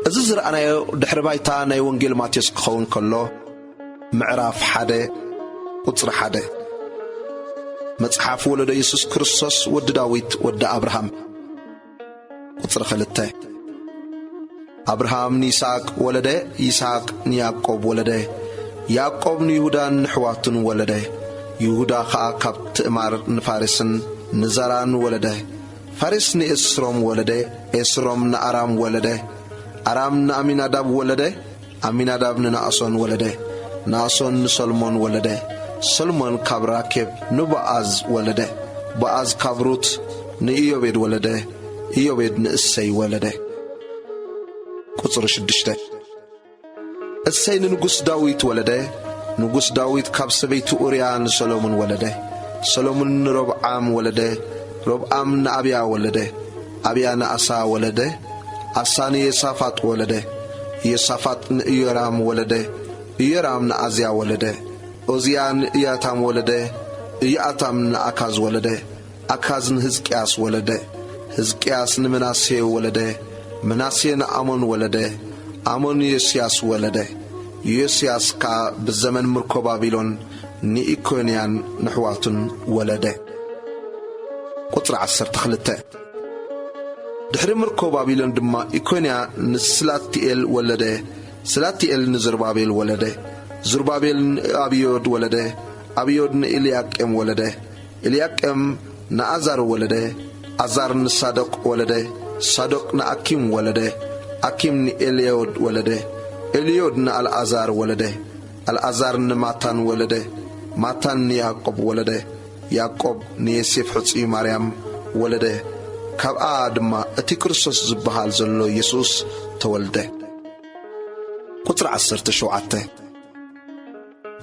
أزر أنا دحربايتا ناي ونجيل ماتيوس كون كله معرف حدا قصر حدا مصحف ولد يسوع كريستوس ود داويد ود أبراهام قصر خلته أبراهام نيساق ولده يساق نياقوب ولده يعقوب نيهودا نحواتن ولده يهودا خاكب تأمر نفارسن نزاران ولده فارس نإسروم ولده إسروم نأرام ولده أرام نأميناداب ولده أميناداب نأسون ولده نأسون نسلمون ولده سلمون كابراكب نبعز ولده بعز كابروت نإيوبيد ولده إيوبيد نأسي ولده قصر شدشته السين نقص داويد ولده نقص داويد كاب سبيت أوريان سلمون ولده سلمون ربعام ولده ربعام نأبيا ولده أبيا نأسا ولده أساني يسافات ولده يسافات نيرام ولده يرام نأزيا ولده أزيان ياتام ولده ياتام نأكاز ولده أكاز نهزكياس ولده هزكياس نمناسي ولده مناسي نأمون ولده أمون يسياس ولده يسياس كا بالزمن مركو بابيلون نيكونيان نحواتن ولده قطر عسر تخلته دحر مركو بابيلون دما إيكونيا نسلاتيل ولده سلاتيل نزربابيل ولده زربابيل أبيود ولده أبيود إلياكم ولده إلياكم نأزار ولده أزار نصادق ولده صادق نأكيم ولده أكيم نإليود ولده إليود نالأزار ولده الأزار نماتان ولده ماتان نياقوب ولده ياقوب نيسيف حصي مريم ولده كاب آدم أتي كريستوس زبحال زلو يسوس تولده قطر عسرت شوعته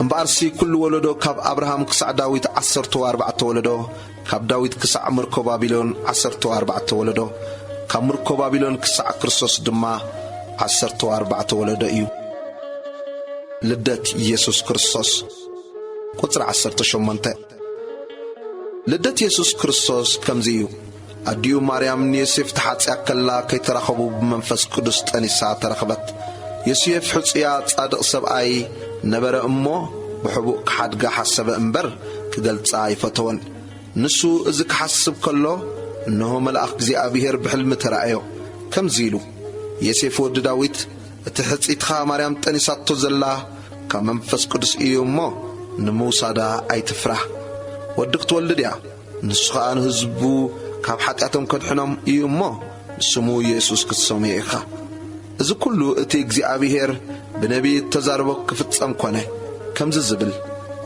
امبارسي كل ولدو كاب أبراهام كسع داويد 14 ولدو كاب داويد كسع مركو بابيلون 14 ولدو كاب مركو بابيلون كسع كريستوس دما 14 ولدو إيو لدت يسوس كريستوس قطر عسرت شومنته لدت يسوس كريستوس كمزيو أديو مريم نيسيف تحت أكلا كي ترخبوا بمنفس قدس تانيسا ترخبت يسيف حصيات صادق سبعي نبر أمه بحبوك حدقا حسب أمبر كدلت صايفتون نسو إذك حسب كله إنه ملأخ زي أبيهر بحلم ترأيه كم زيلو يسيف ود داويد تحت إتخا مريم تانيسا تزلا كمنفس قدس إيو أمه نموسى دا أي تفرح ودك تولد يا نسخة أن هزبو كاب حتى كدحنم يومه سمو يسوع كسميخا إذا كله تيجي أبيهر بنبي تزاربك كفتسام كونه كم زبل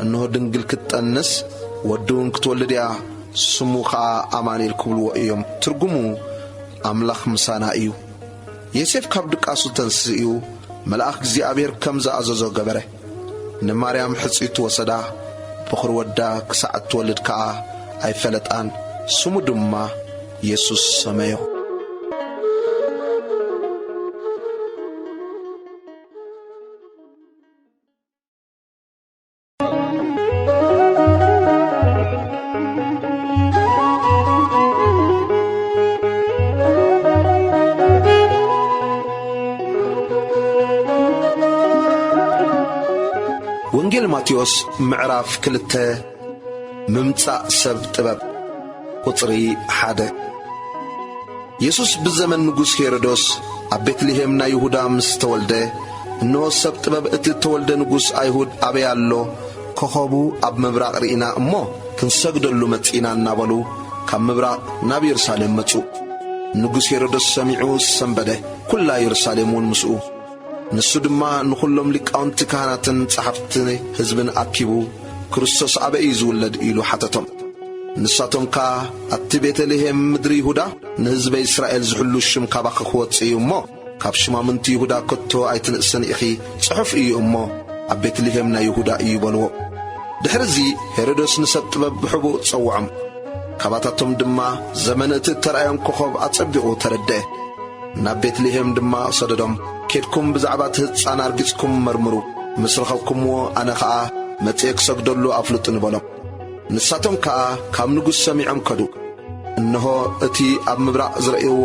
إنه دنجل كتأنس ودون كتولد يا سموخا أماني الكل ويوم ترجمو أملاخ مسانا إيو يسيف كابدك أسوتن سيو ملاك زي أبيهر كم زازو جبره نماريام حسيت وصدا بخور ودا كساعة تولد كا أي فلت أن سمو دما يسوس سميو وانجيل ماتيوس معراف كلته ممتع سب طبب قطري حدا يسوس بالزمن نقوس هيرودوس أبيتليهم نا يهودا مستولده إنه سب طبب اتتولده نقوس أيهود أبيالو كخابو أب مبراق رئينا أمو كنسجدلو متئنا نابلو كم مبراق نبي يرسالم متو نقوس هيرودوس سمعو سنبده كل يرسالمون مسؤو نسودما نخلهم لك أنت كهنة صحفتني حزبن أكيبو كريستوس أبي زولد إلو حتتم نساتهم كا أتبيت لهم مدري يهودا نهزب إسرائيل زحلو الشم كاباق خوات إي أمو كابشما منت يهودا كتو أيتن إسان إخي صحف إي أمو أبيت لهم نا يهودا إي بلو دحرزي هيرودوس نسطبب بحبو تصوعم كاباتاتهم دما زمن اتترأيهم كخوب أتصبقو ترده نبيت لهم دما صددهم كيدكم بزعبات هتصانا رجزكم مرمرو مسرخبكم أنا خاء متيك سقدلو أفلط نبالهم ንሳቶም ከዓ ካብ ንጉሥ ሰሚዖም ከዱ እንሆ እቲ ኣብ ምብራቕ ዝረእይዎ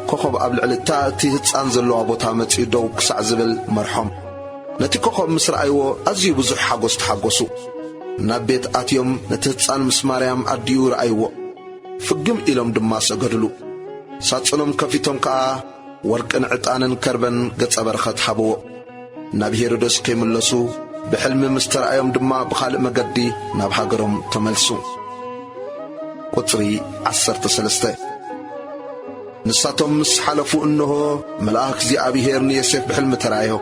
ኮኸብ ኣብ ልዕሊ እቲ ህፃን ዘለዋ ቦታ መጺኡ ደው ክሳዕ ዝብል መርሖም ነቲ ኮኸብ ምስ ረኣይዎ ኣዝዩ ብዙሕ ሓጐስ ተሓጐሱ ናብ ቤት ኣትዮም ነቲ ህፃን ምስ ማርያም ኣዲኡ ረኣይዎ ፍግም ኢሎም ድማ ሰገድሉ ሳጽኖም ከፊቶም ከዓ ወርቅን ዕጣንን ከርበን ገጸ በረኸት ሃብዎ ናብ ሄሮዶስ ከይምለሱ ብሕልሚ ምስ ተረኣዮም ድማ ብኻልእ መገዲ ናብ ሃገሮም ተመልሱ ቁጽሪ 13 ንሳቶም ምስ ሓለፉ እንሆ መልኣክ እግዚኣብሔር ንዮሴፍ ብሕልሚ ተራእዮ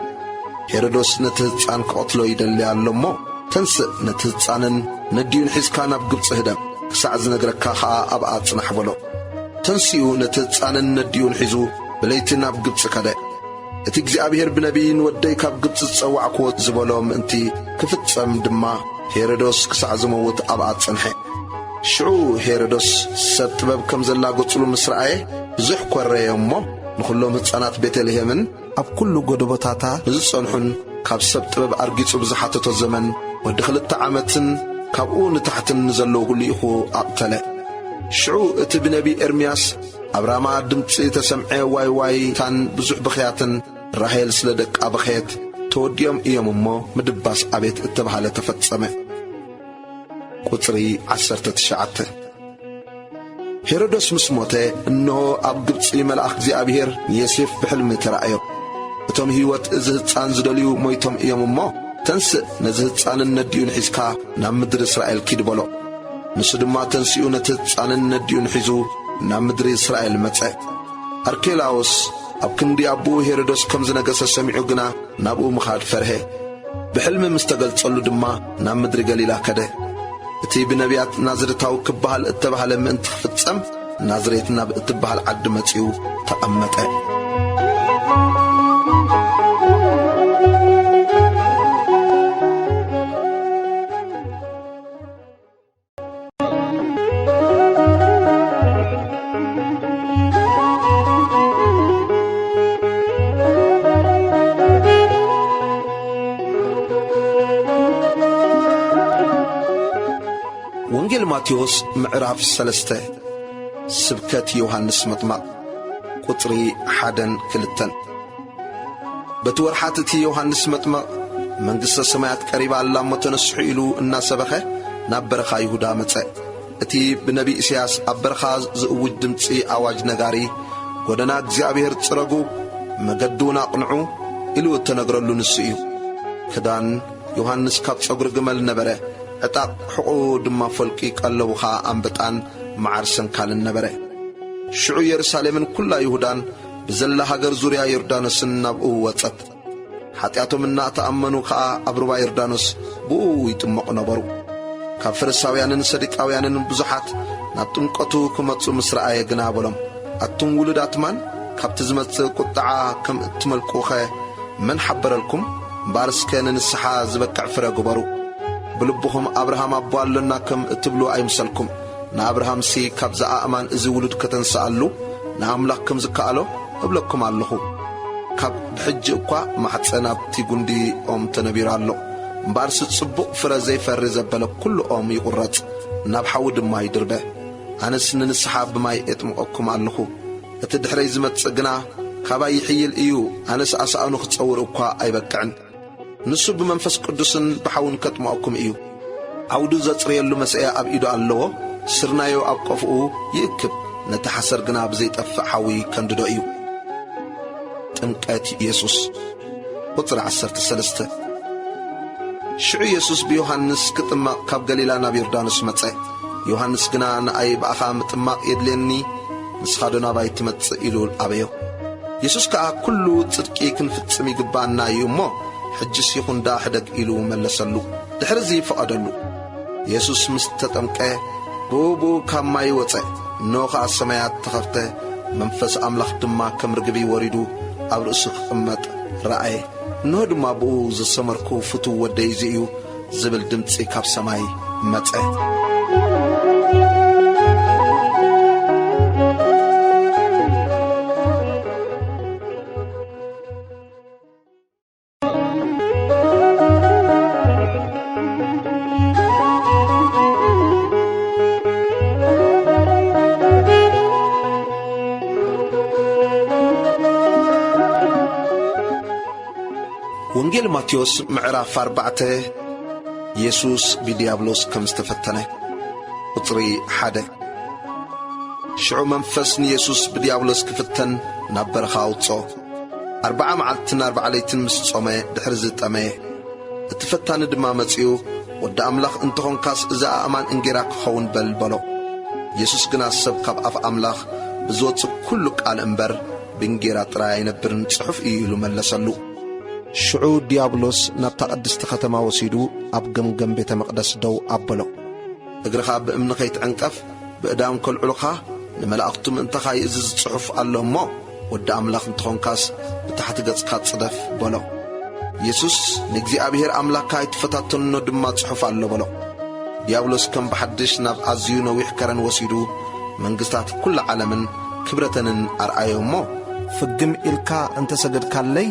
ሄሮዶስ ነቲ ህፃን ክቐትሎ ይደሊ ኣሎ እሞ ተንስእ ነቲ ህፃንን ነዲዩን ሒዝካ ናብ ግብፂ ህደም ክሳዕ ዝነግረካ ከዓ ኣብኣ ጽናሕ በሎ ተንሲኡ ነቲ ህፃንን ነዲዩን ሒዙ ብለይቲ ናብ ግብፂ ከደ እቲ እግዚኣብሔር ብነቢይ ንወደይ ካብ ግብፂ ዝጸዋዕክዎ ዝበሎ ምእንቲ ክፍጸም ድማ ሄሮዶስ ክሳዕ ዝመውት ኣብኣ ጸንሐ ሽዑ ሄሮዶስ ሰብ ጥበብ ከም ዘላጐጽሉ ምስ ረአየ ብዙሕ ኰረየ እሞ ንኹሎም ህፃናት ቤተልሔምን ኣብ ኩሉ ጐደቦታታ ንዝጸንሑን ካብ ሰብ ጥበብ ኣርጊጹ ብዝሓተቶ ዘመን ወዲ 2 ዓመትን ካብኡ ንታሕትን ንዘለዉ ሁሉ ኢኹ ኣቕተለ ሽዑ እቲ ብነቢ ኤርምያስ ኣብ ራማ ድምፂ ተሰምዐ ዋይ ዋይታን ብዙሕ ብኽያትን ራሔል ስለ ደቃ በኸየት ተወዲኦም እዮም እሞ ምድባስ ኣቤት እተባሃለ ተፈጸመ ቁጽሪ 19 ሄሮዶስ ምስ ሞተ እንሆ ኣብ ግብፂ መልኣኽ እግዚኣብሔር ንዮሴፍ ብሕልሚ ተራእዮ እቶም ህይወት እዚ ህፃን ዝደልዩ ሞይቶም እዮም እሞ ተንስእ ነዚ ህፃንን ነዲዩን ሒዝካ ናብ ምድሪ እስራኤል ኪድ በሎ ንሱ ድማ ተንሲኡ ነቲ ህፃንን ነዲዩን ሒዙ ናብ ምድሪ እስራኤል መጸ ኣርኬላዎስ ኣብ ክንዲ ኣቦኡ ሄሮዶስ ከም ዝነገሰ ሰሚዑ ግና ናብኡ ምኻድ ፈርሄ ብሕልሚ ምስ ተገልጸሉ ድማ ናብ ምድሪ ገሊላ ከደ እቲ ብነቢያት ናዝሬታዊ ክበሃል እተባሃለ ምእንቲ ክፍጸም ናዝሬት ናብ እትበሃል ዓዲ መጺኡ ተቐመጠ ወንጌል ማቴዎስ ምዕራፍ 3 ስብከት ዮሐንስ መጥማቅ ቁጥሪ 1-2 በትወርሓት እቲ ዮሐንስ መጥማቅ መንግሥተ ሰማያት ቀሪባ ኣላ እሞ ተነስሑ ኢሉ እናሰበኸ ናብ በረኻ ይሁዳ መጸ እቲ ብነቢ ኢሳያስ ኣብ በረኻ ዝእውጅ ድምፂ ኣዋጅ ነጋሪ ጐደና እግዚኣብሔር ጽረጉ መገዱን ኣቕንዑ ኢሉ እተነግረሉ ንሱ እዩ ክዳን ዮሐንስ ካብ ጸጉሪ ግመል ነበረ ዕጣቕ ሕቑ ድማ ፈልቂ ቀለቡኻ ኣንበጣን መዓርሰን ካልን ነበረ ሽዑ ኢየሩሳሌምን ኩላ ይሁዳን ብዘላ ሃገር ዙርያ ዮርዳኖስን ናብኡ ወጸት ኃጢአቶም እናተኣመኑ ከዓ ኣብ ሩባ ዮርዳኖስ ብኡ ይጥመቑ ነበሩ ካብ ፈሪሳውያንን ሰዲቃውያንን ብዙሓት ናብ ጥምቀቱ ክመጹ ምስ ረአየ ግና በሎም ኣቱም ውሉዳት ማን ካብቲ ዝመጽእ ቁጥዓ ከም እትመልኩኸ መን ሓበረልኩም እምበኣርስከ ንንስሓ ዝበቅዕ ፍረ ግበሩ ብልብኹም አብርሃም አቦ አለና ከም እትብሉ አይምሰልኩም ንአብርሃም ሲ ካብ ዘአማን እዚ ውሉድ ከተንሳአሉ ንአምላክ ከም ዝከኣሎ እብለኩም ኣለኹ ካብ ብሕጂ እኳ ማሕፀን ኣብቲ ጉንዲ ኦም ተነቢሩ ኣሎ እምበኣርሲ ጽቡቕ ፍረ ዘይፈሪ ዘበለ ኩሉ ኦም ይቁረጽ ናብ ሓዊ ድማ ይድርበ ኣነስ ንንስሓ ብማይ እጥምቐኩም ኣለኹ እቲ ድሕረይ ዝመጽእ ግና ካባይ ይሕይል እዩ ኣነስ ኣሳኣኑ ክጸውር እኳ ኣይበቅዕን ንሱ ብመንፈስ ቅዱስን ብሓውን ከጥምቐኩም እዩ ዓውዱ ዘጽርየሉ መስእያ ኣብ ኢዱ ኣለዎ ስርናዮ ኣብ ቆፍኡ ይእክብ ነቲ ሓሰር ግና ብዘይጠፍእ ሓዊ ከንድዶ እዩ ጥምቀት ኢየሱስ ቁጥሪ 13 ሽዑ ኢየሱስ ብዮሐንስ ክጥመቕ ካብ ገሊላ ናብ ዮርዳኖስ መጸ ዮሐንስ ግና ንኣይ በኣኻ ምጥማቕ የድልየኒ ንስኻ ዶ ናባይ ትመጽእ ኢሉ ኣበዮ ኢየሱስ ከዓ ኩሉ ጽድቂ ክንፍጽም ይግባአና እዩ እሞ ሕጅስ ይኹን ዳ ሕደግ ኢሉ መለሰሉ ድሕሪዚ ፈቐደሉ ኢየሱስ ምስ ተጠምቀ ብኡ ካብ ማይ ወፀ ኖኻ ሰማያት ተኸፍተ መንፈስ ኣምላኽ ድማ ከም ርግቢ ወሪዱ ኣብ ርእሱ ክቕመጥ ረአየ እንሆ ድማ ብኡ ዝሰመርኩ ፍቱው ወደይ እዚ እዩ ዝብል ድምፂ ካብ ሰማይ መጸ ወንጌል ማቴዎስ ምዕራፍ 4 ኢየሱስ ብዲያብሎስ ከም ዝተፈተነ ቁጥሪ 1 ሽዑ መንፈስ ኢየሱስ ብዲያብሎስ ክፍተን ናብ በረኻ አውጽኦ 40 መዓልትን 40 ለይትን ምስ ጾመ ድሕሪ ዝጠመ እቲ ፈታኒ ድማ መጺኡ ወዲ ኣምላኽ እንተኾንካስ እዛ ኣማን እንጌራ ክኸውን በሎ ኢየሱስ ግና ሰብ ካብ ኣፍ ኣምላኽ ብዝወጽእ ኩሉ ቃል እምበር ብእንጌራ ጥራይ ኣይነብርን ጽሑፍ እዩ ኢሉ መለሰሉ ሽዑ ዲያብሎስ ናብታ ቅድስቲ ከተማ ወሲዱ ኣብ ገምገም ቤተ መቕደስ ደው ኣበሎ እግርኻ ብእምኒ ከይትዕንቀፍ ብእዳም ከልዑልኻ ንመላእኽቱ ምእንተኻ ይእዝዝ ጽሑፍ ኣሎ እሞ ወዲ ኣምላኽ እንተኾንካስ ብታሕቲ ገጽካ ጽደፍ በሎ ኢየሱስ ንእግዚአብሔር ኣምላኽካ ኣይትፈታተኖ ድማ ጽሑፍ ኣሎ በሎ ዲያብሎስ ከም ብሓድሽ ናብ ኣዝዩ ነዊሕ ከረን ወሲዱ መንግሥታት ኩሉ ዓለምን ክብረተንን ኣርአዮ እሞ ፍግም ኢልካ እንተሰገድካለይ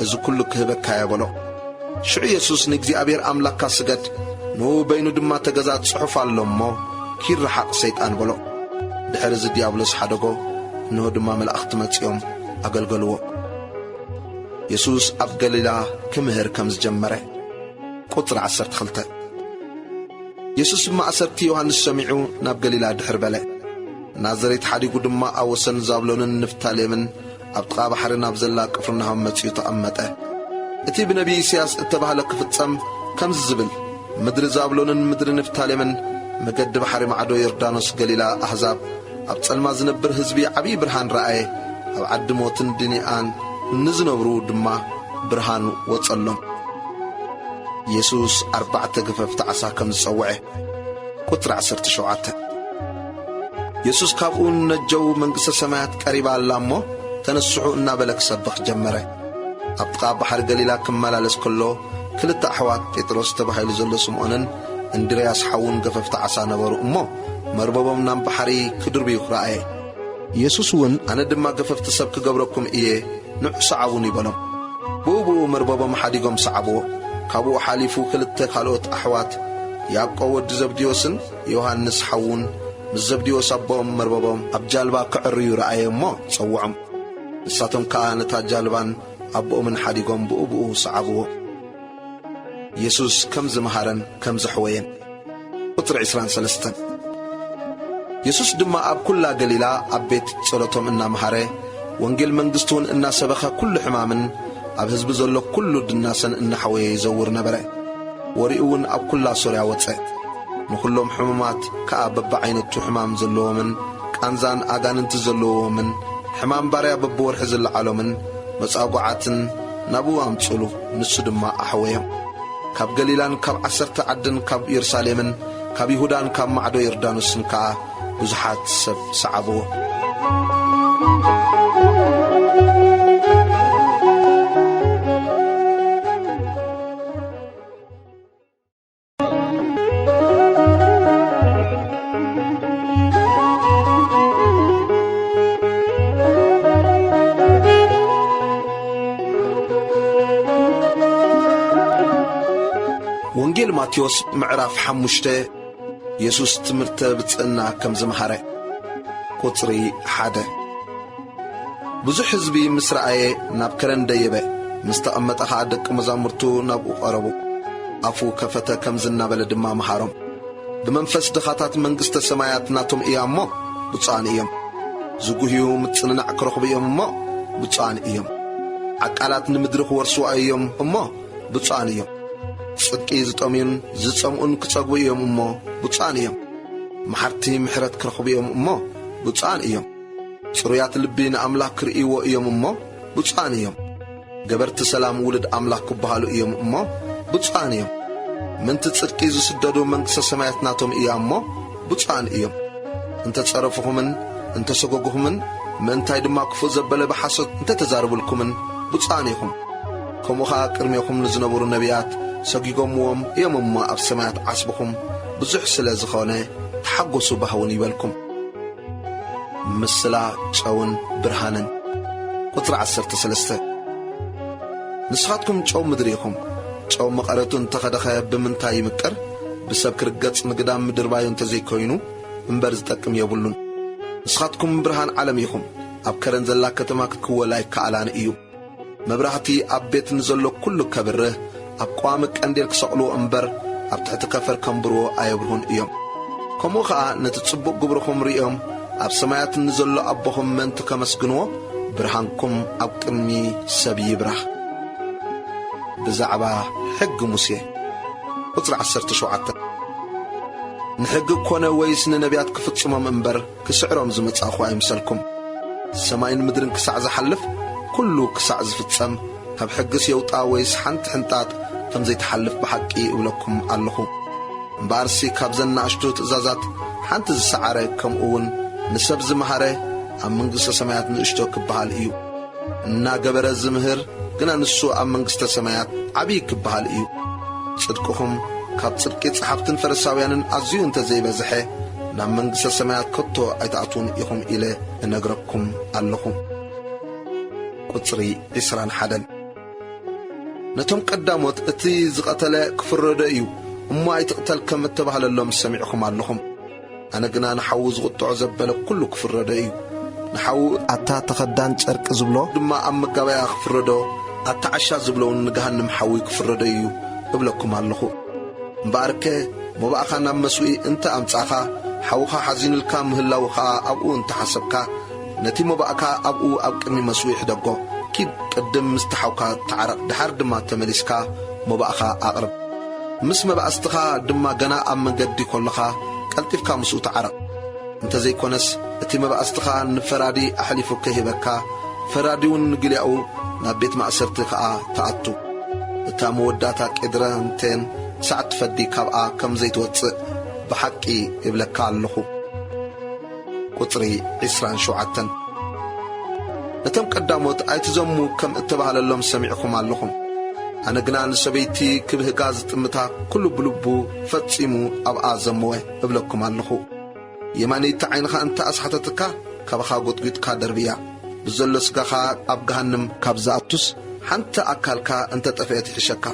እዚ ኩሉ ክህበካ የበሎ ሽዑ ኢየሱስ ንእግዚአብሔር ኣምላኽካ ስገድ ንበይኑ ድማ ተገዛ ጽሑፍ ኣሎ እሞ ኪርሓቕ ሰይጣን በሎ ድሕሪ እዚ ዲያብሎስ ሓደጎ እንሆ ድማ መላእኽቲ መጺኦም ኣገልገልዎ ኢየሱስ ኣብ ገሊላ ክምህር ከም ዝጀመረ ቁጥሪ 12 ኢየሱስ ማእሰርቲ ዮሐንስ ሰሚዑ ናብ ገሊላ ድሕር በለ ናዝሬት ሓዲጉ ድማ ኣብ ወሰን ዛብሎንን ንፍታሌምን ኣብ ጥቓ ባሕሪ ናብ ዘላ ቅፍርናሆም መጺኡ ተቐመጠ እቲ ብነቢ ኢሳይያስ እተባህለ ክፍጸም ከምዚ ዝብል ምድሪ ዛብሎንን ምድሪ ንፍታሌምን መገዲ ባሕሪ ማዕዶ ዮርዳኖስ ገሊላ ኣሕዛብ ኣብ ጸልማ ዝነብር ህዝቢ ዓብዪ ብርሃን ረአየ ኣብ ዓዲ ሞትን ድኒኣን ንዝነብሩ ድማ ብርሃን ወጸሎም ኢየሱስ 4 ገፈፍቲ ዓሣ ከም ዝጸውዐ ቁጥሪ 17 ኢየሱስ ካብኡ ነጀው መንግሥተ ሰማያት ቀሪባ ኣላ እሞ ተነስሑ እናበለ ክሰብኽ ጀመረ ኣብ ጥቓ ባሕሪ ገሊላ ክመላለስ ከሎ ክልተ ኣሕዋት ጴጥሮስ ተባሂሉ ዘሎ ስምዖንን እንድርያስ ሓውን ገፈፍቲ ዓሣ ነበሩ እሞ መርበቦም ናብ ባሕሪ ክድርብዩ ረአየ ኢየሱስ እውን ኣነ ድማ ገፈፍቲ ሰብ ክገብረኩም እየ ንዑ ሰዓቡን ይበሎም ብኡብኡ መርበቦም ሓዲጎም ሰዓብዎ ካብኡ ሓሊፉ ክልተ ካልኦት ኣሕዋት ያዕቆብ ወዲ ዘብድዮስን ዮሐንስ ሓውን ምስ ዘብድዮስ ኣቦኦም መርበቦም ኣብ ጃልባ ክዕርዩ ረአየ እሞ ጸውዖም ንሳቶም ከዓ ነታ ጃልባን ኣቦኦምን ሓዲጎም ብኡብኡ ሰዓብዎ ኢየሱስ ከም ዝመሃረን ከም ዘሕወየን ቁጥሪ 23 ኢየሱስ ድማ ኣብ ኩላ ገሊላ ኣብ ቤት ጸሎቶም እናመሃረ ወንጌል መንግሥቱን እናሰበኸ ኩሉ ሕማምን ኣብ ሕዝቢ ዘሎ ኩሉ ድናሰን እናሐወየ ይዘውር ነበረ ወሪኡውን ኣብ ኩላ ሶርያ ወፀ ንኹሎም ሕሙማት ከዓ በብዓይነቱ ሕማም ዘለዎምን ቃንዛን ኣጋንንቲ ዘለዎምን ሕማም ባርያ በብወርሒ ዝለዓሎምን መጻጓዓትን ናብኡ ኣምጽሉ ንሱ ድማ ኣሕወዮም ካብ ገሊላን ካብ 10 ዓድን ካብ ኢየሩሳሌምን ካብ ይሁዳን ካብ ማዕዶ ዮርዳኖስን ከዓ ብዙሓት ሰብ ሰዓብዎ ወንጌል ማቴዎስ ምዕራፍ 5 ኢየሱስ ትምህርተ ብጽዕና ከም ዝመሃረ ቁጥሪ 1 ብዙሕ ሕዝቢ ምስ ረአየ ናብ ከረን ደየበ ምስ ተቐመጠ ኸዓ ደቂ መዛሙርቱ ናብኡ ቐረቡ ኣፉ ከፈተ ከም ዝናበለ ድማ መሃሮም ብመንፈስ ድኻታት መንግሥተ ሰማያት ናቶም እያ እሞ ብፁዓን እዮም ዝጉህዩ ምጽንናዕ ክረኽቡ እዮም እሞ ብፁዓን እዮም ዓቃላት ንምድሪ ክወርስዋ እዮም እሞ ብፁዓን እዮም ጽድቂ ዝጠምዩን ዝጸምኡን ክጸግቡ እዮም እሞ ብፁዓን እዮም መሓርቲ ምሕረት ክረኽቡ እዮም እሞ ብፁዓን እዮም ጽሩያት ልቢ ንኣምላኽ ክርእይዎ እዮም እሞ ብፁዓን እዮም ገበርቲ ሰላም ውልድ ኣምላኽ ክበሃሉ እዮም እሞ ብፁዓን እዮም ምንቲ ጽድቂ ዝስደዱ መንግሥተ ሰማያት ናቶም እያ እሞ ብፁዓን እዮም እንተጸረፍኹምን እንተሰጎግኹምን ምእንታይ ድማ ክፉእ ዘበለ ብሓሶት እንተተዛርብልኩምን ብፁዓን ኢኹም ከምኡኻ ቅድሜኹም ንዝነበሩ ነቢያት ሰጊጎምዎም እዮም እሞ ኣብ ሰማያት ዓስብኹም ብዙሕ ስለ ዝኾነ ተሓጐሱ ባህውን ይበልኩም ምስላ ጨውን ብርሃንን ቁጥሪ 13 ንስኻትኩም ጨው ምድሪ ኢኹም ጨው መቐረቱ እንተኸደኸ ብምንታይ ይምቅር ብሰብ ክርገጽ ምግዳም ምድር ባዮ እንተዘይኮይኑ እምበር ዝጠቅም የብሉን ንስኻትኩም ብርሃን ዓለም ኢኹም ኣብ ከረን ዘላ ከተማ ክክወላ ይከኣላን እዩ መብራህቲ ኣብ ቤት ንዘሎ ኩሉ ከብርህ ኣብ ቋሚ ቀንዴል ክሰቕሉ እምበር ኣብ ትሕቲ ከፈር ከምብርዎ ኣየብርሁን እዮም። ከምኡ ከዓ ነቲ ጽቡቕ ግብርኹም ርኦም ኣብ ሰማያት ንዘሎ ኣቦኹም መንቲ ከመስግንዎ ብርሃንኩም ኣብ ቅድሚ ሰብ ይብራህ። ብዛዕባ ሕጊ ሙሴ ቁጽሪ 17 ንሕጊ ኮነ ወይስ ንነቢያት ክፍጽሞም እምበር ክስዕሮም ዝመጻእኹ ኣይምሰልኩም። ሰማይን ምድርን ክሳዕ ዝሓልፍ ኩሉ ክሳዕ ዝፍጸም ካብ ሕጊስ የውጣ ወይስ ሓንቲ ሕንጣጥ ከም ዘይተሓልፍ ብሓቂ እብለኩም ኣለኹ። እምበኣርሲ ካብ ዘናእሽቱ ትእዛዛት ሓንቲ ዝሰዓረ ከምኡውን ንሰብ ዝመሃረ ኣብ መንግሥተ ሰማያት ንእሽቶ ክበሃል እዩ። እናገበረ ዝምህር ግና ንሱ ኣብ መንግሥተ ሰማያት ዓብዪ ክበሃል እዩ። ጽድቅኹም ካብ ጽድቂ ጸሓፍትን ፈሪሳውያንን ኣዝዩ እንተዘይበዝሐ ናብ መንግሥተ ሰማያት ከቶ ኣይተኣቱን ኢኹም ኢለ እነግረኩም ኣለኹ። ቁጽሪ 21 ነቶም ቀዳሞት እቲ ዝቐተለ ክፍረዶ እዩ እሞ ኣይትቕተል ከም እተባህለሎም ሰሚዕኹም ኣለኹም። ኣነ ግና ንሓዊ ዝቕጥዖ ዘበለ ኩሉ ክፍረዶ እዩ። ንሓዊ ኣታ ተኸዳን ጨርቂ ዝብሎ ድማ ኣብ መጋበያ ክፍረዶ፣ ኣታ ዓሻ ዝብሎውን ንገሃንም ሓዊ ክፍረዶ እዩ እብለኩም ኣለኹ። እምበኣርከ መባእኻ ናብ መስዊኢ እንተ ኣምጻኻ ሓውኻ ሓዚኑልካ ምህላው ኸዓ ኣብኡ እንተሓሰብካ ነቲ መባእካ ኣብኡ ኣብ ቅድሚ መስዊዕ ሕደጎ ኪድ ቅድም ምስቲ ሓውካ ተዓረቕ ድሓር ድማ ተመሊስካ መባእኻ ኣቕርብ። ምስ መባእስትኻ ድማ ገና ኣብ መንገዲ ኮለኻ ቀልጢፍካ ምስኡ ተዓረቕ። እንተዘይኮነስ እቲ መባእስትኻ ንፈራዲ ኣሕሊፉ ከሂበካ ፈራዲውን ንግልያኡ ናብ ቤት ማእሰርቲ ከዓ ተኣቱ። እታ መወዳእታ ቄድረንቴን ሳዕ ትፈዲ ካብኣ ከም ዘይትወፅእ ብሓቂ ይብለካ ኣለኹ። ቁጽሪ 27 ነቶም ቀዳሞት ኣይትዘሙ ከም እተባህለሎም ሰሚዕኹም ኣለኹም። ኣነ ግና ንሰበይቲ ክብህጋ ዝጥምታ ኩሉ ብልቡ ፈጺሙ ኣብኣ ዘመወ እብለኩም ኣለኹ። የማነይቲ ዓይንኻ እንተ ኣስሓተትካ ካብኻ ጐጥጒጥካ ደርብያ። ብዘሎ ስጋኻ ኣብ ገሃንም ካብ ዝኣቱስ ሓንቲ ኣካልካ እንተ ጠፍአት ይሕሸካ።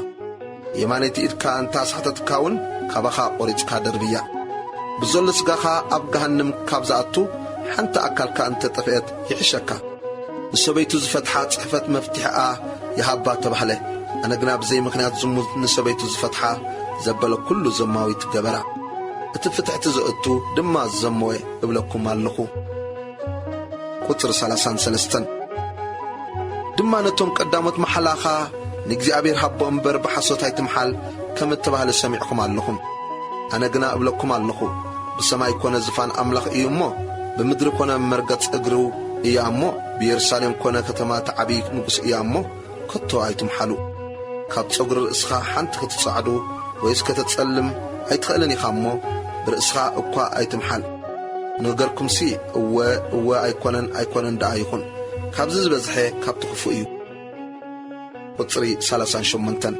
የማነይቲ ኢድካ እንተ ኣስሓተትካውን ካብኻ ቖሪጽካ ደርብያ። ብዘሎ ስጋኻ ኣብ ገሃንም ካብ ዝኣቱ ሓንቲ ኣካልካ እንተ ጠፍአት ይሕሸካ። ንሰበይቱ ዝፈትሓ ጽሕፈት መፍትሕኣ ይሃባ ተባህለ። ኣነ ግና ብዘይ ምኽንያት ዝሙት ንሰበይቱ ዝፈትሓ ዘበለ ኩሉ ዘማዊት ገበራ። እቲ ፍትሕቲ ዘእቱ ድማ ዘመወ እብለኩም ኣለኹ። ቁጽሪ 33 ድማ ነቶም ቀዳሞት መሓላኻ ንእግዚኣብሔር ሃቦ እምበር ብሓሶት ኣይትምሓል ከም እተባህለ ሰሚዕኹም ኣለኹም። ኣነ ግና እብለኩም ኣለኹ ብሰማይ ኮነ ዝፋን ኣምላኽ እዩ እሞ ብምድሪ ኮነ መርገጽ እግሩ እያ እሞ ብየሩሳሌም ኮነ ከተማ ተዓብዪ ንጉሥ እያ እሞ ከቶ ኣይትምሓሉ። ካብ ጸጉሪ ርእስኻ ሓንቲ ክትጻዕዱ ወይስ ከተጸልም ኣይትኽእልን ኢኻ እሞ ብርእስኻ እኳ ኣይትምሓል። ንገርኩምሲ እወ ኣይኮነን ደኣ ይኹን። ካብዚ ዝበዝሐ ካብቲ ክፉእ እዩ። ቁጽሪ 38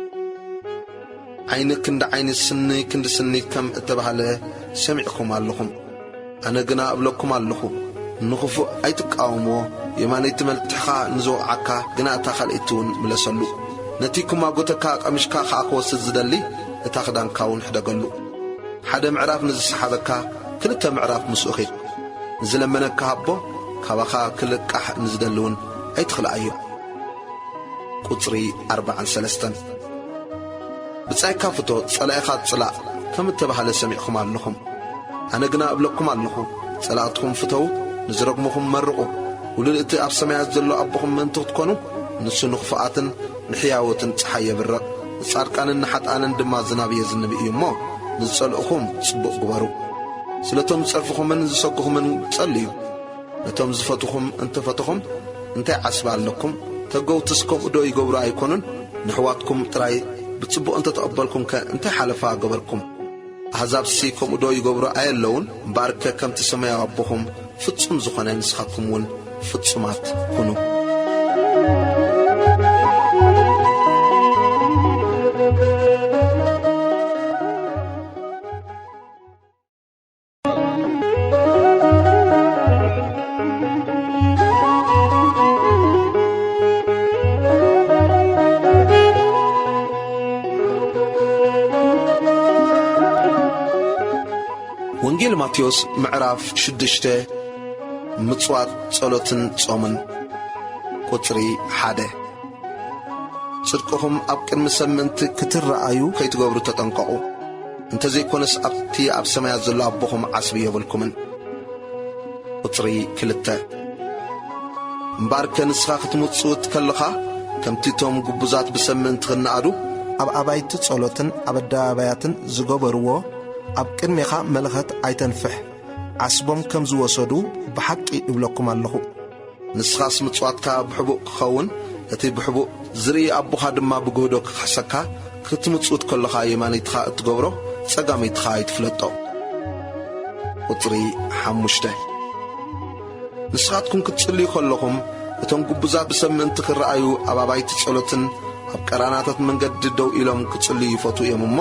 ዓይኒ ክንዲ ዓይኒ ስኒ ክንዲ ስኒ ከም እተባህለ ሰሚዕኩም ኣለኹም። ኣነ ግና እብለኩም ኣለኹ ንኽፉእ ኣይትቃወምዎ። የማነይቲ መልትሕኻ ንዝወቕዓካ ግና እታ ካልእቲውን ምለሰሉ። ነቲ ኩማጎተካ ቀሚሽካ ከዓ ክወስድ ዝደሊ እታ ክዳንካውን ሕደገሉ። ሓደ ምዕራፍ ንዝሰሓበካ ክልተ ምዕራፍ ምስኡ ኺድ። ንዝለመነካ ሃቦ ካባኻ ክልቃሕ ንዝደልውን ኣይትኽልኣዮ። ቁጽሪ 43 ብጻይካ ፍቶ ጸላኢኻ ጽላእ ከም እተባህለ ሰሚዕኹም ኣለኹም። ኣነ ግና እብለኩም ኣለኹ ጸላእትኩም ፍተው፣ ንዝረግሙኹም መርቑ። ውሉድ እቲ ኣብ ሰማያት ዘሎ ኣቦኹም ምእንቲ ክትኮኑ ንሱ ንኽፉኣትን ንሕያወትን ፀሓይ የብረቕ። ንጻድቃንን ንሓጣንን ድማ ዝናብ የዝንብ እዩ እሞ ንዝጸልእኹም ጽቡቕ ግበሩ። ስለቶም ዝጸርፍኹምን ዝሰግኹምን ጸልዩ። ነቶም ዝፈትኹም እንተፈትኹም እንታይ ዓስባ ኣለኩም? ተገውትስ ከምኡ ዶ ይገብሩ ኣይኮኑን? ንሕዋትኩም ጥራይ ብጽቡቕ እንተተቐበልኩም እንታይ ሓለፋ ገበርኩም? ኣሕዛብሲ ከምኡ ዶ ይገብሩ ኣየለውን? እምበኣርከ ከምቲ ሰማያዊ ኣቦኹም ፍጹም ዝኾነ ንስኻትኩምውን ፍጹማት ኩኑ። ወንጌል ማቴዎስ ምዕራፍ 6 ምጽዋት ጸሎትን ጾምን ቁጽሪ 1 ጽድቅኹም ኣብ ቅድሚ ሰምንቲ ክትረአዩ ከይትገብሩ ተጠንቀቑ እንተዘይኮነስ ኣብቲ ኣብ ሰማያት ዘሎ ኣቦኹም ዓስቢ የብልኩምን ቁጽሪ 2 እምበር ንስኻ ክትምጽእ ከለኻ ከምቲ ቶም ግቡዛት ብሰምንቲ ክነኣዱ ኣብ ኣባይቲ ጸሎትን ኣብ ኣደባባያትን ዝገበርዎ ኣብ ቅድሜኻ መልእኽት ኣይተንፍሕ ዓስቦም ከም ዝወሰዱ ብሓቂ ይብለኩም ኣለኹ ንስኻስ ምጽዋትካ ብሕቡእ ክኸውን እቲ ብሕቡእ ዝርኢ ኣቦኻ ድማ ብግህዶ ክሕሰካ ክትምጽእ ከለኻ የማኒትኻ እትገብሮ ጸጋሚትኻ ይትፍለጦ ቁጽሪ 5 ንስኻትኩም ክትጽልዩ ከለኹም እቶም ግቡዛት ብሰምንቲ ክረአዩ ኣብ ኣባይቲ ጸሎትን ኣብ ቀራናታት መንገዲ ደው ኢሎም ክጽልዩ ይፈትዉ እዮም እሞ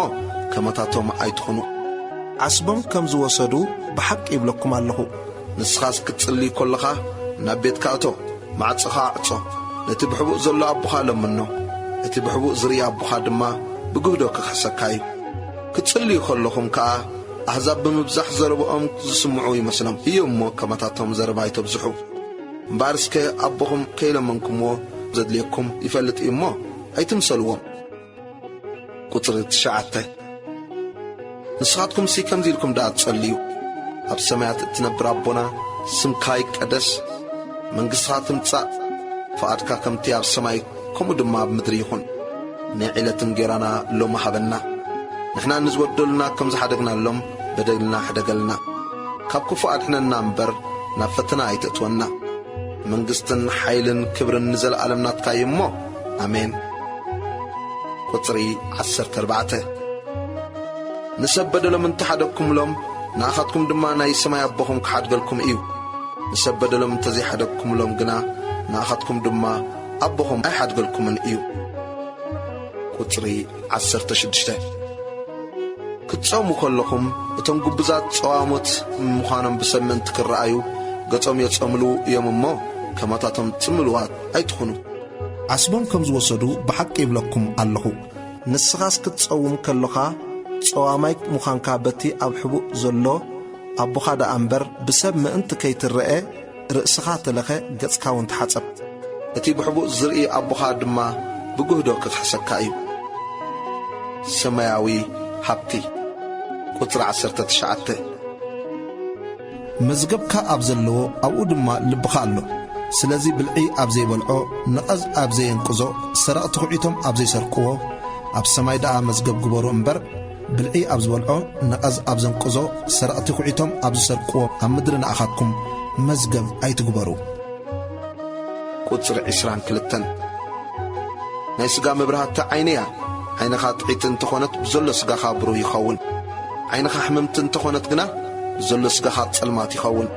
ከመታቶም ኣይትኹኑ ዓስቦም ከም ዝወሰዱ ብሓቂ ይብለኩም ኣለኹ ንስኻስ ክትጽልዩ ከለኻ ናብ ቤትካ እቶ ማዕጽኻ ኣዕጾ ነቲ ብሕቡእ ዘሎ ኣቦኻ ለምኖ እቲ ብሕቡእ ዝርኢ ኣቦኻ ድማ ብግህዶ ክሕሰካ እዩ ክትጽልዩ ከለኹም ከዓ ኣሕዛብ ብምብዛሕ ዘረብኦም ዝስምዑ ይመስሎም እዩ እሞ ከመታቶም ዘረባ ይተብዝሑ እምበርስከ ኣቦኹም ከይለመንኩምዎ ዘድልየኩም ይፈልጥ እዩ እሞ ኣይትምሰልዎም ቁጽሪ 9 ንስኻትኩም ከምዚ ኢልኩም ዳ ትጸልዩ ኣብ ሰማያት እትነብር ኣቦና ስምካ ይቀደስ መንግሥትኻ ትምጻእ ፈቓድካ ከምቲ ኣብ ሰማይ ከምኡ ድማ ኣብ ምድሪ ይኹን ንዕለትን ጌራና ሎማ ሃበና ንሕና ንዝበደሉና ከም ዝሓደግናሎም በደልና ሕደገልና ካብ ክፉእ ኣድሕነና እምበር ናብ ፈተና ኣይተእትወና መንግሥትን ሓይልን ክብርን ንዘለዓለም ናትካ እዩ እሞ ኣሜን ቁጽሪ 14 ንሰብ በደሎም እንተሓደግኩምሎም ንኣኻትኩም ድማ ናይ ሰማይ ኣቦኹም ክሓድገልኩም እዩ ንሰብ በደሎም እንተዘይሓደግኩምሎም ግና ንኣኻትኩም ድማ ኣቦኹም ኣይሓድገልኩምን እዩ ቁጽሪ 16 ክትጾሙ ከለኹም እቶም ግቡዛት ጸዋሞት ምዃኖም ብሰምንቲ ክረአዩ ገጾም የጸምሉ እዮም እሞ ከመታቶም ጽምልዋት ኣይትኹኑ ዓስቦም ከም ዝወሰዱ ብሓቂ ይብለኩም ኣለኹ ንስኻስ ክትጸውም ከለኻ ጸዋማይ ምዃንካ በቲ ኣብ ሕቡእ ዘሎ ኣቦኻ ደኣ እምበር ብሰብ ምእንቲ ከይትርአ ርእስኻ ተለኸ ገጽካ እውን ተሓጸብ እቲ ብሕቡእ ዝርኢ ኣቦኻ ድማ ብግህዶ ክሕሰካ እዩ ሰማያዊ ሃብቲ ቁጽሪ 19 መዝገብካ ኣብ ዘለዎ ኣብኡ ድማ ልብኻ ኣሎ ስለዚ ብልዒ ኣብ ዘይበልዖ ነቐዝ ኣብ ዘየንቅዞ ሰረቕቲ ኹዒቶም ኣብ ዘይሰርቅዎ ኣብ ሰማይ ደኣ መዝገብ ግበሩ እምበር ብልዒ ኣብ ዝበልዖ ነቐዝ ኣብ ዘንቅዞ ሰረቕቲ ኹዒቶም ኣብ ዝሰርቅዎ ኣብ ምድሪ ንኣኻትኩም መዝገብ ኣይትግበሩ ቁጽሪ 22 ናይ ሥጋ መብራህቲ ዓይነ እያ ዓይንኻ ጥዒት እንተኾነት ብዘሎ ሥጋኻ ብሩህ ይኸውን ዓይንኻ ሕመምቲ እንተኾነት ግና ብዘሎ ሥጋኻ ጸልማት ይኸውን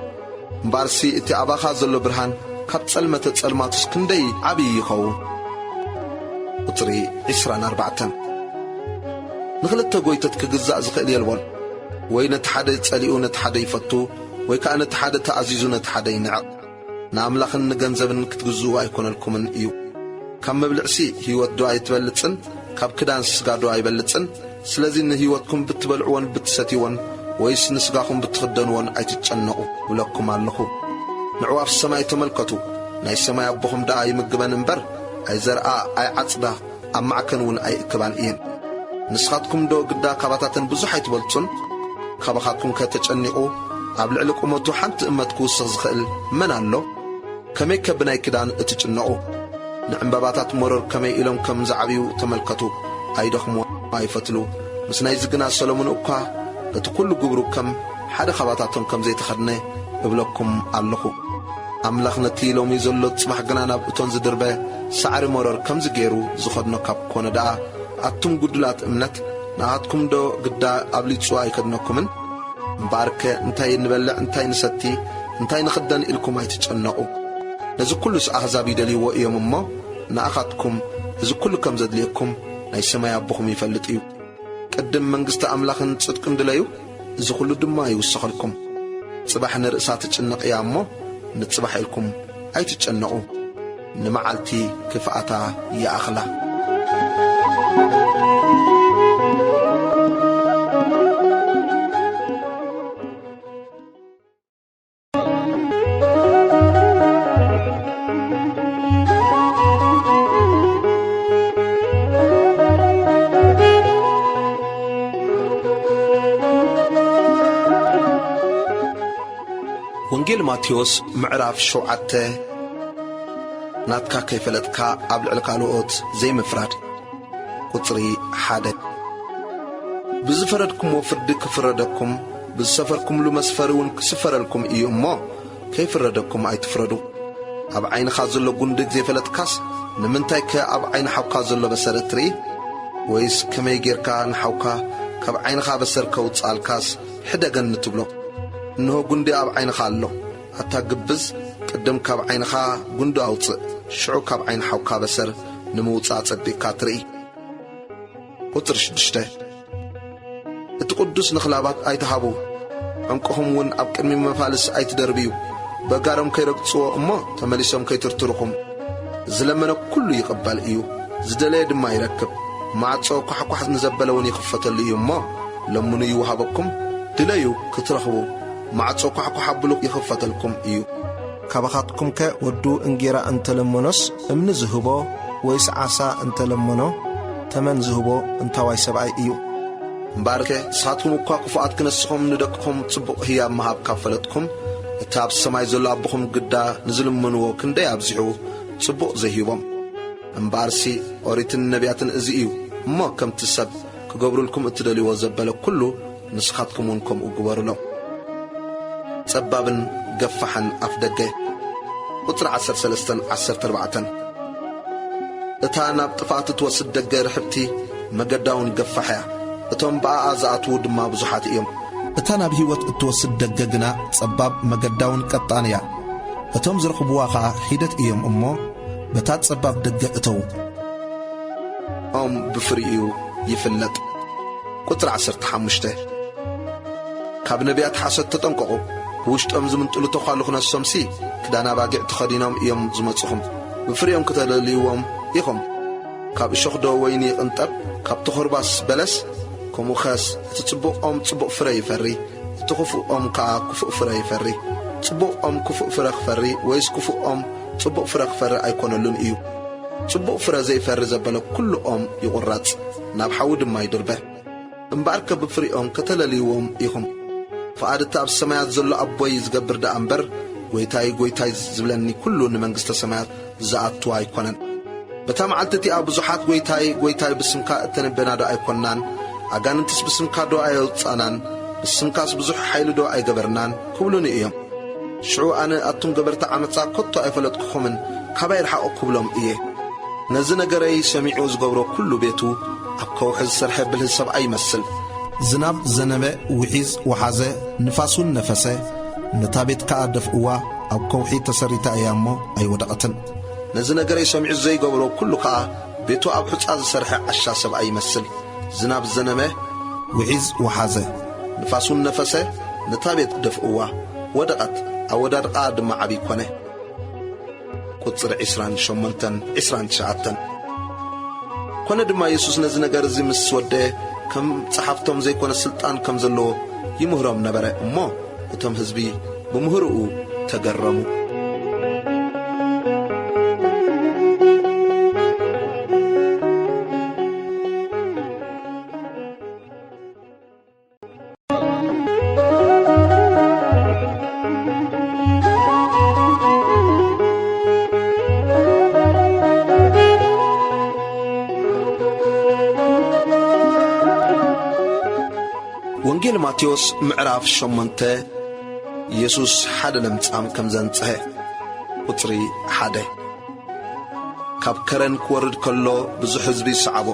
እምበርሲ እቲ ኣባኻ ዘሎ ብርሃን ካብ ጸልመተ ጸልማትስ ክንደይ ዓብዪ ይኸውን ቁጽሪ 24 ንኽልተ ጐይተት ክግዛእ ዝኽእል የልቦን ወይ ነቲ ሓደ ጸሊኡ ነቲ ሓደ ይፈቱ ወይ ከዓ ነቲ ሓደ ተኣዚዙ ነቲ ሓደ ይንዕቕ ንኣምላኽን ንገንዘብን ክትግዝኡ ኣይኮነልኩምን እዩ ካብ መብልዕሲ ሕይወት ዶ ኣይትበልጽን ካብ ክዳን ሥጋ ዶ ኣይበልጽን ስለዚ ንሕይወትኩም ብትበልዕዎን ብትሰትይዎን ወይስ ንሥጋኹም ብትኽደንዎን ኣይትጨነቑ ብለኩም ኣለኹ ንዑ ኣብ ሰማይ ተመልከቱ ናይ ሰማይ ኣቦኹም ደኣ ይምግበን እምበር ኣይዘርአ ኣይዓጽዳ ኣብ ማዕከን እውን ኣይእክባን እየን ንስኻትኩም ዶ ግዳ ካባታትን ብዙሕ ኣይትበልጹን ካባኻትኩም ከተጨኒቑ ኣብ ልዕሊ ቁመቱ ሓንቲ እመት ክውስኽ ዝኽእል መን ኣሎ ከመይ ከብናይ ክዳን እትጭነቑ ንዕምበባታት መሮር ከመይ ኢሎም ከም ዝዓብዩ ተመልከቱ ኣይደኽሙ ኣይፈትሉ ምስ ናይ ዝግና ሰሎሞን እኳ እቲ ኩሉ ግብሩ ከም ሓደ ኻባታቶም ከም ዘይተኸድነ እብለኩም ኣለኹ ኣምላኽ ነቲ ሎሚ ዘሎ ጽባሕ ግና ናብ እቶን ዝድርበ ሳዕሪ መሮር ከም ዝገይሩ ዝኸድኖ ካብ ኮነ ደኣ ኣቱም ጉድላት እምነት ንኣኻትኩም ዶ ግዳ ኣብሊጹ ኣይከድነኩምን እምበኣርከ እንታይ ንበልዕ እንታይ ንሰቲ እንታይ ንኽደን ኢልኩም ኣይትጨነቑ ነዚ ኩሉስ ኣሕዛብ ይደልይዎ እዮም እሞ ንኣኻትኩም እዚ ኩሉ ከም ዘድልየኩም ናይ ሰማይ ኣቦኹም ይፈልጥ እዩ ቅድም መንግሥቲ ኣምላኽን ጽድቅን ድለዩ እዚ ኩሉ ድማ ይውሰኸልኩም ጽባሕ ንርእሳ ትጭነቕ እያ እሞ ንጽባሕ ኢልኩም ኣይትጨነቑ ንመዓልቲ ክፍኣታ ይኣኽላ ወንጌል ማቴዎስ ምዕራፍ 7 ናትካ ከይፈለጥካ ኣብ ልዕሊ ካልኦት ዘይምፍራድ ቁጽሪ 1 ብዝፈረድኩምዎ ፍርዲ ክፍረደኩም ብዝሰፈርኩምሉ መስፈሪውን ክስፈረልኩም እዩ እሞ ከይፍረደኩም ኣይትፍረዱ ኣብ ዓይንኻ ዘሎ ጉንዲ ዘይፈለጥካስ ንምንታይ ኣብ ዓይን ሓውካ ዘሎ በሰር እትርኢ ወይስ ከመይ ጌርካ ንሓውካ ካብ ዓይንኻ በሰር ከውፃልካስ ሕደገን ትብሎ እንሆ ጉንዲ ኣብ ዓይንኻ ኣሎ ኣታ ግብዝ ቅድም ካብ ዓይንኻ ጉንዲ ኣውፅእ ሽዑ ካብ ዓይን ሓውካ በሰር ንምውፃእ ጸቢቕካ ትርኢ ቁጥሪ 6 እቲ ቅዱስ ንኽላባት ኣይትሃቡ ዕንቅኹም እውን ኣብ ቅድሚ መፋልስ ኣይትደርብዩ በጋሮም ከይረግጽዎ እሞ ተመሊሶም ከይትርትርኹም ዝለመነ ኩሉ ይቕበል እዩ ዝደለየ ድማ ይረክብ ማዕጾ ኳሕኳሕ ንዘበለ እውን ይኽፈተሉ እዩ እሞ ለምኑ ይውሃበኩም ድለዩ ክትረኽቡ ማዕጾ ኳሕኳሕ ኣብሉ ይኽፈተልኩም እዩ ካባኻትኩም ወዱ እንጌራ እንተለመኖስ እምኒ ዝህቦ ወይስ ዓሳ እንተለመኖ ተመን ዝህቦ እንታዋይ ሰብኣይ እዩ እምባርከ ንስኻትኩም እኳ ክፉኣት ክነስኹም ንደቅኹም ጽቡቕ ህያብ መሃብ ካፈለጥኩም እቲ ኣብ ሰማይ ዘሎ ኣቦኹም ግዳ ንዝልምንዎ ክንደይ ኣብዚሑ ጽቡቕ ዘይሂቦም እምባርሲ ኦሪትን ነቢያትን እዚ እዩ እሞ ከምቲ ሰብ ክገብሩልኩም እትደልይዎ ዘበለ ኩሉ ንስኻትኩም እውን ከምኡ ግበሩሎም ጸባብን ገፋሕን ኣፍ ደገ ቁጥሪ 13-14 እታ ናብ ጥፋት እትወስድ ደገ ርሕብቲ መገዳውን ገፋሕ እያ እቶም በኣኣ ዝኣትዉ ድማ ብዙሓት እዮም እታ ናብ ህይወት እትወስድ ደገ ግና ጸባብ መገዳውን ቀጣን እያ እቶም ዝረኽብዋ ኸዓ ሒደት እዮም እሞ በታ ጸባብ ደገ እተዉ ኦም ብፍሪኡ ይፍለጥ ቁጥሪ 15 ካብ ነቢያት ሓሰት ተጠንቀቑ ብውሽጦም ዝምንጥሉ ተዃሉ ኽነሶምሲ ክዳና ባጊዕ ተኸዲኖም እዮም ዝመጽኹም ብፍሪኦም ከተለልይዎም ኢኹም ካብ እሾኽ ዶ ወይኒ ይቕንጠብ ካብ ተኸርባስ በለስ ከምኡ ኸስ እቲ ጽቡቕ ኦም ጽቡቕ ፍረ ይፈሪ እቲ ክፉእ ኦም ከዓ ክፉእ ፍረ ይፈሪ ጽቡቕ ኦም ክፉእ ፍረ ክፈሪ ወይስ ክፉእ ኦም ጽቡቕ ፍረ ክፈሪ ኣይኮነሉን እዩ ጽቡቕ ፍረ ዘይፈሪ ዘበለ ኩሉ ኦም ይቑራጽ ናብ ሓዊ ድማ ይድርበ እምበኣርከ ብፍሪኦም ከተለልይዎም ኢኹም ፈኣድቲ ኣብ ሰማያት ዘሎ ኣቦይ ዝገብር ደኣ እምበር ጐይታይ ጐይታይ ዝብለኒ ኩሉ ንመንግሥተ ሰማያት ዝኣትዋ ኣይኮነን በታ መዓልቲ እቲኣ ብዙሓት ጐይታይ ጐይታይ ብስምካ እተንበና ዶ ኣይኰንናን ኣጋንንትስ ብስምካ ዶ ኣየውፃናን ብስምካስ ብዙሕ ሓይሊ ዶ ኣይገበርናን ክብሉኒ እዮም ሽዑ ኣነ ኣቱም ገበርቲ ዓመፃ ከቶ ኣይፈለጥክኹምን ካባይ ረሓቑ ክብሎም እየ ነዚ ነገረይ ሰሚዑ ዝገብሮ ኩሉ ቤቱ ኣብ ከውሒ ዝሰርሐ ብልህ ሰብኣይ ይመስል ዝናብ ዘነበ ውሒዝ ወሓዘ ንፋሱን ነፈሰ ነታ ቤት ከዓ ደፍእዋ ኣብ ከውሒ ተሰሪታ እያ እሞ ኣይወደቐትን ነዚ ነገረይ ሰሚዑ ዘይገብሮ ኩሉ ከዓ ቤቱ ኣብ ሕፃ ዝሰርሐ ዓሻ ሰብኣይ ይመስል ዝናብ ዘነበ ውሒዝ ወሓዘ ንፋሱን ነፈሰ ነታ ቤት ደፍእዋ ወደቐት ኣወዳድቓ ድማ ዓብይ ኮነ ቁጽሪ 28-29 ኮነ ድማ ኢየሱስ ነዚ ነገር እዚ ምስ ወደየ ከም ጸሓፍቶም ዘይኮነ ስልጣን ከም ዘለዎ ይምህሮም ነበረ እሞ እቶም ህዝቢ ብምህርኡ ተገረሙ ወንጌል ማቴዎስ ምዕራፍ 8 ኢየሱስ ሓደ ለምጻም ከም ዘንጽሐ ቁጽሪ 1 ካብ ከረን ክወርድ ከሎ ብዙሕ ህዝቢ ይሰዓቦ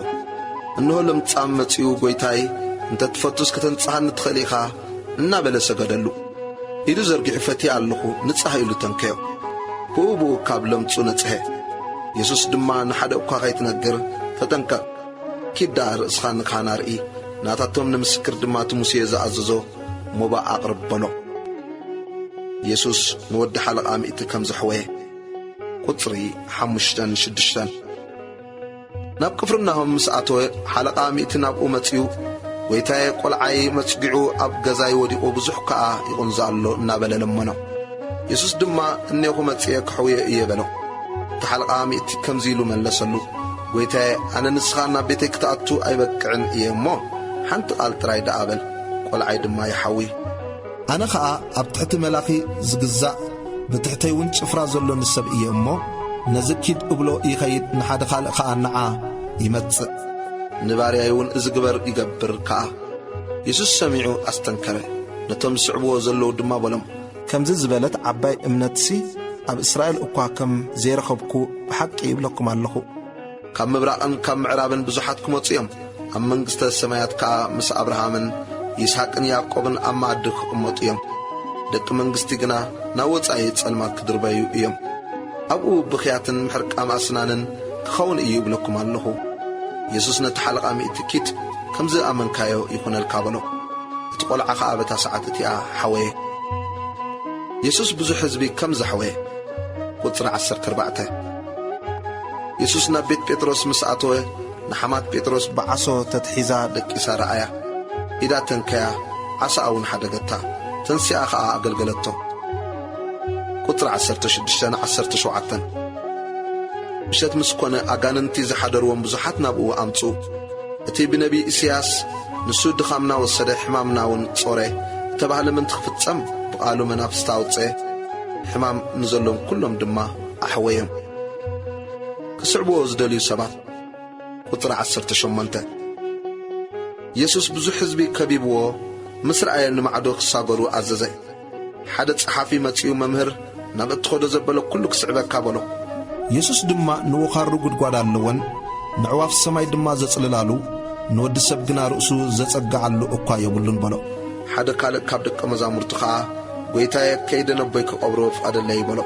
እንሆ ለምጻም መጺኡ ጐይታይ እንተ ትፈቱስ ከተንጽሓኒ ትኽእል ኢኻ እናበለ ሰገደሉ ኢዱ ዘርጊሑ ፈቲየ ኣለኹ ንጽሕ ኢሉ ተንከዮ ብኡብኡ ካብ ለምጹ ነጽሐ ኢየሱስ ድማ ንሓደ እኳ ኸይትነግር ተጠንቀቕ ኪዳ ርእስኻ ንካህና ርኢ ናታቶም ንምስክር ድማ ሙሴ ዝኣዘዞ ሞባእ ኣቕርብ በሎ ኢየሱስ ንወዲ ሓለቓ ሚእቲ ከም ዘሕወየ ቁጽሪ 5-6 ናብ ቅፍርናሆም ምስ ኣተወ ሓለቓ ሚእቲ ናብኡ መጺኡ ጐይታየ ቈልዓይ መጽጊዑ ኣብ ገዛይ ወዲቑ ብዙሕ ከዓ ይቕንዞ ኣሎ እናበለ ለመኖ ኢየሱስ ድማ እኔኹ መጺአ ክሕውየ እየ በሎ እቲ ሓለቓ ሚእቲ ከምዚ ኢሉ መለሰሉ ጐይታየ ኣነ ንስኻ ናብ ቤተይ ክትኣቱ ኣይበቅዕን እየ እሞ ሓንቲ ቃል ጥራይ ደኣበል ቈልዓይ ድማ ይሓዊ أنا خاء أبتحت ملاخي زقزاء بتحتي ون شفرا زلو نسب إيه أمو نزكيد أبلو إيخيد نحاد خالق خاء نعا يمتس نباري أيون إزقبر يقبر كاء يسوس سميعو أستنكره نتم سعبو زلو دما بلم كم زبالت عباي امنتسي أب إسرائيل أقواكم زيرخبكو بحق يبلكم اللخو كم مبرقن كم عرابن بزحاتكم وطيام أم منقست السمايات كا مس أبراهامن يسحقن يعقوبن أما عدخ أموطيام دك منقستي قنا ناوت أيت سلما كدربايو إيام أبو بخياتن محرق أم أسنانن كخون إيوب لكم اللخو يسوس نتحلق أمي إتكيت كم زي أمن كايو يكون الكابلو تقول عقا أبتا ساعتتي حوي يسوس بزو حزبي كم زحوي قطر 14 يسوس نبيت بيتروس مسأتوه نحمات بيتروس بعصو تتحيزا دك إسارة آية إذا تنكيا عصا أون حدقتا تنسي أخا أقلقلتو قطر 16 بشت مسكونة أغاننتي زحادر ومبزحات نابقو أمتو أتي بنبي إسياس نسود خامنا والسدى حمامنا ونصوري تبع لمن تخفت سم بقالو منافستاوتسي حمام نزلهم كلهم دما أحويهم كسعبو زدليو سبات قطر 18 يسوس بزو حزبي كبيبو مصر آيان معدو خصاقرو عززي حدث صحافي متيو ممهر نابت خودو زبالو كلو كسعبا كابلو يسوس دما نوخارو قدقواد اللون نعواف السماي دما زتللالو نود سبقنا رؤسو زتقعلو أقا يبولن بلو حدا كالك كابدك مزامرتخا قويتاي كيدنا بيك أبروف أدلي بلو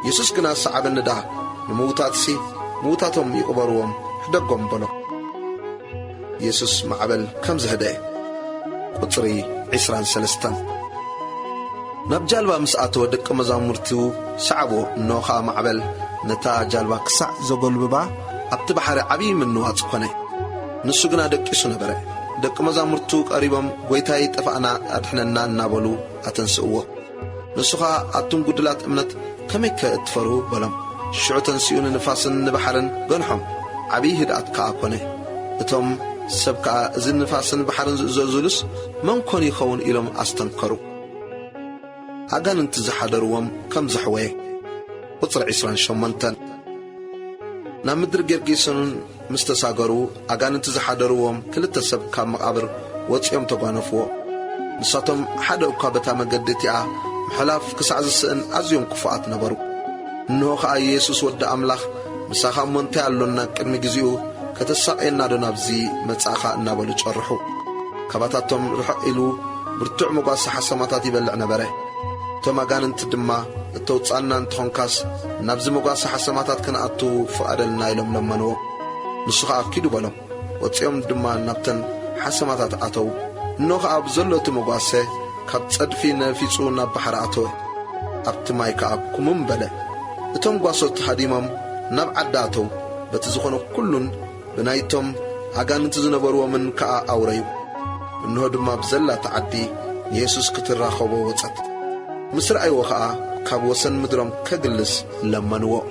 يسوس قنا صعب الندا نموتاتسي موتاتهم يقبروهم حدقهم بلو يسوس معبل كم زهده قطري 23 ناب جالبا مسأتو دك مزامرتو سعبو نوخا معبل نتا جالبا كسع زغل ببا أبت بحر عبي منو هاتقوني نسو قنا دك إسو نبري دك مزامرتو قريبا قويتاي تفعنا أدحننا نابلو أتنسؤوه نسوخا أتن قدلات امنت كميك اتفرو بلم شعو تنسيون نفاسن نبحرن بنحم عبي هدأت كاقوني اتم سبكا زن نفاسن بحرن زلزلس من كون يخون إلهم أستنكرو أغان انتزحادروهم كم زحوه قطر 28 نامدر جرجيسون مستساغرو أغان انتزحادروهم كلتا سبكا مقابر وطيهم تغانفو نساتهم حدا وكابتا مقدتيا محلاف كسعز السئن أزيوم كفاءات نبرو نوخا يسوس ود أملاخ مساخا منتي اللونا كرمي جزيو كتساقينا دو نابزي متساخا نابلو تشرحو كباتاتهم رحق إلو برتوع مقاس حساماتات يبلعنا بره توما غاننت دما التوصانا انتخونكاس نابزي مقاس حساماتات كنأتو فأدلنا إلهم لمنو نسخا أكيدو بلو وطيهم دما نابتن حساماتات أتو نوخا أبزلو تمقاسي كاب تصدفين في صونا بحراتوه أبتماي كاب كمم بلا اتم قاسوت حديمم ناب عداتو بتزخونو كلن بنايتم أغان تزنبروا من كا أوريو إنه دما بزلا تعدي يسوس كتراخبو وصت مصر أي وخا كاب وسن مدرم كجلس لمنو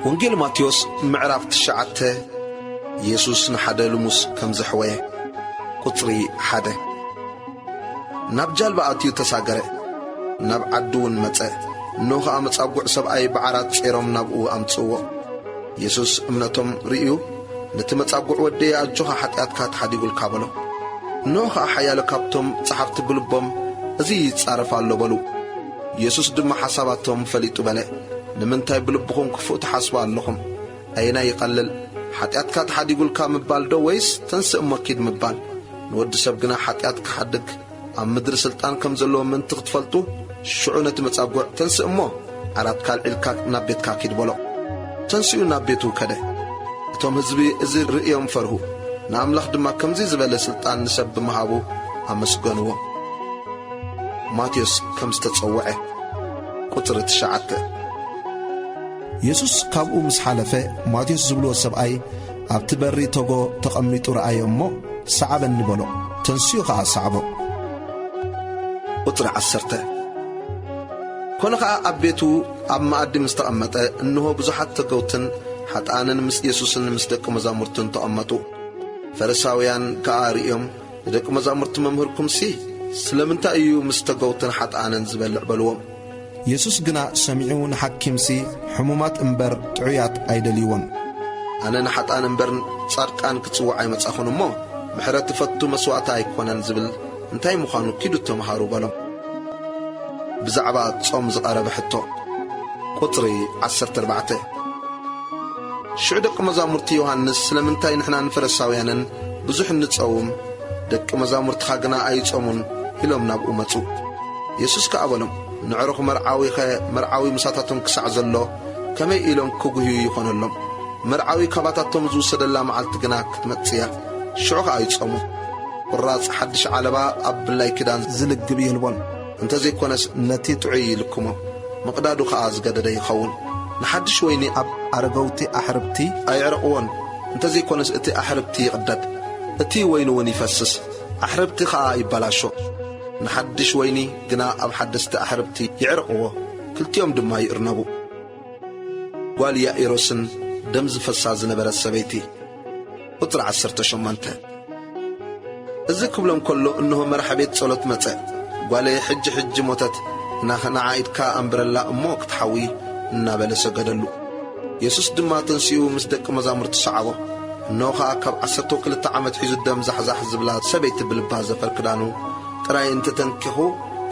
وانجيل ماتيوس معرف تشعته يسوس نحدا لموس كم زحوه قطري حدا نبجال بأتيو تساقره نب عدون متى نوخا أمتصابع سبعي بعرات سيرم نبقو أمتصوه يسوس امنتم رئيو نتمتصابع ودي أجوها حتى كات حديقو الكابلو نوخا حيال كابتم صحفت بلبهم زي يتصارف اللو بلو يسوس دم حساباتهم فليتو بلاء نمنتاي بلبخم كفو تحسبوا اللهم أينا يقلل حتيات كات حد يقول كام مبال دو ويس تنسى مكيد مبال نود سبقنا حتيات كحدك عم مدرس سلطان كم زلوا من تغتفلتو شعونة متصابع تنسى أمه عرات كال إلكاك نبيت كاكيد بلو تنسيو نبيتو كده توم هزبي إزير رئيهم فرهو نعم لخدما كم زي زبالة سلطان نسب بمهابو عم سقنوه ماتيوس كم ستتصوعه قطرة شعته ኢየሱስ ካብኡ ምስ ሓለፈ ማቴዎስ ዝብልዎ ሰብኣይ ኣብቲ በሪ ተጎ ተቐሚጡ ረኣዮ እሞ ሰዓበኒ በሎ። ተንስኡ ከዓ ሰዓቦ። ቁጥሪ 10 ኮነ ከዓ ኣብ ቤቱ ኣብ ማኣዲ ምስ ተቐመጠ እንሆ ብዙሓት ተገውትን ሓጣንን ምስ ኢየሱስን ምስ ደቂ መዛሙርቱን ተቐመጡ። ፈሪሳውያን ከዓ ሪኦም ደቂ መዛሙርቱ መምህርኩምሲ ስለምንታይ እዩ ምስ ተገውትን ሓጣንን ዝበልዕ በልዎም። ኢየሱስ ግና ሰሚዑ ንሓኪምሲ ሕሙማት እምበር ጥዑያት ኣይደልይዎን። ኣነ ንሓጣን እምበር ጻድቃን ክጽዋዕ ኣይመጻኹን እሞ ምሕረት ፈቱ መስዋዕቲ ኣይኮነን ዝብል እንታይ ምዃኑ ኪዱ ተምሃሩ በሎም። ብዛዕባ ጾም ዝቐረበ ሕቶ ቁጥሪ 14 ሽዑ ደቂ መዛሙርቲ ዮሃንስ ስለምንታይ ንሕናን ፈሪሳውያንን ብዙሕ ንጸውም ደቂ መዛሙርትኻ ግና ኣይጾሙን ኢሎም ናብኡ መጹ። ኢየሱስ ከዓ በሎም ንዕሩኽ መርዓዊ ምሳታቶም ክሳዕ ዘሎ ከመይ ኢሎም ክጉህዩ ይኾነሎም። መርዓዊ ካባታቶም ዝውሰደላ መዓልቲ ግና ክትመጽያ ሽዑ ከዓ ይጾሙ። ቁራጽ ሓድሽ ዓለባ ኣብ ብላይ ክዳን ዝልግብ ይህልቦን እንተዘይኮነስ ነቲ ጥዑይ ይልክሞ መቕዳዱ ከዓ ዝገደደ ይኸውን። ንሓድሽ ወይኒ ኣብ ኣረገውቲ ኣሕርብቲ ኣይዕርቕዎን እንተዘይኮነስ እቲ ኣሕርብቲ ይቕደድ፣ እቲ ወይኒ እውን ይፈስስ፣ ኣሕርብቲ ከዓ ይበላሾ። ንሓድሽ ወይኒ ግና ኣብ ሓደስቲ ኣሕርብቲ ይዕርቕዎ፣ ክልቲኦም ድማ ይእርነቡ። ጓል ያኢሮስን ደም ዝፈሳ ዝነበረት ሰበይቲ ቁጥሪ 18 እዚ ክብሎም ከሎ እንሆ መራሒ ቤት ጸሎት መጸ። ጓለይ ሕጂ ሞተት ንዓኢድካ ኣንብረላ እሞ ክትሓዊ እናበለ ሰገደሉ። ኢየሱስ ድማ ተንሲኡ ምስ ደቂ መዛሙርቱ ሰዓቦ። እንሆ ከዓ ካብ 12 ዓመት ሒዙ ደም ዛሕዛሕ ዝብላ ሰበይቲ ብልባ ዘፈር ክዳኑ ጥራይ እንተተንኪኹ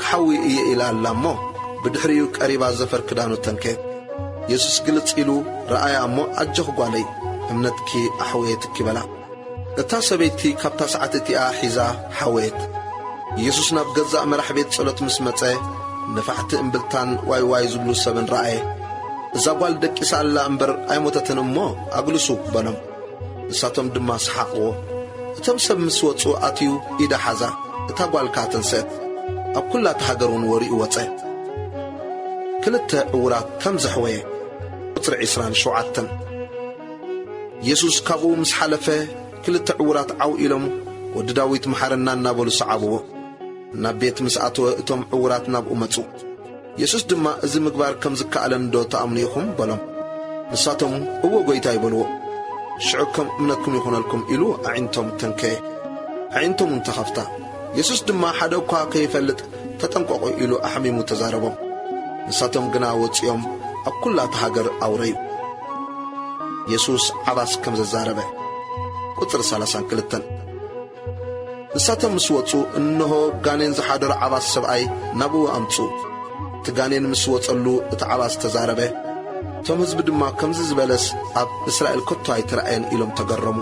ክሓዊ እየ ኢላ ኣላ እሞ ብድሕሪኡ ቀሪባ ዘፈር ክዳኑ ተንከ። ኢየሱስ ግልጽ ኢሉ ረኣያ እሞ ኣጀኽ ጓለይ እምነትኪ ኣሕወየትኪ በላ። እታ ሰበይቲ ካብታ ሰዓት እቲኣ ሒዛ ሓወየት። ኢየሱስ ናብ ገዛእ መራሕ ቤት ጸሎት ምስ መጸ ነፋሕቲ እምብልታን ዋይ ዝብሉ ሰብን ረአየ። እዛ ጓል ደቂሳ ኣላ እምበር ኣይሞተትን እሞ ኣግልሱ በሎም። ንሳቶም ድማ ሰሓቕዎ። እቶም ሰብ ምስ ወጹ ኣትዩ ኢዳ ሓዛ። እታ ጓል ከዓ ተንስአት። ኣብ ኩላታ ሃገር እውን ወሪኡ ወጸ። ክልተ ዕውራት ከም ዘሕወየ ቁጥሪ 27 ኢየሱስ ካብኡ ምስ ሓለፈ ክልተ ዕውራት ዓው ኢሎም ወዲ ዳዊት መሓረና እናበሉ ሰዓብዎ። ናብ ቤት ምስ ኣተወ እቶም ዕውራት ናብኡ መጹ። ኢየሱስ ድማ እዚ ምግባር ከም ዝከኣለን ዶ ተኣምኑ ኢኹም በሎም። ንሳቶም እዎ ጐይታ ይበልዎ። ሽዑ ከም እምነትኩም ይኹነልኩም ኢሉ ኣዒንቶም ተንከየ። ኣዒንቶም እውን ተኸፍታ። ኢየሱስ ድማ ሓደ እኳ ከይፈልጥ ተጠንቀቑ ኢሉ ኣሕሚሙ ተዛረቦም። ንሳቶም ግና ወፂኦም ኣብ ኩላታ ሃገር ኣውረዩ። ኢየሱስ ዓባስ ከም ዘዛረበ ቁጥሪ 32 ንሳቶም ምስ ወጹ እንሆ ጋኔን ዝሓደሮ ዓባስ ሰብኣይ ናብኡ ኣምጹ። እቲ ጋኔን ምስ ወጸሉ እቲ ዓባስ ተዛረበ። እቶም ህዝቢ ድማ ከምዚ ዝበለስ ኣብ እስራኤል ከቶ ኣይተረአየን ኢሎም ተገረሙ።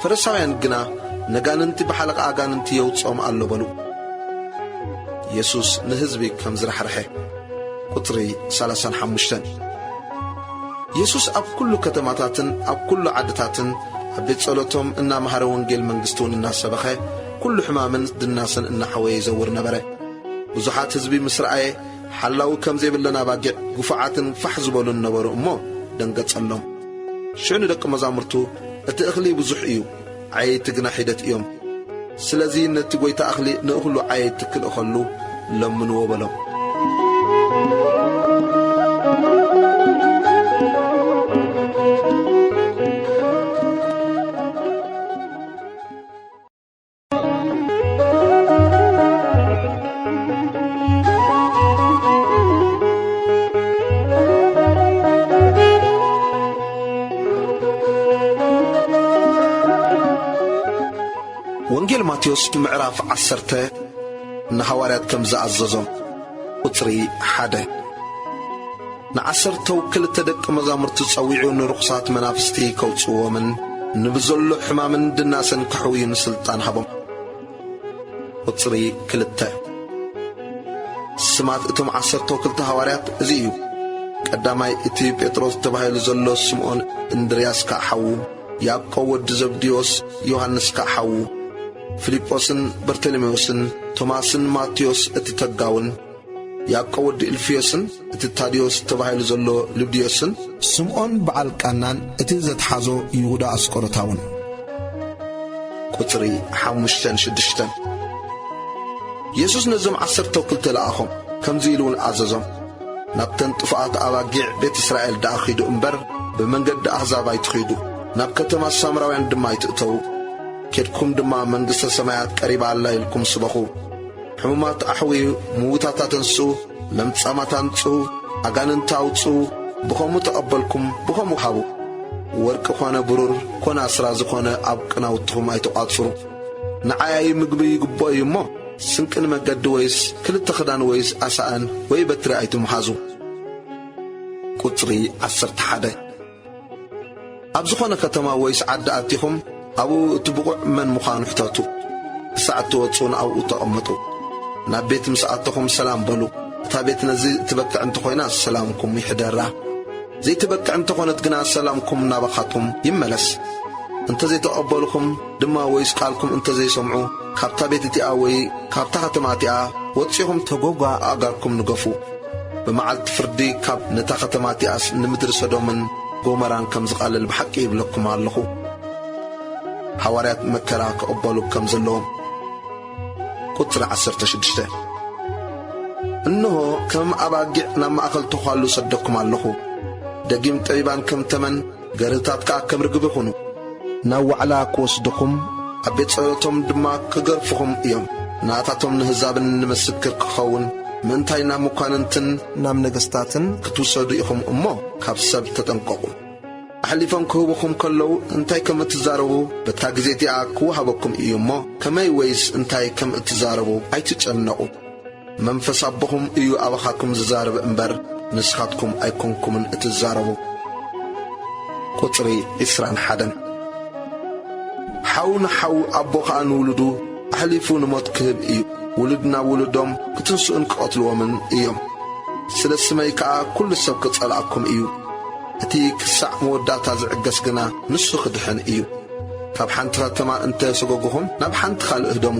ፈሪሳውያን ግና ነጋንንቲ ብሓለቓ ኣጋንንቲ የውፅኦም ኣሎ በሉ። ኢየሱስ ንህዝቢ ከም ዝረሕርሐ ቁጥሪ 35 ኢየሱስ ኣብ ኩሉ ከተማታትን ኣብ ኩሉ ዓድታትን ኣብ ቤት ጸሎቶም እናመሃረ ወንጌል መንግሥቱን እናሰበኸ ኩሉ ሕማምን ድናስን እናሐወየ ይዘውር ነበረ። ብዙሓት ህዝቢ ምስ ረአየ ሓላዊ ከም ዘይብለና ባጊዕ ጉፉዓትን ፋሕ ዝበሉን ነበሩ እሞ ደንገጸሎም። ሽዑ ንደቂ መዛሙርቱ እቲ እኽሊ ብዙሕ እዩ፣ ዓየይቲ ግና ሒደት እዮም። ስለዚ ነቲ ጐይታ እኽሊ ንእኽሉ ዓየይቲ ክልእኸሉ ለምንዎ በሎም። ወንጌል ማቴዎስ ምዕራፍ 10 ንሐዋርያት ከም ዝኣዘዞም ቁጥሪ 1 ን12 ደቂ መዛሙርቲ ጸዊዑ ንርኩሳት መናፍስቲ ከውጽዎምን ንብዘሎ ሕማምን ድናስን ክሕውዩን ስልጣን ሃቦም። ቁጥሪ 2 ስማት እቶም 12 ሐዋርያት እዚ እዩ። ቀዳማይ እቲ ጴጥሮስ ተባሂሉ ዘሎ ስምዖን እንድርያስ ከዓ ሓዉ፣ ያዕቆብ ወዲ ዘብዴዎስ ዮሐንስ ከዓ ሓዉ፣ ፊልጶስን በርተሎሜዎስን ቶማስን ማቴዎስ እቲ ተጋውን ያዕቆብ ወዲ ኢልፍዮስን እቲ ታዲዮስ ተባሂሉ ዘሎ ልብድዮስን ስምዖን በዓል ቃናን እቲ ዘተሓዞ ይሁዳ አስቆሮታውን ቁጥሪ 5-6 ኢየሱስ ነዞም 12 ለኣኾም ከምዚ ኢሉውን ኣዘዞም ናብተን ጥፉኣት ኣባጊዕ ቤት እስራኤል ደኣ ኺዱ እምበር ብመንገዲ ኣሕዛብ ኣይትኺዱ ናብ ከተማ ሳምራውያን ድማ ኣይትእተዉ ኬድኩም ድማ መንግሥተ ሰማያት ቀሪባ ኣላ ኢልኩም ስበኹ ሕሙማት ኣሕዊዩ ምውታታት አንስኡ ለምጻማት አንጽኡ ኣጋንንት አውጽኡ ብኸምኡ ተቐበልኩም ብኸምኡ ሃቡ ወርቂ ኾነ ብሩር ኮነ ኣስራዚ ኾነ ኣብ ቅናውትኹም ኣይተቋጽሩ ንዓያይ ምግቢ ይግቦ እዩ እሞ ስንቅን መገዲ ወይስ ክልተ ኽዳን ወይስ ኣሳእን ወይ በትሪ ኣይትምሓዙ ቁጽሪ 11 ኣብ ዝኾነ ከተማ ወይስ ዓዲ ኣቲኹም ኣብኡ እቲ ብቑዕ መን ምዃኑ ሕተቱ ክሳዕ እትወጽኡን ኣብኡ ተቐመጡ ናብ ቤት ምስ ኣተኹም ሰላም በሉ እታ ቤት ነዚ ትበቅዕ እንተ ኾይና ሰላምኩም ይሕደራ ዘይትበቅዕ እንተ ኾነት ግና ሰላምኩም ናባኻትኩም ይመለስ እንተ ዘይተቐበልኩም ድማ ወይስ ቃልኩም እንተ ዘይሰምዑ ካብታ ቤት እቲኣ ወይ ካብታ ከተማ እቲኣ ወፂኹም ተጐጓ ኣጋርኩም ንገፉ ብመዓልቲ ፍርዲ ካብ ነታ ከተማ እቲኣስ ንምድሪ ሰዶምን ጎመራን ከም ዝቓልል ብሓቂ ይብለኩም ኣለኹ ሐዋርያት መከራ ክቕበሉ ከም ዘለዎም ቁጥሪ 16 እንሆ ከም ኣባጊዕ ናብ ማእኸል ተዃሉ ሰደኩም ኣለኹ ደጊም ጠቢባን ከም ተመን ገርታት ከዓ ከም ርግብ ይኹኑ ናብ ዋዕላ ክወስድኹም ኣብ ቤት ጸሎቶም ድማ ክገርፍኹም እዮም ናታቶም ንህዛብን ንምስክር ክኸውን ምንታይ ናብ መኳንንትን ናብ ነገሥታትን ክትውሰዱ ኢኹም እሞ ካብ ሰብ ተጠንቀቑ ኣሕሊፎም ክህቡኹም ከለዉ እንታይ ከም እትዛረቡ በታ ጊዜ እቲኣ ክወሃበኩም እዩ እሞ ከመይ ወይስ እንታይ ከም እትዛረቡ ኣይትጨነቑ መንፈስ ኣቦኹም እዩ ኣባኻኩም ዝዛረብ እምበር ንስኻትኩም ኣይኮንኩምን እትዛረቡ ቁጽሪ 21 ሓው ንሓው ኣቦ ኸዓ ንውሉዱ ኣሕሊፉ ንሞት ክህብ እዩ ውሉድ ናብ ውሉዶም ክትንስኡን ክቐትልዎምን እዮም ስለ ስመይ ከዓ ኩሉ ሰብ ክጸልኣኩም እዩ እቲ ክሳዕ መወዳእታ ዝዕገስ ግና ንሱ ክድሕን እዩ ካብ ሓንቲ ከተማ እንተ ሰጐግኹም ናብ ሓንቲ ካልእ ህደሙ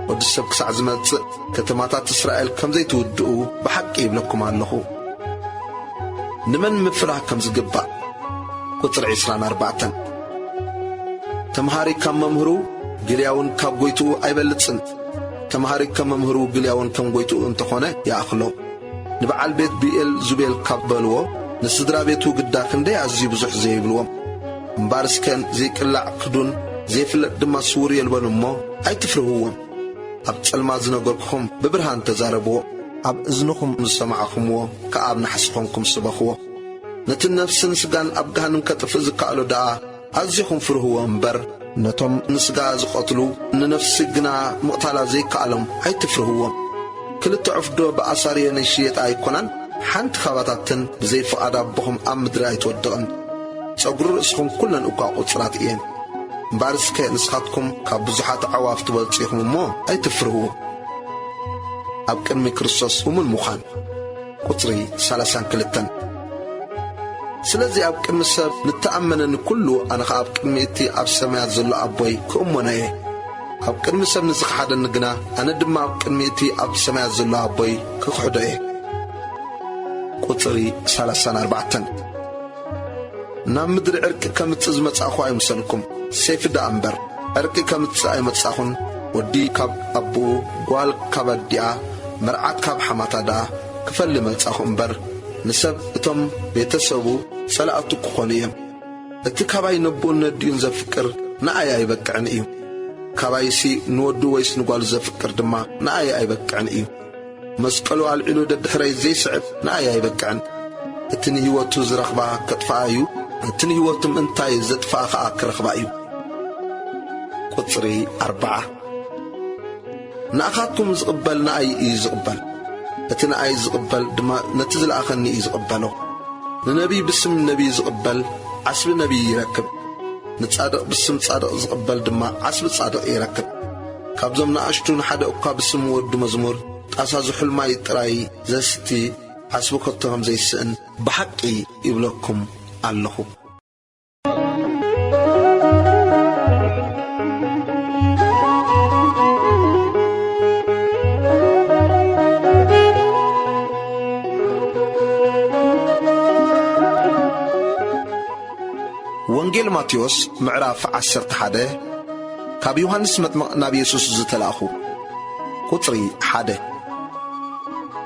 ወዲ ሰብ ክሳዕ ዝመጽእ ከተማታት እስራኤል ከም ዘይትውድኡ ብሓቂ ይብለኩም ኣለኹ ንመን ምፍራህ ከም ዝግባእ ቁጽሪ 24 ተምሃሪ ካብ መምህሩ ግልያውን ካብ ጐይትኡ ኣይበልጽን ተምሃሪ ካብ መምህሩ ግልያውን ከም ጐይትኡ እንተኾነ ይኣኽሎ ንበዓል ቤት ቢኤል ዙቤል ካብ በልዎ ንስድራ ቤቱ ግዳ ክንደይ ኣዝዩ ብዙሕ ዘይብልዎም እምባርስከን ዘይቅላዕ ክዱን ዘይፍለጥ ድማ ስውር የልበን እሞ ኣይትፍርህዎም ኣብ ጸልማ ዝነገርክኹም ብብርሃን ተዛረብዎ ኣብ እዝንኹም ዝሰማዕኹምዎ ከኣብ ናሕስኾንኩም ስበኽዎ ነቲ ነፍስን ስጋን ኣብ ገሃንም ከጥፍእ ዝከኣሎ ደኣ ኣዝኹም ፍርህዎ እምበር ነቶም ንስጋ ዝቐትሉ ንነፍሲ ግና ምቕታላ ዘይከኣሎም ኣይትፍርህዎም ክልተ ዕፍዶ ብኣሳርየ ነይሽየጣ ኣይኮናን ሓንቲ ካባታትን ብዘይፍቓድ ኣቦኹም ኣብ ምድሪ ኣይትወድቕን ጸጕሪ ርእስኹም ኲለን እኳ ቝጽራት እየን እምባርስከ ንስኻትኩም ካብ ብዙሓት ኣዕዋፍ ትበልጺኹም እሞ ኣይትፍርህዎ ኣብ ቅድሚ ክርስቶስ እሙን ምዃን ቁጽሪ 32 ስለዚ ኣብ ቅድሚ ሰብ ንተኣመነኒ ኲሉ ኣነ ኸ ኣብ ቅድሚ እቲ ኣብ ሰማያት ዘሎ ኣቦይ ክእሞነ እየ ኣብ ቅድሚ ሰብ ንዝኸሓደኒ ግና ኣነ ድማ ኣብ ቅድሚ እቲ ኣብ ሰማያት ዘሎ ኣቦይ ክኽሕዶ እየ ቁጽሪ 34 ናብ ምድሪ ዕርቂ ከምጽእ ዝመጻእኹ ኣይምሰልኩም ሰይፍ ዳ እምበር ዕርቂ ከምጽእ ኣይመጻኹን ወዲ ካብ ኣቦኡ ጓል ካብ ኣዲኣ መርዓት ካብ ሓማታ ዳ ክፈሊ መጻኹ እምበር ንሰብ እቶም ቤተሰቡ ጸላእቱ ክኾኑ እዮም እቲ ካባይ ነብኡን ነዲኡን ዘፍቅር ንኣየ ኣይበቅዕን እዩ ካባይሲ ንወዱ ወይስ ንጓሉ ዘፍቅር ድማ ንኣየ ኣይበቅዕን እዩ መስቀሉ ኣልዒሉ ደድሕረይ ዘይስዕብ ንኣየ ኣይበቅዕን እቲ ንህይወቱ ዝረኽባ ከጥፍኣ እዩ እቲ ንህይወቱም እንታይ ዘጥፍኣ ኸዓ ክረኽባ እዩ ቁጽሪ 40 ንኣኻትኩም ዝቕበል ንኣይ እዩ ዝቕበል እቲ ንኣይ ዝቕበል ድማ ነቲ ዝለኣኸኒ እዩ ዝቕበሎ ንነቢይ ብስም ነቢይ ዝቕበል ዓስቢ ነቢይ ይረክብ ንጻድቕ ብስም ጻድቕ ዝቕበል ድማ ዓስቢ ጻድቕ ይረክብ ካብዞም ንኣሽቱ ንሓደ እኳ ብስም ወዱ መዝሙር ጣሳ ዝሑልማይ ጥራይ ዘስቲ ዓስቢ ከቶ ከም ዘይስእን ብሓቂ ይብለኩም ኣለኹ ወንጌል ማቴዎስ ምዕራፍ 11 ካብ ዮሐንስ መጥምቕ ናብ ኢየሱስ ዝተላእኹ ቁጽሪ 1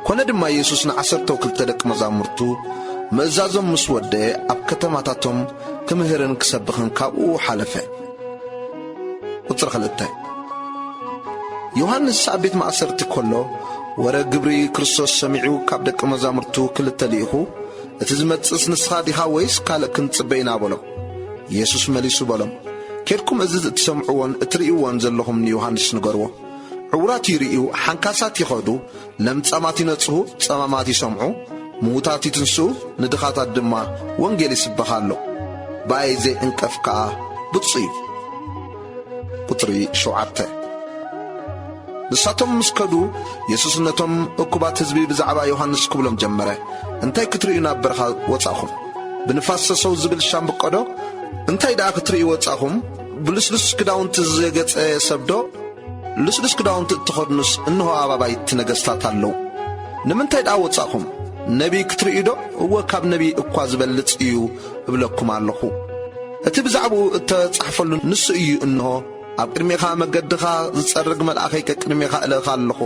ኮነ ድማ ኢየሱስ ን12 ደቂ መዛሙርቱ ምእዛዞም ምስ ወደየ ኣብ ከተማታቶም ክምህርን ክሰብኽን ካብኡ ሓለፈ። ቁጽሪ 2 ዮሐንስ ኣብ ቤት ማእሰርቲ ከሎ ወረ ግብሪ ክርስቶስ ሰሚዑ ካብ ደቂ መዛሙርቱ ክልተ ልኢኹ እቲ ዝመጽእ ንስኻ ዲኻ ወይስ ካልእ ክንጽበይና በሎ። ኢየሱስ መሊሱ በሎም ኬድኩም እዚ እትሰምዕዎን እትርእይዎን ዘለኹም ንዮሐንስ ንገርዎ። ዕውራት ይርእዩ፣ ሓንካሳት ይኸዱ፣ ለምጻማት ይነጽሁ፣ ጸማማት ይሰምዑ፣ ምዉታት ይትንስኡ፣ ንድኻታት ድማ ወንጌል ይስበኽ ኣሎ። ብኣይ ዘይዕንቀፍ ከዓ ብፁዕ እዩ። ቁጽሪ 7 ንሳቶም ምስ ከዱ ኢየሱስ ነቶም እኩባት ህዝቢ ብዛዕባ ዮሐንስ ክብሎም ጀመረ። እንታይ ክትርእዩ ናብ በረኻ ወጻእኹም? ብንፋስ ሰሰው ዝብል ሻምብቆዶ? እንታይ ደኣ ክትርእዩ ወጻእኹም? ብልስልስ ክዳውንቲ ዘገጸ ሰብዶ? ልስልስ ክዳውንቲ እትኸድኑስ እንሆ ኣባባይት ነገሥታት ኣለዉ። ንምንታይ ደኣ ወጻእኹም? ነቢ ክትርእዩ ዶ? እወ ካብ ነቢ እኳ ዝበልጽ እዩ እብለኩም ኣለኹ። እቲ ብዛዕባኡ እተጻሕፈሉ ንሱ እዩ። እንሆ ኣብ ቅድሜኻ መገድኻ ዝጸርግ መልኣኸይ ከቅድሜኻ እልኻ ኣለኹ።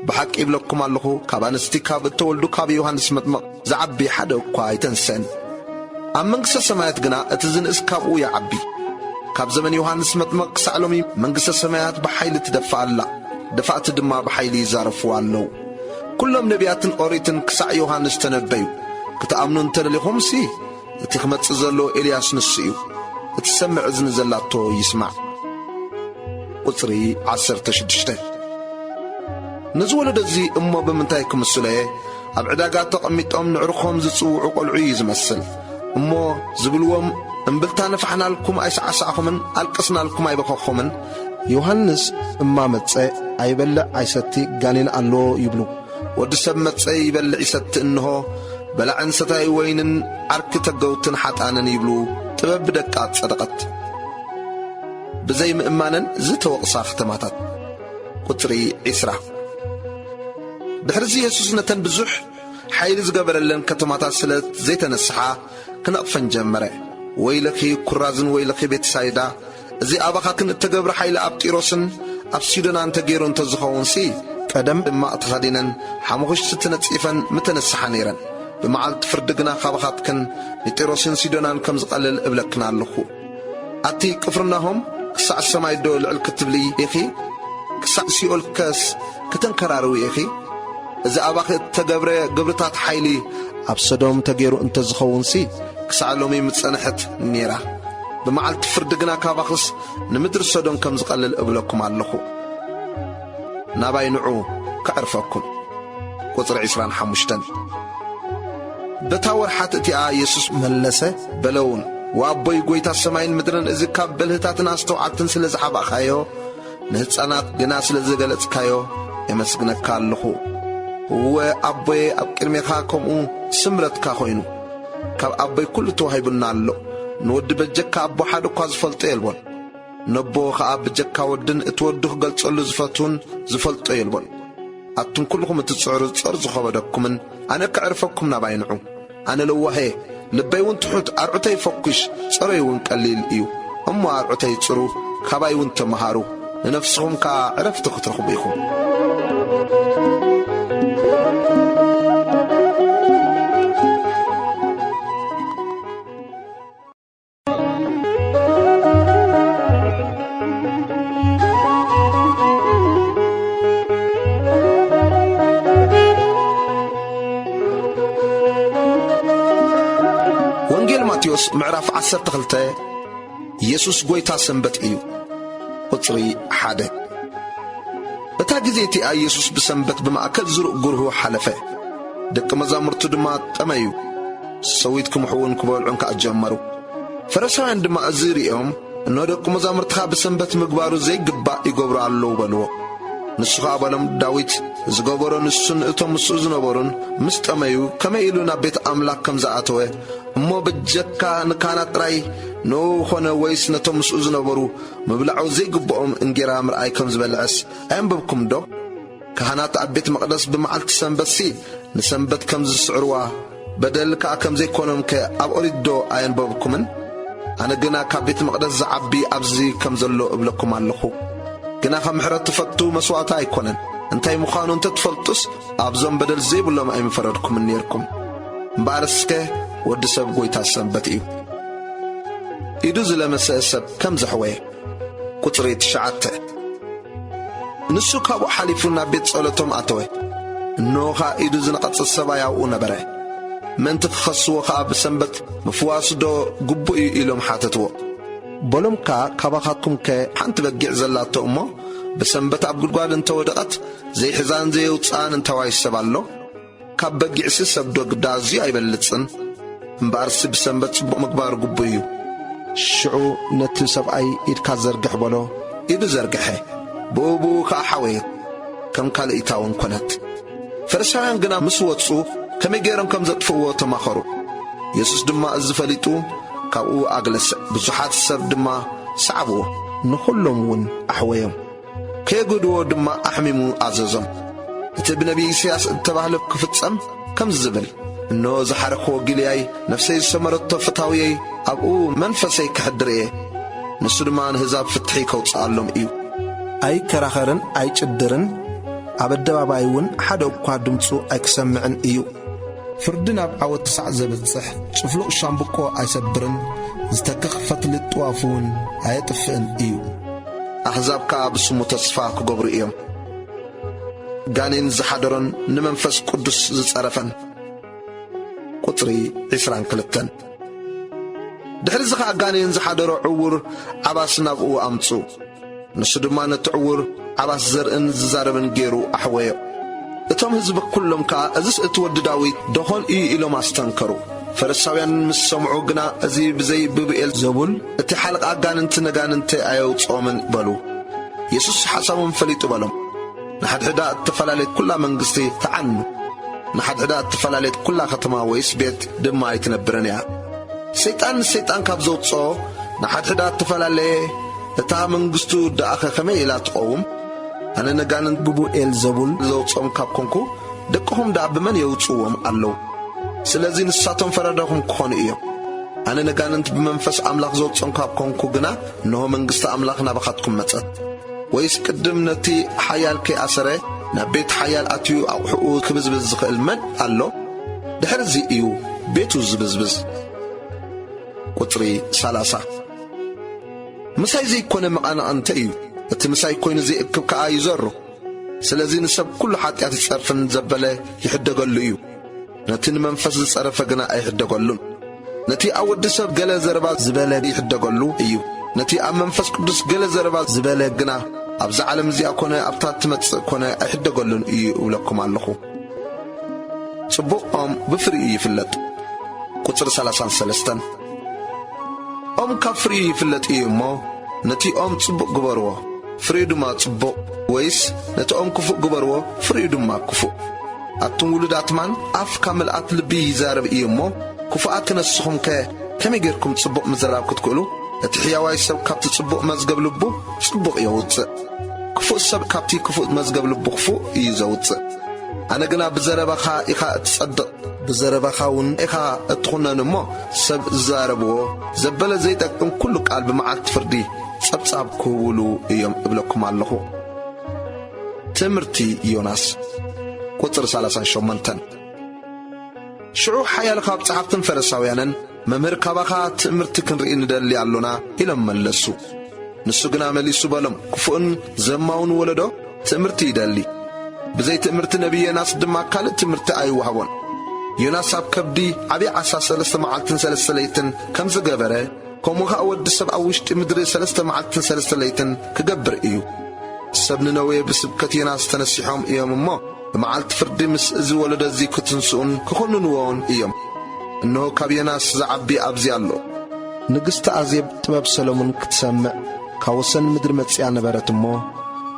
ብሓቂ ይብለኩም ኣለኹ ካብ ኣንስቲ ካብ እተወልዱ ካብ ዮሐንስ መጥምቕ ዝዓቢ ሓደ እኳ ኣይተንስአን። ኣብ መንግሥተ ሰማያት ግና እቲ ዝንእስ ካብኡ ይዓቢ። ካብ ዘመን ዮሐንስ መጥምቕ ክሳዕ ሎሚ መንግሥተ ሰማያት ብሓይሊ ትደፋእ ኣላ፣ ደፋእቲ ድማ ብሓይሊ ይዛረፍዋ ኣለዉ። ኩሎም ነቢያትን ኦሪትን ክሳዕ ዮሐንስ ተነበዩ። ክትኣምኑ እንተደሊኹምሲ እቲ ክመጽእ ዘሎ ኤልያስ ንሱ እዩ። እቲ ሰምዕ እዝኒ ዘላቶ ይስማዕ። ቁጽሪ 16 ነዚ ወለዶ እዙ እሞ ብምንታይ ክምስሎ እየ? ኣብ ዕዳጋ ተቐሚጦም ንዕርኾም ዝጽውዑ ቈልዑ እዩ ዝመስል እሞ ዝብልዎም እምብልታ ነፋሕናልኩም ኣይሰዓሳዕኹምን፣ ኣልቅስናልኩም ኣይበኸኹምን። ዮሐንስ እማ መጸ ኣይበልዕ ኣይሰቲ ጋኔን ኣለዎ ይብሉ። ወዲ ሰብ መጸ ይበልዕ ይሰቲ እንሆ በላዕን ሰታይ ወይንን ዓርኪ ተገውትን ሓጣንን ይብሉ። ጥበብ ብደቃት ጸደቐት ብዘይ ምእማንን ዝተወቕሳ ኽተማታት። ቁጽሪ 20 ድሕሪዚ ኢየሱስ ነተን ብዙሕ ሓይሊ ዝገበረለን ከተማታት ስለ ዘይተነስሓ ክነቕፈን ጀመረ። ወይለኺ ኩራዝን ወይለኺ ቤተሳይዳ፣ እዚ ኣባኻክን እተገብረ ሓይሊ ኣብ ጢሮስን ኣብ ሲዶና እንተገይሩ እንተዝኸውንሲ ቀደም ድማ እተኸዲነን ሓሙኽሽቲ ትነጺፈን ምተነስሓ ነይረን። ብመዓልቲ ፍርዲ ግና ካባኻትክን ንጢሮስን ሲዶናን ከም ዝቐልል እብለክና ኣለኹ። ኣቲ ቅፍርናሆም ክሳዕ ሰማይ ዶ ልዕል ክትብሊ ኢኺ? ክሳዕ ሲኦል ከስ ክትንከራርዊ ኢኺ? እዚ ኣባኺ እተገብረ ግብርታት ሓይሊ ኣብ ሰዶም ተገይሩ እንተዝኸውንሲ ክሳዕ ሎሚ ምጸንሕት ነይራ። ብመዓልቲ ፍርዲ ግና ካባኽስ ንምድሪ ሰዶም ከም ዝቐልል እብለኩም ኣለኹ። ናባይ ንዑ ከዕርፈኩም። ቁጽሪ 25 በታ ወርሓት እቲኣ ኢየሱስ መለሰ በለውን ወኣቦይ ጐይታ ሰማይን ምድርን እዚ ካብ በልህታትን ኣስተውዓልትን ስለ ዝሓባእኻዮ ንሕፃናት ግና ስለ ዝገለጽካዮ የመስግነካ ኣለኹ። እወ ኣቦየ ኣብ ቅድሜኻ ከምኡ ስምረትካ ኾይኑ ካብ ኣቦይ ኩሉ ተዋሂቡና ኣሎ። ንወዲ በጀካ ኣቦ ሓደ እኳ ዝፈልጦ የልቦን፣ ነቦ ኸዓ በጀካ ወድን እቲ ወዱ ክገልጸሉ ዝፈቱን ዝፈልጦ የልቦን። ኣቱም ኩልኹም እትጽዕሩ ጸር ዝኸበደኩምን ኣነ ከዕርፈኩም ናባይ ንዑ። ኣነ ለዋሄ ልበይውን ትሑት ኣርዑተይ ፈኲሽ ጸረይውን ቀሊል እዩ እሞ ኣርዑተይ ጽሩ ካባይውን ተመሃሩ ንነፍስኹም ከዓ ዕረፍቲ ክትረኽቡ ኢኹም። ወንጌል ማቴዎስ ምዕራፍ 12 ኢየሱስ ጐይታ ሰንበት እዩ። ቁጽሪ 1 እታ ጊዜ እቲኣ ኢየሱስ ብሰንበት ብማእከል ዝሩእ ጉርሁ ሓለፈ። ደቂ መዛሙርቱ ድማ ጠመዩ። ሰዊት ክምሕውን ክበልዑን ከዓ ጀመሩ። ፈሪሳውያን ድማ እዚ ሪኦም እነሆ ደቂ መዛሙርትኻ ብሰንበት ምግባሩ ዘይግባእ ይገብሩ ኣለዉ በልዎ። ንሱ ኸዓ በሎም ዳዊት ዝገበሮ ንሱን እቶም ምስኡ ዝነበሩን ምስ ጠመዩ ከመይ ኢሉ ናብ ቤት ኣምላክ ከም ዝኣተወ እሞ በጀካ ንካህናት ጥራይ ንኾነ ወይስ ነቶም ምስኡ ዝነበሩ ምብላዑ ዘይግብኦም እንጌራ ምርኣይ ከም ዝበልዐስ ኣየንበብኩም ዶ? ካህናት ኣብ ቤት መቕደስ ብመዓልቲ ሰንበትሲ ንሰንበት ከም ዝስዕርዋ በደል ከዓ ከም ዘይኮኖም ከ ኣብ ኦሪት ዶ ኣየንበብኩምን? أنا جنا كابيت مقدس عبي أبزي كم زلو أبلكم علىخو جنا خمحرت تفتو مسوعة يكونن أنتي مخانو أنت تفلتس أبزم بدل زي ولا ما أي فرادكم من نيركم بعرسك ود سب ويتاسم بتيو يدوز لما سأسب كم زحوي قطريت شعته نسو كابو حليفونا بيت صولتهم أتوي نوخا يدوز نقص السبايا ونبره من تخصوخا بسنبت مفواسدو قبو إلهم حاتتو بولم كاباخاتكم حانت بقع زلاتو أمو بسنبت عبد قوال انت ودقت زي حزان زي وطان انت واي السبالو كاب بقع سيسبدو قدازي أي بلتسن مبارس بسنبت سبو مقبار قبو شعو نتو سبعي إدكا زرقح بولو إدو زرقحي بوبو كاحويت كم كال إيتاون كونت فرسان قنا مسوتسو كم يجيرم كم زطفو تماخرو يسوس دما الزفليتو كاو أغلس بزحات السب دما سعبو نخلهم ون أحويهم كيقودو دما أحميمو عززم تبنى بي سياس انتبهلب كفتسم كم زبل إنه زحرخو قلياي نفسي سمرت فتاويي أبقو منفسي كحدريه نسلمان هزاب فتحي كوتصالهم إيو أي كراخرن أي جدرن عبدبابايون حدا أبقى دمتسو أي كسمعن إيو فردنا بعود 9 زبتصح شفلو الشامبكو أي سبرن زتكخ فتلت وافون أي طفئن إيو أحزاب كاب سمو تصفاك قبر إيوم قانين زحادرن نمنفس قدس زتصرفن قطري 22 دحر زخا قانين زحادرو عور عباس نابقو أمتسو نسدما نتعور عباس زرئن ززاربن جيرو أحويو اتم هزب كلهم ازس اتود داويت دخل إلو ما استنكرو فرساويان مسمعو قنا ازي بزي ببئل زبول اتي حلق اقاننت نقاننت ايو تصومن بلو يسوس حسابهم فليتو بلهم نحد حدا التفلاليت كلها منقستي تعنو نحد حدا التفلاليت كلها ختما ويس بيت دما يتنبرنيا سيطان كابزو تصو نحد حدا التفلالي اتا منقستو داخل خمي لا تقوم أنا نجانن ببو زبول زوجهم كابكونكو دكهم دعب من يوتشوهم الله سلازين الساتون فردهم كون إياه أنا نجانن بمنفس أملاك زوجهم كابكونكو جنا إنه من قصة أملاكنا بخاتكم متى ويسقدم نتي حيال كي أسره نبيت حيال أتيو أو حقوق كبزبز المن الله دحرزي إيو بيتو زبزبز قطري 3 مساي زي كون مقانا أنت إيو التمساي كوين زي اكب كاي يزرو سلازين السب كل حاتيات تصرفن زبله يحدقلو يو نتي منفس تصرف غنا اي يحدقلون نتي اود سب غلا زربا زبله يحدقلو ايو نتي ام منفس قدس غلا زربا زبله غنا ابز عالم زي اكونه ابتات تمص كونه اي يحدقلون ايو لكم الله صبوقهم بفري يفلط قصر 33 كفري يفلط ايمو نتي صبوق غبروا فريدو ما صبو ويس نتأم كفو قبرو فريدو ما كفو أتون ولدات من أف كامل أطلبي زارب إيمو كفو أتنسخهم كم يجيركم تصبو مزراب كتقولوا اتحيا وايسب كابت تصبو مزقب لبو صبو يوتس كفو السب كابتي كفو مزقب لبو كفو يزوتس أنا قنا بزربخا إخا تصدق بزربخا ون إخا اتخونا نمو سب زاربو زبالة زيتك ام كله قلب معات فردي صبصاب كولو يوم ابلكم الله تمرتي يوناس قطر 38 شعو حيال خاب صحابتن فرساويانن ممهر كباخا تمرت كنري ندلي يالونا الى ملسو نسو غنا مليسو بلم كفون زماون ولدو تمرتي يدلي بزي تمرت نبي ناس دما كال تمرت اي وهبون يوناس اب كبدي ابي عسى 3 معلتن 3 ليتن كم زغبره كموها أود السبع وشت مدري 3 معلتن 3 ليتن كجبر إيو سبنا نوي بسبكتينا استنسيحهم إيام ما معلت فردي مس إذ ولد زي كتنسون كخون نوون إيام إنه كبينا زعبي أبزي الله نجست عزيب تباب سلمون كتسمع كوسن مدري متسيان برات ما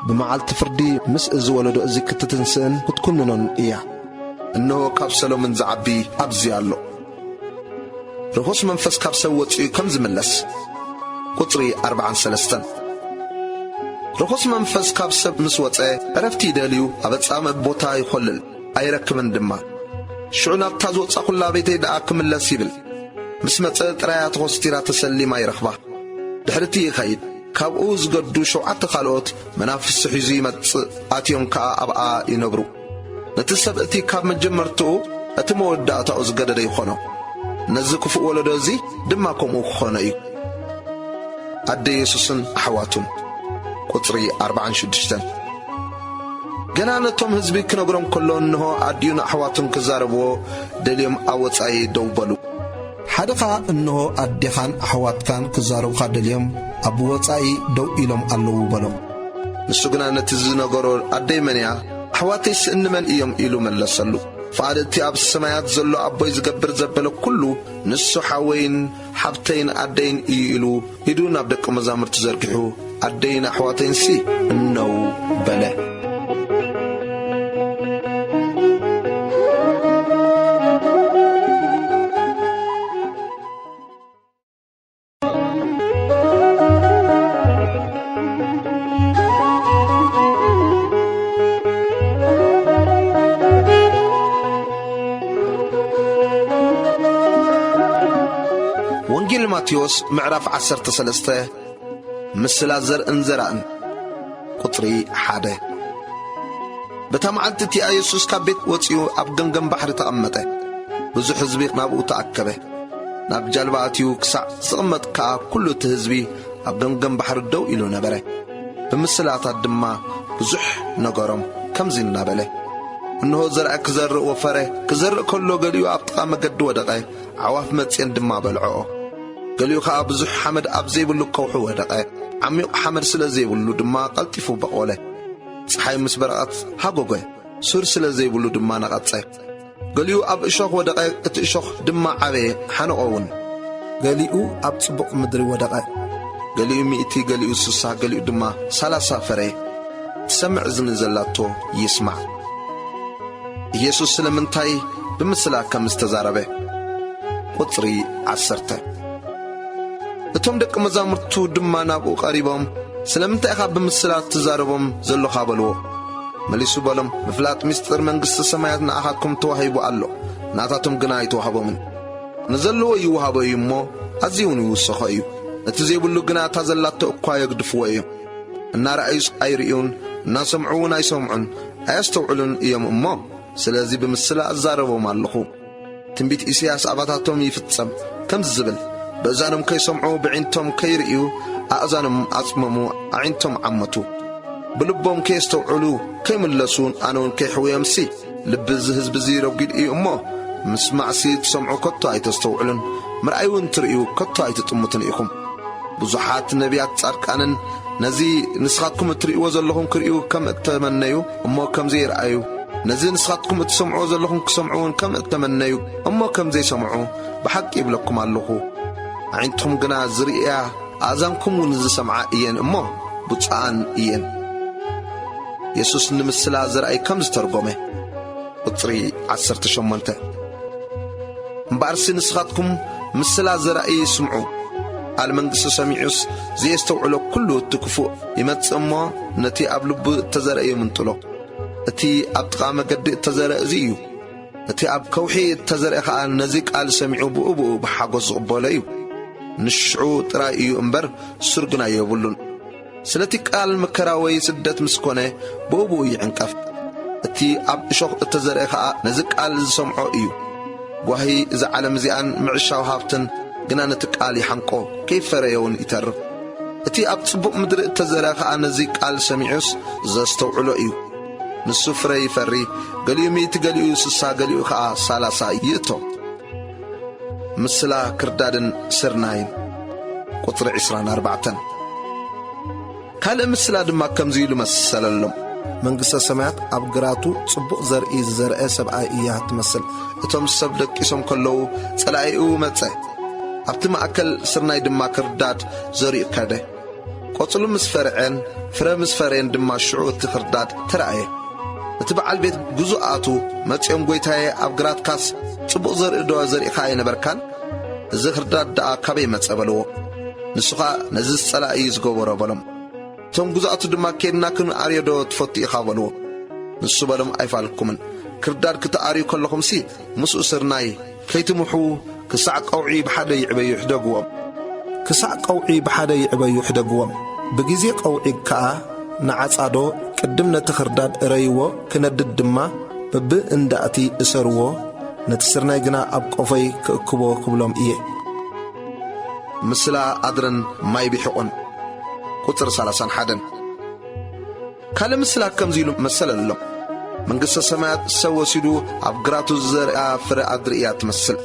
بمعلت فردي مس إذ ولد زي كتنسون كتكونون إياه إنه كاب سلمون زعبي أبزي الله رخص منفس كاب سوت كم زملس قطري 43 رخص منفس كاب سب مسوت عرفتي داليو أبتصام بوتا يخلل أيركبن دما شعنا بتازوت أقول لا بيتي دعاكم الله سيبل مسمت ترايات غستيرا تسلي ما يرخبه دحرتي خيد كابو زغدو شوعت خالوت منافس حزي مت اتيوم كا ابا ينبرو نتسبتي كاب مجمرتو اتموداتا ازغدد يخونو نزكف ولدوزي دماكم خوناي ادي يسوسن احواتون قطري 46 جنانتهم حزبي كنغرم كلون انه اديون احواتون كزاربو دليم اوصاي دوبلو حدقا انه ادخان احوات كان كزارو خدليم ابو وصاي دو إلهم الله بلو نسغنا نتزنغرو ادي منيا احواتيس انمن ايوم إلو ملسلو فادتي اب السمايات زلو ابو يزغبر زبلو كله نسو حوين حبتين ادين إلو يدون ابدق مزامرت زركحو ادين احواتين سي انو بلا وانجيل ماتيوس معرف 13 مسلازر انزران قطري حاده بتمعلتي ايسوس كبيت وصيو اب غنغن بحر تقمطه بزو حزبي نابو تاكبه ناب جلباتيو كسع صمت كا كل تهزبي اب غنغن بحر دو إلو نبره بمسلاتات دما بزح نغرم كمزين نابله انه زرع كزر وفره كزر كله غليو ابطقا مقد ودقه عواف مصين دما بلعو قاليو خا بزح حمد ابزي بلو كوحو ودقه عميق حمد سلازي بلو دما قلطيفو بقوله صحاي مسبرات هاغوغه سور سلازي بلو دما نقصه قاليو اب اشوخ ودقه اتشوخ دما عبي حنقون قاليو اب صبق مدري ودقه قاليو ميتي قاليو سسا قاليو دما 30 فري سمع زنزلاتو يسمع يسوع سلمنتاي بمسلا كم استزاربه قطري 10 اتم دق مزامرتو دما نابو قريبهم سلمنتاي خا بمسلا تزاربهم زلو خابلو مليسو بالم مفلات مستر منغست سمايات ناخاتكم توهيبو الله ناتاتم غناي توهبومن نزلو يوهبو يمو ازيون يوسخايو اتزيبلو غنا تازلاتو اكوا يغدفو ايو ان رايس ايريون ناسمعون ايسمعون ايستوعلون يم امم سلازي بمسلا ازاربو مالخو تنبيت إسياس أباتاتهم يفتسم كم زبل بأزانهم كي سمعوا بعينتهم كي رئيو أأزانهم أصمموا أعينتهم عمتو بلبهم كي استوعلوا كي ملسون أنون كي حويمسي لبزهز بزيرو قيد إيو أمو مسمع سيد سمعوا كتا يتستوعلون مرأيون ترئيو كتا يتطمتن إيخم بزحات النبيات تاركانن نزي نسخاتكم ترئيو وزلهم كرئيو كم اتمنيو أمو كم زير أيو نزين سخاتكم تسمعوا زلهم كسمعون كم اتمنيو أما كم زي سمعوا بحق يبلكم اللهو عينتهم قنا زريئة أعزامكم ونزي سمعا إيان أما بطعان إيان يسوس نمسلا زرعي كم زترقومه بطري 18 مبارسي نسخاتكم مسلا زرعي سمعوا المنقس سميعوس زي يستوعلو كله تكفو يمتس أما نتي أبلب تزرعي منطلو اتي ابطقا مقد تزرع زيو اتي اب كوحي تزرع خا نزيق قال سمعوا بو بحاغوس قبوليو نشعو ترايو امبر سرغنا يبلون سلتي قال مكراوي سدت مسكونه بو يعنقف اتي اب شوق تزرع خا نزيق قال سمعوا ايو وهي اذا عالم زيان معشاو هافتن غنانه قال يحنقو كيف فريون يترب اتي اب صبق مدر تزرع خا نزيق قال سمعوس زستوعلو ايو نسفري فري قاليو ميت قاليو سسا قاليو خا 30 يتو مسلا كردادن سرناين قطر 24 كال مسلا دما كمزيلو مسللم منقسه سماعات ابغراتو صبق زرئي زرئ سبعا ايا تمثل اتم سبدق يسم كلو صلايو مصه ابت ماكل سرناي دما كرداد زرئ كده قطلو مسفرعن فرمسفرين دما شعوت تخرداد ترايه تبع البيت جزءاتو متيم غويتاي ابغرات كاس صبق زرئ دو زرئ خاي نبركان زخرداد دا كبي مصبلو نسخا نزس صلاي زغبرو بلم توم جزءاتو دما كيدنا كن اريدو تفطي خابلو نسو بلم ايفالكم كرداد كتاريو كلكم سي مسو سرناي كيتمحو ክሳዕ ቀውዒ ብሓደ ይዕበዩ ይሕደግዎም ክሳዕ ቀውዒ ብሓደ ይዕበዩ ይሕደግዎም ብጊዜ ቀውዒ ከዓ ንዓጻዶ ቅድም ነቲ ኽርዳድ እረይዎ ክነድድ ድማ በብእንዳእቲ እሰርዎ ነቲ ስርናይ ግና ኣብ ቆፈይ ክእክቦ ክብሎም እየ ምስላ ኣድረን ማይ ቢሕቁን ቁጥር 31 ካለ ምስላ ከምዚ ኢሉ መሰለሎም መንግሥተ ሰማያት ሰብ ወሲዱ ኣብ ግራቱ ዘርአ ፍረ ኣድሪ እያ ትመስል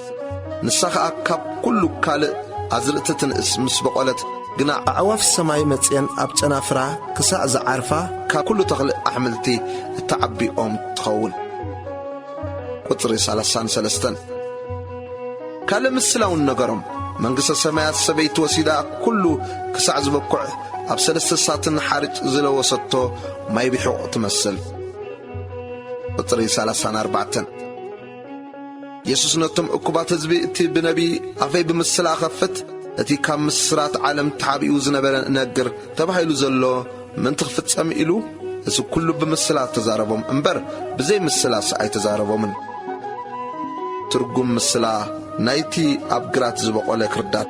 ንሳ ኸኣ ካብ ኩሉ ካልእ ኣዝርእቲ ትንእስ ምስ በቖለት ግና ኣዕዋፍ ሰማይ መጽአን ኣብ ጨናፍራ ክሳዕ ዝዓርፋ ካብ ኩሉ ተኽሊ ኣሕምልቲ እተዓቢኦም ትኸውን ቁጥሪ 33 ካለ ምስላውን ነገሮም መንግሥተ ሰማያት ሰበይቲ ወሲዳ ኩሉ ክሳዕ ዝበኩዕ ኣብ 3 ሳትን ሓርጭ ዝለወሰቶ ማይ ቢሕቕ ትመስል ቁጥሪ 34 ኢየሱስ ነቶም እኩባት ህዝቢ እቲ ብነቢ ኣፈይ ብምስላ ኸፍት እቲ ካብ ምስራት ዓለም ተሓቢኡ ዝነበረ ነገር ተባሂሉ ዘሎ ምንቲ ክፍጸም ኢሉ እዚ ኩሉ ብምስላ ተዛረቦም እምበር ብዘይ ምስላስ ኣይተዛረቦምን ትርጉም ምስላ ናይቲ ኣብ ግራት ዝበቖለ ክርዳድ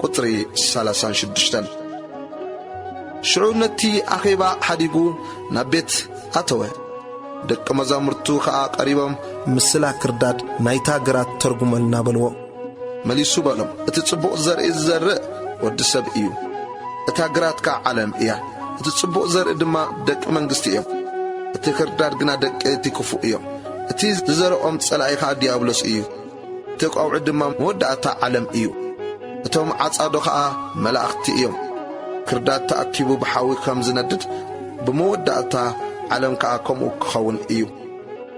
ቁጥሪ 36 ሽዑ ነቲ ኣኼባ ሓዲጉ ናብ ቤት ኣተወ ደቀ መዛሙርቱ ከዓ ቀሪቦም ምስላ ክርዳድ ናይታ ግራት ተርጉመልና በልዎ መሊሱ በሎም እቲ ጽቡቕ ዘርኢ ዝዘርእ ወዲ ሰብ እዩ እታ ግራት ከዓ ዓለም እያ እቲ ጽቡቕ ዘርኢ ድማ ደቂ መንግሥቲ እዮም እቲ ክርዳድ ግና ደቂ እቲ ክፉእ እዮም እቲ ዝዘርኦም ጸላኢ ከዓ ዲያብሎስ እዩ እቲ ቋውዒ ድማ መወዳእታ ዓለም እዩ እቶም ዓጻዶ ከዓ መላእኽቲ እዮም ክርዳድ ተኣኪቡ ብሓዊ ከም ዝነድድ ብመወዳእታ ዓለም ከዓ ከምኡ ክኸውን እዩ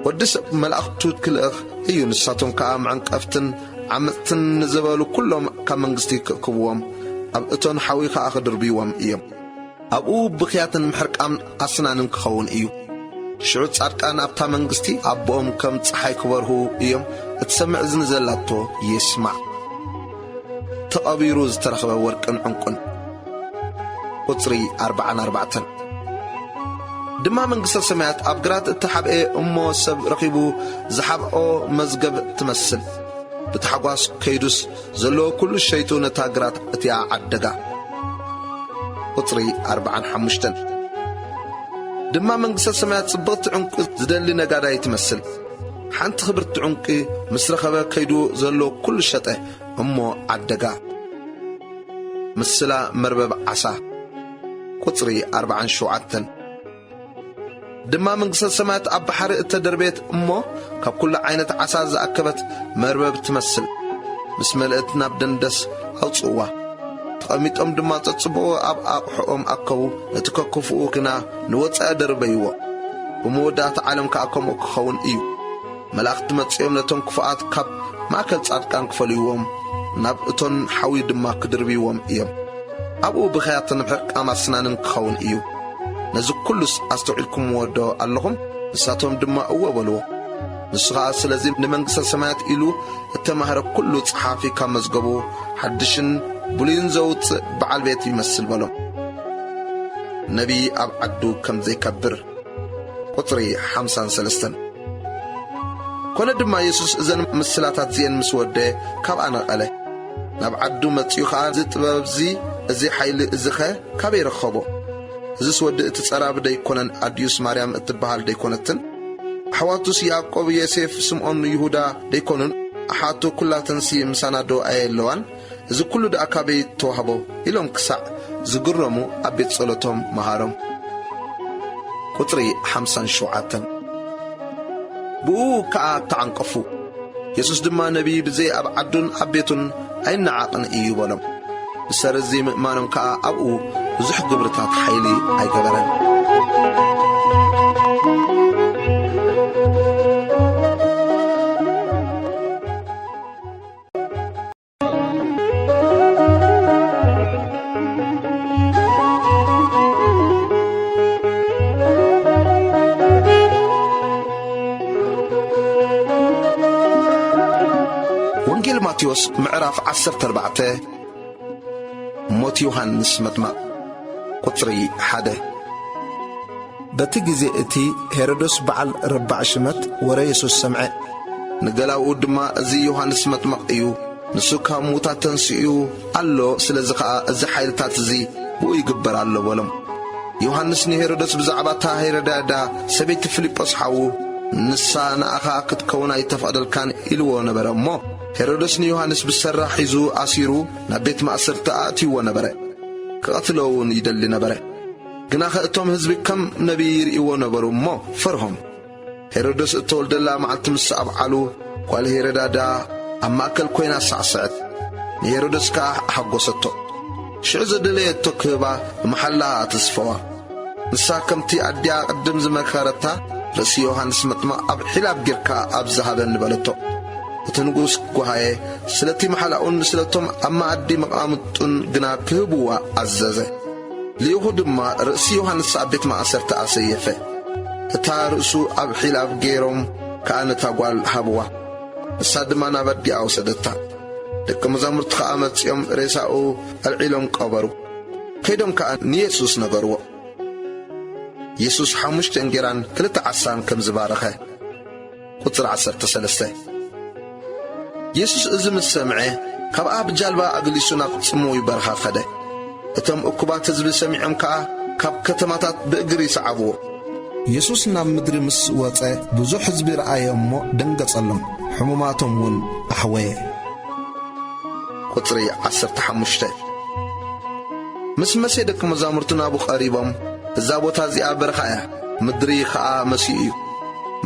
ወዲ ሰብ መላእኽቱ ክልእኽ እዩ ንሳቶም ከዓ መዕንቀፍትን ዓመፅትን ንዘበሉ ኩሎም ካብ መንግሥቲ ክእክብዎም ኣብ እቶን ሓዊ ከዓ ክድርብይዎም እዮም ኣብኡ ብኽያትን ምሕርቃም ኣስናንን ክኸውን እዩ ሽዑ ጻድቃን ኣብታ መንግሥቲ ኣቦኦም ከም ፀሓይ ክበርሁ እዮም እትሰምዕ እዝኒ ዘላቶ ይስማዕ ተቐቢሩ ዝተረኽበ ወርቅን ዕንቁን ቁፅሪ 44 ድማ መንግሥተ ሰማያት ኣብ ግራት እተሓብአ እሞ ሰብ ረኺቡ ዝሓብኦ መዝገብ ትመስል ብተሓጓስ ከይዱስ ዘለዎ ኩሉ ሸይቱ ነታ ግራት እቲያ ዓደጋ ቁፅሪ 45 ድማ መንግሥተ ሰማያት ጽብቕቲ ዕንቂ ዝደሊ ነጋዳይ ትመስል ሓንቲ ኽብርቲ ዕንቂ ምስ ረኸበ ከይዱ ዘሎ ኩሉ ሸጠ እሞ ዓደጋ ምስላ መርበብ ዓሳ ቁፅሪ 47 ድማ መንግሥተ ሰማያት ኣብ ባሕሪ እተደርቤት እሞ ካብ ኩሉ ዓይነት ዓሳ ዝኣከበት መርበብ ትመስል ምስ መልእት ናብ ደንደስ ኣውፅዋ ተቐሚጦም ድማ ተጽብቑ ኣብ ኣቑሑኦም ኣከቡ እቲ ከክፍኡ ግና ንወፃኢ ደርበይዎ ብመወዳእታ ዓለም ከዓ ከምኡ ክኸውን እዩ መላእኽቲ መጺኦም ነቶም ክፉኣት ካብ ማእከል ጻድቃን ክፈልይዎም ናብ እቶን ሓዊ ድማ ክድርብይዎም እዮም ኣብኡ ብኽያትን ምሕርቃም ኣስናንን ክኸውን እዩ ነዚ ኩሉስ ኣስተውዒልኩምዎ ዶ ኣለኹም ንሳቶም ድማ እወ በልዎ ንሱ ከዓ ስለዚ ንመንግሥተ ሰማያት ኢሉ እተማህረ ኩሉ ጸሓፊ ካብ መዝገቡ ሓድሽን ብሉይን ዘውፅእ በዓል ቤት ይመስል በሎም ነቢይ ኣብ ዓዱ ከም ዘይከብር ቁፅሪ 53 ኮነ ድማ ኢየሱስ እዘን ምስላታት እዚአን ምስ ወደ ካብኣ ነቐለ ናብ ዓዱ መጺኡ ከዓ እዚ ጥበብዚ እዚ ሓይሊ እዚ ኸ ካበይ ረኸቦ እዚስ ወዲ እቲ ጸራብ ደይኮነን ኣድዩስ ማርያም እትበሃል ደይኮነትን ኣሕዋቱስ ያዕቆብ ዮሴፍ ስምዖን ይሁዳ ደይኮኑን ኣሓቱ ኩላተንሲ ምሳናዶ ኣየለዋን እዚ ኩሉ ደኣ ካበይ ተዋህቦ ኢሎም ክሳዕ ዝግረሙ ኣብ ቤት ጸሎቶም መሃሮም ቁፅሪ 57 ብኡ ከዓ ተዓንቀፉ ኢየሱስ ድማ ነቢይ ብዘይ ኣብ ዓዱን ኣብ ቤቱን ኣይነዓቕን እዩ በሎም ብሰረዚ ምእማኖም ከዓ ኣብኡ ብዙሕ ግብርታት ሓይሊ ኣይገበረን ወንጌል ማቴዎስ ምዕራፍ 14 ሞት ዮሐንስ መጥምቅ ቁፅሪ 1 በቲ ጊዜ እቲ ሄሮዶስ በዓል ረባዕ ሽመት ወረ ኢየሱስ ሰምዐ ንገላው ድማ እዚ ዮሐንስ መጥመቕ እዩ ንሱ ካብ ሙታት ተንስኡ ኣሎ ስለዚ ከዓ እዚ ሓይልታት እዚ ብኡ ይግበር ኣሎ በሎም ዮሐንስ ንሄሮድስ ብዛዕባ እታ ሄሮድያዳ ሰበይቲ ፊልጶስ ሓዉ ንሳ ንኣኻ ክትከውን ኣይተፈቕደልካን ኢልዎ ነበረ እሞ ሄሮድስ ንዮሐንስ ብሰራሕ ሒዙ ኣሲሩ ናብ ቤት ማእሰርቲ ኣእትይዎ ነበረ ክቐትሎ እውን ይደሊ ነበረ ግና እቶም ህዝቢ ከም ነቢይ ይርእይዎ ነበሩ እሞ ፈርሆም ሄሮድስ እተወልደላ መዓልቲ ምስ ኣብዓሉ ጓል ሄሮድያዳ ኣብ ማእከል ኮይና ሳዕስዐት ንሄሮድስ ከዓ ሓጐሰቶ ሽዑ ዘደለየቶ ክህባ ብመሓላ ተስፈዋ ንሳ ከምቲ ኣድያ ቅድም ዝመከረታ ርእሲ ዮሐንስ መጥመቕ ኣብ ሒላብ ጌርካ ኣብ ዝሃበን በለቶ እቲ ንጉስ ጓሃየ ስለቲ መሓላኡን ስለቶም ኣብ ማኣዲ መቃምጡን ግና ክህብዋ ኣዘዘ ልኢኹ ድማ ርእሲ ዮሐንስ ኣብ ቤት ማእሰርቲ ኣሰየፈ እታ ርእሱ ኣብ ሒላብ ገይሮም ከዓ ነታ ጓል ሃብዋ እሳ ድማ ናብ ኣዲኣ ወሰደታ ደቂ መዛሙርቲ ከዓ መጺኦም ሬሳኡ ኣልዒሎም ቀበሩ ከይዶም ከዓ ንየሱስ ነገርዎ ኢየሱስ 5 እንጀራን 2 ዓሳን ከም ዝባረኸ ቁጥር 13 ኢየሱስ እዚ ምስ ሰምዐ ካብ ኣብ ጃልባ ኣግሊሱ ናብ ጽሙ ይበረኻ ኸደ እቶም እኩባት ህዝቢ ሰሚዖም ከዓ ካብ ከተማታት ብእግሪ ይሰዓብዎ ኢየሱስ ናብ ምድሪ ምስ ወፀ ብዙሕ ህዝቢ ረኣየ እሞ ደንገጸሎም ሕሙማቶም እውን ኣሕወየ ቁጥሪ 15 ምስ መሴ ደቂ መዛሙርቱ ናቡ ቀሪቦም እዛ ቦታ እዚኣ በረኻ እያ ምድሪ ከዓ መሲኡ እዩ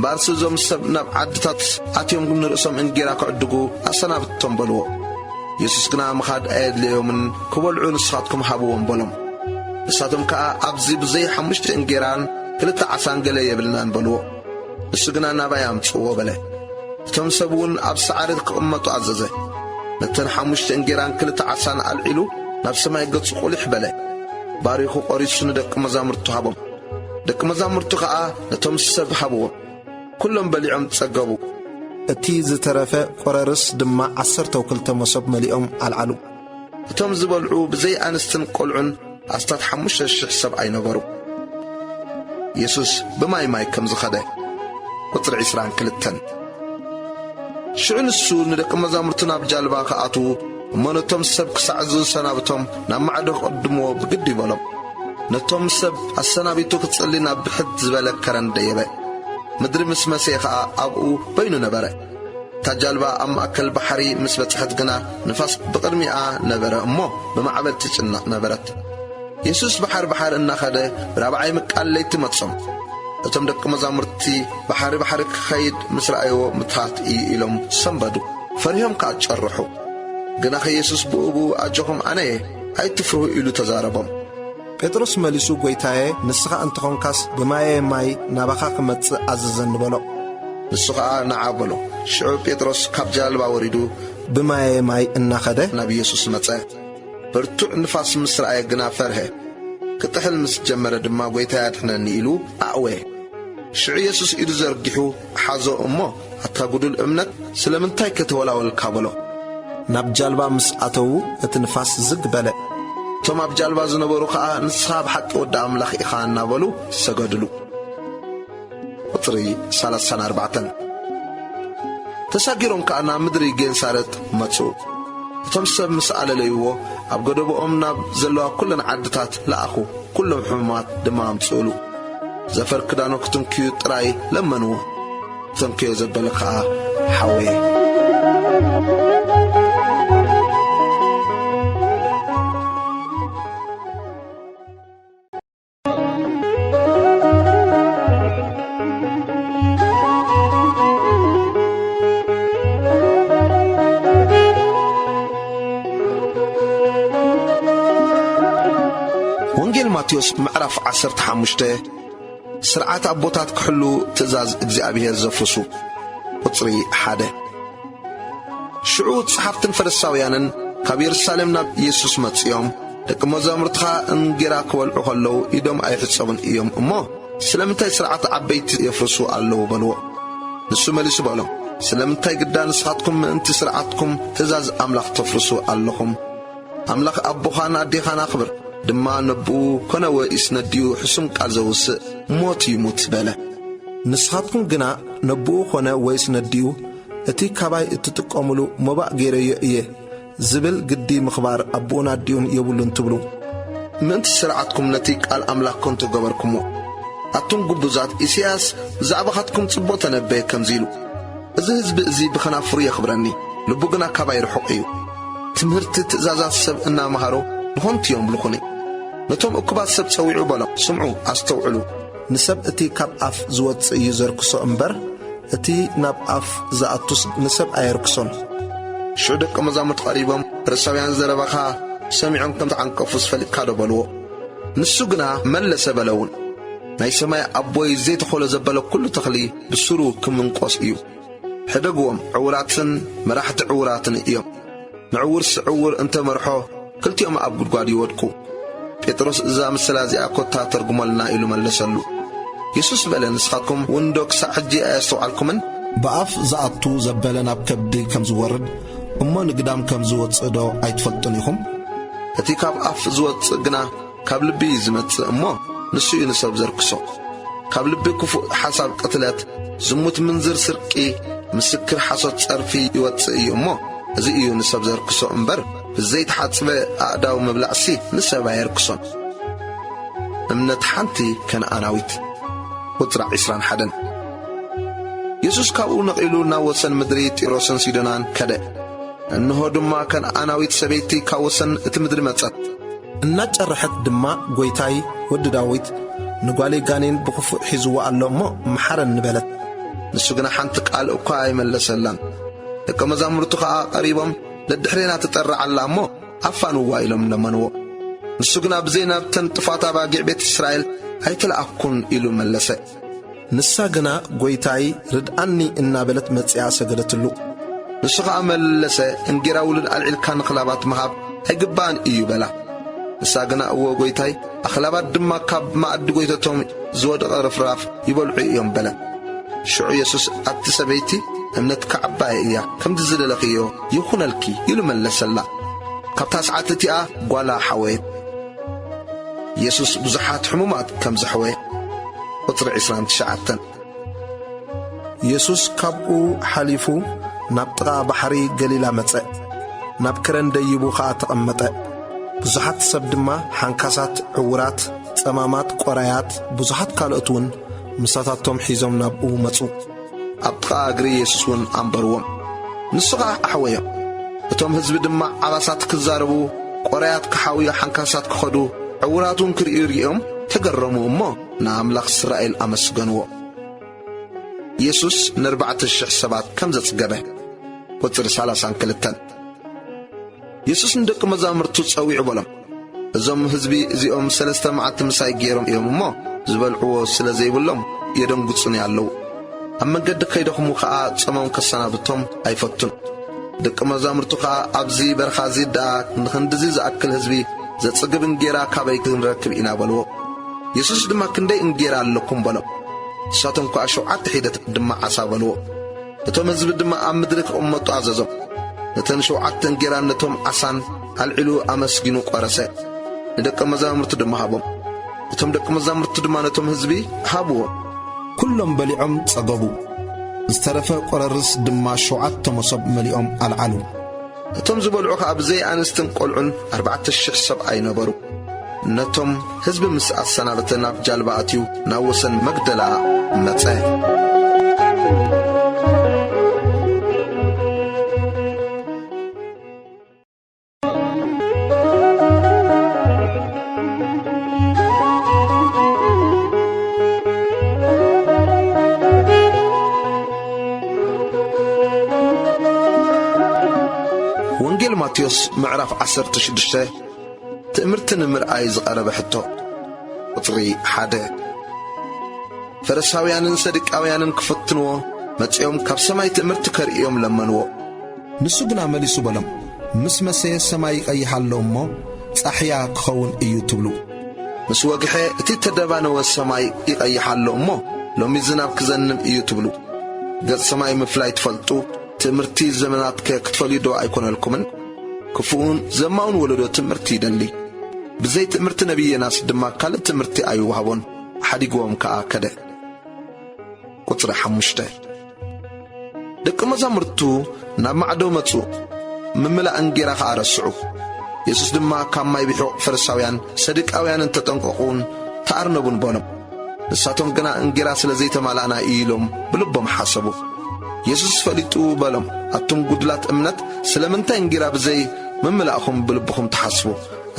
ባርሲ ዞም ሰብ ናብ ዓድታት ኣትዮም ንርእሶም እንጌራ ክዕድጉ ኣሰናብቶም በልዎ ኢየሱስ ግና ምኻድ ኣየድልዮምን ክበልዑ ንስኻትኩም ሃብዎም በሎም ንሳቶም ከዓ ኣብዚ ብዘይ 5 እንጌራን 2 ዓሳን ገለ የብልናን በልዎ ንሱ ግና ናባይ ኣምጽዎ በለ እቶም ሰብ እውን ኣብ ሰዓሪ ክቕመጡ ኣዘዘ ነተን 5 እንጌራን 2 ዓሳን ኣልዒሉ ናብ ሰማይ ገጹ ቁልሕ በለ ባሪኹ ቆሪሱ ንደቂ መዛሙርቱ ሃቦም ደቂ መዛሙርቱ ከዓ ነቶም ሰብ ሃብዎም ኩሎም በሊዖም ጸገቡ እቲ ዝተረፈ ቆረርስ ድማ 12 መሶብ መሊኦም ኣልዓሉ እቶም ዝበልዑ ብዘይ ኣንስትን ቆልዑን ኣስታት 5,000 ሰብ ኣይነበሩ ኢየሱስ ብማይ ከም ዝኸደ ቁጥሪ 22 ሽዑ ንሱ ንደቂ መዛሙርቱ ናብ ጃልባ ከኣትዉ እሞነቶም ሰብ ክሳዕ ዝሰናብቶም ናብ ማዕዶ ቅድምዎ ብግዲ ይበሎም ነቶም ሰብ ኣሰናቢቱ ክጸሊ ናብ ብሕት ዝበለ ከረን ደየበ ምድሪ ምስ መሲሕ ከዓ ኣብኡ በይኑ ነበረ እታ ጃልባ ኣብ ማእከል ባሕሪ ምስ በጽሐት ግና ንፋስ ብቕድሚኣ ነበረ እሞ ብማዕበል ትጭናቕ ነበረት ኢየሱስ ባሕር እናኸደ ብራብዓይ ምቃል ለይቲ መጾም እቶም ደቂ መዛሙርቲ ባሕሪ ክኸይድ ምስ ረኣይዎ ምትሃት እዩ ኢሎም ሰንበዱ ፈሪሆም ከዓ ጨርሑ ግና ኢየሱስ ብእቡ ኣጆኹም ኣነየ ኣይትፍርሁ ኢሉ ተዛረቦም ጴጥሮስ መሊሱ ጐይታዬ ንስኻ እንተኾንካስ ብማየ ማይ ናባኻ ክመጽእ ኣዘዘኒ በሎ ንሱ ከዓ ነዓ በሎ ሽዑ ጴጥሮስ ካብ ጃልባ ወሪዱ ብማየ ማይ እናኸደ ናብ ኢየሱስ መጸ ብርቱዕ ንፋስ ምስ ረኣየ ግና ፈርሀ ክጥሕል ምስ ጀመረ ድማ ጐይታዬ ኣድሕነኒ ኢሉ ኣዕወ ሽዑ ኢየሱስ ኢዱ ዘርጊሑ ሓዞ እሞ ኣታ ጉዱል እምነት ስለምንታይ ከተወላወልካ በሎ ናብ ጃልባ ምስ ኣተዉ እቲ ንፋስ ዝግ በለ እቶም ኣብ ጃልባ ዝነበሩ ከዓ ንስኻ ብሓቂ ወዲ ኣምላኽ ኢኻ እናበሉ ሰገድሉ ቁጥሪ 34 ተሳጊሮም ከዓ ናብ ምድሪ ጌንሳረት መጹ እቶም ሰብ ምስ ኣለለይዎ ኣብ ገደቦኦም ናብ ዘለዋ ኩለን ዓድታት ለኣኹ ኩሎም ሕሙማት ድማ ኣምጽኡሉ ዘፈር ክዳኖ ክትንክዩ ጥራይ ለመንዎ ተንክዮ ዘበለ ከዓ ሓወየ ወንጌል ማቴዎስ ምዕራፍ 15 ስርዓት ኣቦታት ክሕሉ ትእዛዝ እግዚአብሔር ዘፍርሱ ቁጥሪ 1 ሽዑ ጸሓፍትን ፈሪሳውያንን ካብ ኢየሩሳሌም ናብ ኢየሱስ መጽኦም ደቂ መዛሙርትኻ እንጌራ ክበልዑ ከለዉ ኢዶም ኣይሕጸቡን እዮም እሞ ስለምንታይ ስርዓት ዓበይቲ የፍርሱ ኣለዉ በልዎ ንሱ መሊሱ በሎም ስለምንታይ ግዳ ንስኻትኩም ምእንቲ ስርዓትኩም ትእዛዝ ኣምላኽ ተፍርሱ ኣለኹም ኣምላኽ ኣቦኻን ኣዴኻን ኣኽብር ድማ ነብኡ ኮነ ወይስ ነድዩ ሕሱም ቃል ዘውስእ ሞት ይሙት በለ ንስኻትኩም ግና ነብኡ ኮነ ወይስ ነድዩ እቲ ካባይ እትጥቀሙሉ መባእ ገይረዮ እየ ዝብል ግዲ ምኽባር ኣቦና ዲዩን የብሉን ትብሉ ምእንቲ ስርዓትኩም ነቲ ቃል ኣምላክኩም ትገበርኩሞ ኣቱም ጉቡዛት ኢሳያስ ብዛዕባኻትኩም ጽቡቕ ተነበየ ከምዚ ኢሉ እዚ ህዝቢ እዚ ብኸናፍሩ የኽብረኒ ልቡ ግና ካባይ ርሑቕ እዩ ትምህርቲ ትእዛዛት ሰብ እናመሃሮ ንኾንትዮም ብልኹኒ ነቶም እኩባት ሰብ ጸዊዑ በሎም ስምዑ ኣስተውዕሉ ንሰብ እቲ ካብ ኣፍ ዝወፅእ እዩ ዘርክሶ እምበር እቲ ናብ ኣፍ ዝኣቱስ ንሰብ ኣየርክሶን ሽዑ ደቀ መዛሙርት ቀሪቦም ፈሪሳውያን ዘረባኻ ሰሚዖም ከም ተዓንቀፉ ዝፈልጥካ ዶ በልዎ ንሱ ግና መለሰ በለውን ናይ ሰማይ ኣቦይ ዘይተኸሎ ዘበለ ኩሉ ተኽሊ ብስሩ ክምንቆስ እዩ ሕደግዎም ዕውራትን መራሕቲ ዕውራትን እዮም ምዕውር ስዕውር እንተመርሖ ክልቲኦም ኣብ ጉድጓድ ይወድቁ ጴጥሮስ እዛ ምስላ እዚኣ ኮታ ተርጉመልና ኢሉ መለሰሉ ኢየሱስ በለ ንስኻትኩም ወንዶ ክሳዕ ሕጂ ኣያስተውዓልኩምን ብኣፍ ዝኣቱ ዘበለ ናብ ከብዲ ከም ዝወርድ እሞ ንግዳም ከም ዝወፅእ ዶ ኣይትፈልጡን ኢኹም እቲ ካብ ኣፍ ዝወፅእ ግና ካብ ልቢ ዝመጽእ እሞ ንሱ እዩ ንሰብ ዘርክሶ ካብ ልቢ ክፉእ ሓሳብ ቅትለት ዝሙት ምንዝር ስርቂ ምስክር ሓሶት ጸርፊ ይወፅእ እዩ እሞ እዚ እዩ ንሰብ ዘርክሶ እምበር ብዘይተሓጽበ ኣእዳው ምብላዕሲ ንሰብ ኣየርክሶን እምነት ሓንቲ ከነኣናዊት ቁጥሪ 21 ኢየሱስ ካብኡ ነቒሉ ናብ ወሰን ምድሪ ጢሮስን ሲዶናን ከደ እንሆ ድማ ከነኣናዊት ሰበይቲ ካብ ወሰን እቲ ምድሪ መጸት እናጨርሐት ድማ ጐይታይ ወዲ ዳዊት ንጓሌይ ጋኔን ብኽፉእ ሒዝዋ ኣሎ እሞ መሓረን ንበለት ንሱ ግና ሓንቲ ቃል እኳ ኣይመለሰላን ደቀ መዛሙርቱ ኸዓ ቀሪቦም ለድሕሬና ትጠርዓላ እሞ ኣፋንዋ ኢሎም ለመንዎ ንሱ ግና ብዘይ ናብተን ጥፋት ኣባጊዕ ቤት እስራኤል ኣይትለኣኩን ኢሉ መለሰ ንሳ ግና ጐይታይ ርድኣኒ እናበለት መጺኣ ሰገደትሉ ንሱ ኸዓ መለሰ እንጌራ ውሉድ ኣልዒልካ ንኽላባት መሃብ ኣይግባእን እዩ በላ ንሳ ግና እዎ ጐይታይ ኣኽላባት ድማ ካብ ማዕዲ ጐይተቶም ዝወደቐ ርፍራፍ ይበልዑ እዮም በለ ሽዑ ኢየሱስ ኣብቲ ሰበይቲ እምነት ከዓባየ እያ ከምቲ ዝደለኽዮ ይኹነልኪ ኢሉ መለሰላ ካብታ ሰዓት እቲኣ ጓላ ሓወየት ኢየሱስ ብዙሓት ሕሙማት ከም ዘሕወየ ቁጥሪ 29 ኢየሱስ ካብኡ ሓሊፉ ናብ ጥቓ ባሕሪ ገሊላ መጸእ ናብ ከረን ደይቡ ኸዓ ተቐመጠ ብዙሓት ሰብ ድማ ሓንካሳት ዕውራት ጸማማት ቆራያት ብዙሓት ካልኦት እውን ምሳታቶም ሒዞም ናብኡ መጹ ኣብ ጥቓ እግሪ ኢየሱስ እውን ኣንበርዎም ንሱ ኸዓ ኣሕወዮም እቶም ህዝቢ ድማ ዓባሳት ክዛረቡ ቆራያት ክሓውዩ ሓንካሳት ክኸዱ ዕውራት እውን ክርእዩ ርኦም ተገረሙ እሞ ንኣምላኽ እስራኤል ኣመስገንዎ ኢየሱስ ን4,000 ሰባት ከም ዘጽገበ ቁጥሪ 32 ኢየሱስ ንደቀ መዛሙርቱ ጸዊዑ በሎም እዞም ህዝቢ እዚኦም 3 መዓልቲ ምሳይ ገይሮም እዮም እሞ ዝበልዕዎ ስለ ዘይብሎም የደንጉጹን ያለው ኣብ መንገዲ ከይደኽሙ ኸዓ ጸሞም ከሰናብቶም ኣይፈቱን ደቀ መዛሙርቱ ኸዓ ኣብዚ በረኻ እዚ ደኣ ንኽንድዚ ዝኣክል ህዝቢ ዘጽግብ እንጌራ ካበይ ክንረክብ ኢና በልዎ ኢየሱስ ድማ ክንደይ እንጌራ ኣለኩም በሎም ንሳቶም ኳ 7 ሒደት ድማ ዓሳ በልዎ እቶም ህዝቢ ድማ ኣብ ምድሪ ክቕመጡ ኣዘዞም ነተን 7 እንጌራ ነቶም ዓሳን ኣልዒሉ ኣመስጊኑ ቈረሰ ንደቀ መዛሙርቱ ድማ ሃቦም እቶም ደቀ መዛሙርቱ ድማ ነቶም ህዝቢ ሃብዎ ኩሎም በሊዖም ጸገቡ ዝተረፈ ቈረርስ ድማ 7 መሶብ መሊኦም ኣልዓሉ እቶም ዝበልዑ ኸዓ ብዘይ ኣንስትን ቈልዑን 4,000 ሰብኣይ ነበሩ ነቶም ህዝቢ ምስ ኣሰናበተ ናብ ጃልባ ኣትዩ ናብ ወሰን መግደላ መጸ ወንጌል ማቴዎስ ምዕራፍ 16 ትእምርቲ ንምርኣይ ዝቐረበ ሕቶ ቁጥሪ 1 ፈሪሳውያንን ሰዱቃውያንን ክፍትንዎ መጺኦም ካብ ሰማይ ትእምርቲ ከርእዮም ለመንዎ ንሱ ግና መሊሱ በሎም ምስ መሰየ ሰማይ ይቐይሓሎ እሞ ጻሕያ ክኸውን እዩ ትብሉ ምስ ወግሐ እቲ ተደባነወ ሰማይ ይቐይሓሎ እሞ ሎሚ ዝናብ ክዘንም እዩ ትብሉ ገጽ ሰማይ ምፍላይ ትፈልጡ ትምህርቲ ዘመናትከ ክትፈልዩ ዶ ኣይኮነልኩምን ክፉኡን ዘማውን ወለዶ ትምህርቲ ይደሊ ብዘይ ትምህርቲ ነቢይናስ ድማ ካልእ ትምህርቲ ኣይወሃቦን ሓዲግዎም ከዓ ከደ ቁጥሪ 5 ደቂ መዛሙርቱ ናብ ማዕዶ መጹ ምምላእ እንጌራ ኸኣረስዑ ኢየሱስ ድማ ካብ ማይ ቢሑቕ ፈሪሳውያን ሰዱቃውያንን ተጠንቀቑን ተኣርነቡን በሎም ንሳቶም ግና እንጌራ ስለ ዘይተማልኣና ኢሎም ብልቦም ሓሰቡ ኢየሱስ ፈሊጡ በሎም ኣቱም ጉድላት እምነት ስለምንታይ እንጌራ ብዘይ ምምላእኹም ብልብኹም ተሓስቡ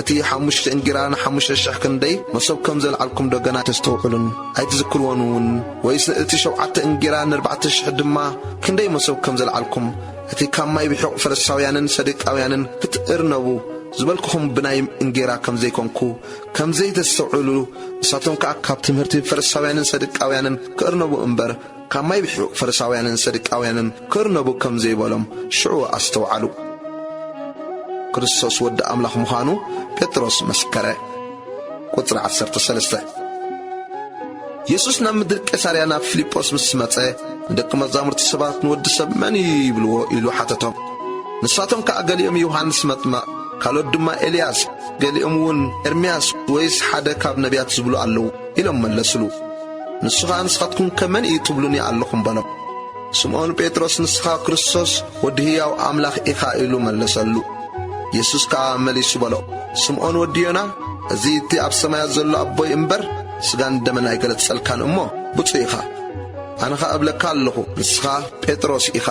እቲ 5 እንጌራን 5,000 ክንደይ መሶብ ከም ዘልዓልኩም ደገና ተስተውዕሉን ኣይትዝክርዎን ወይስ እቲ 7 እንጌራን 4,000 ድማ ክንደይ መሶብ ከም ዘልዓልኩም እቲ ካብ ማይ ቢሑቕ ፈሪሳውያንን ሰዱቃውያንን ክትእርነቡ ዝበልክኹም ብናይ እንጌራ ከም ዘይኮንኩ ከም ዘይተስተውዕሉ ንሳቶም ከዓ ካብ ትምህርቲ ፈሪሳውያንን ሰዱቃውያንን ክእርነቡ እምበር ካብ ማይ ቢሑቕ ፈሪሳውያንን ሰዱቃውያንን ክእርነቡ ከም ዘይበሎም ሽዑ ኣስተውዓሉ ክርስቶስ ወዲ ኣምላኽ ምዃኑ ጴጥሮስ መስከረ ቁጥሪ 13 ኢየሱስ ናብ ምድሪ ቄሳርያ ናብ ፊልጶስ ምስ መጸ ንደቂ መዛሙርቲ ሰባት ንወዲ ሰብ መን ይብልዎ ኢሉ ሓተቶም ንሳቶም ከዓ ገሊኦም ዮሐንስ መጥምቕ ካልኦት ድማ ኤልያስ ገሊኦም እውን ኤርምያስ ወይስ ሓደ ካብ ነቢያት ዝብሉ ኣለዉ ኢሎም መለስሉ ንስኻ ንስኻትኩም ከመን ትብሉኒ ኣለኹም በሎም ስምዖን ጴጥሮስ ንስኻ ክርስቶስ ወዲ ሕያው ኣምላኽ ኢኻ ኢሉ መለሰሉ ኢየሱስ ከዓ መሊሱ በሎ ስምዖን ወዲ ዮና እዚ እቲ ኣብ ሰማያት ዘሎ ኣቦይ እምበር ስጋን ደመን ኣይገለጸልካን እሞ ብፁዕ ኢኻ ኣነ ኸ እብለካ ኣለኹ ንስኻ ጴጥሮስ ኢኻ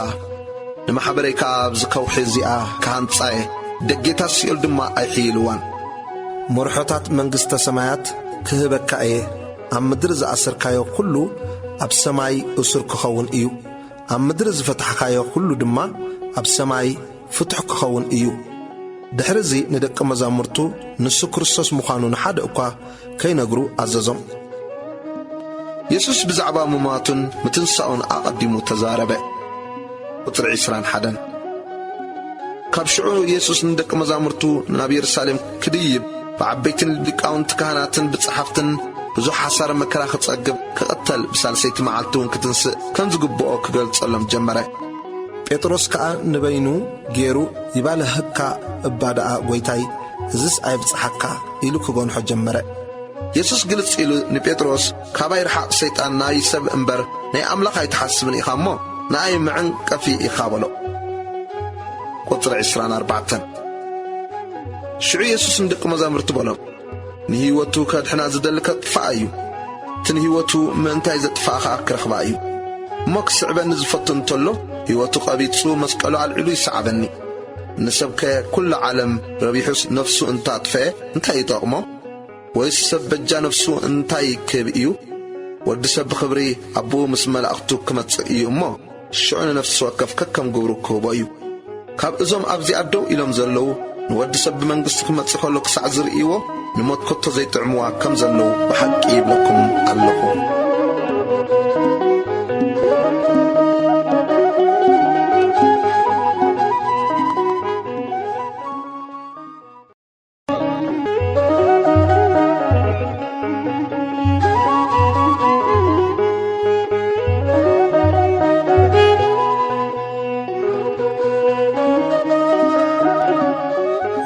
ንማሕበረይ ከዓ ኣብዚ ከውሒ እዚኣ ካሃንጻየ ደጌታ ሲኦል ድማ ኣይሕይልዋን መርሖታት መንግሥተ ሰማያት ክህበካ እየ ኣብ ምድሪ ዝኣሰርካዮ ኩሉ ኣብ ሰማይ እሱር ክኸውን እዩ ኣብ ምድሪ ዝፈታሕካዮ ኩሉ ድማ ኣብ ሰማይ ፍቱሕ ክኸውን እዩ ድሕሪዚ ንደቂ መዛሙርቱ ንሱ ክርስቶስ ምዃኑ ንሓደ እኳ ከይነግሩ ኣዘዞም ኢየሱስ ብዛዕባ ምማቱን ምትንሳኡን ኣቐዲሙ ተዛረበ ቁጥሪ 21 ካብ ሽዑ ኢየሱስ ንደቂ መዛሙርቱ ናብ ኢየሩሳሌም ክድይብ ብዓበይትን ሊቃውንቲ ካህናትን ብጸሓፍትን ብዙሕ ሓሳረ መከራ ክጸግብ ክቕተል ብሳልሰይቲ መዓልቲ እውን ክትንስእ ከም ዝግብኦ ክገልጸሎም ጀመረ ጴጥሮስ ከዓ ንበይኑ ገይሩ ይባልህካ እባዳኣ ጐይታይ እዝስ ኣይብጽሓካ ኢሉ ክጐንሖ ጀመረ ኢየሱስ ግልጽ ኢሉ ንጴጥሮስ ካባይ ርሓቕ ሰይጣን ናይ ሰብ እምበር ናይ ኣምላኽ ኣይትሓስብን ኢኻ እሞ ንኣይ መዕንቀፊ ኢኻ በሎ ቁጥሪ 24 ሽዑ ኢየሱስ ንደቂ መዛሙርቱ በሎም ንህይወቱ ከድሕና ዝደሊ ከጥፋእ እዩ እቲ ንህይወቱ ምእንታይ ዘጥፋእኻ ክረኽባ እዩ እሞ ክስዕበኒ ዝፈቱ እንተሎ ህይወቱ ቐቢጹ መስቀሉ ኣልዒሉ ይሰዓበኒ ንሰብ ከ ኩሉ ዓለም ረቢሑስ ነፍሱ እንታጥፍአ እንታይ ይጠቕሞ ወይስ ሰብ በጃ ነፍሱ እንታይ ክህብ እዩ ወዲ ሰብ ብኽብሪ ኣቦኡ ምስ መላእኽቱ ክመጽእ እዩ እሞ ሽዑ ንነፍሲ ወከፍ ከከም ግብሩ ክህቦ እዩ ካብ እዞም ኣብዚ ኣደው ኢሎም ዘለዉ ንወዲ ሰብ ብመንግሥቲ ክመጽእ ከሎ ክሳዕ ዝርእይዎ ንሞት ከቶ ዘይጥዕምዋ ከም ዘለዉ ብሓቂ ይብለኩም ኣለኹ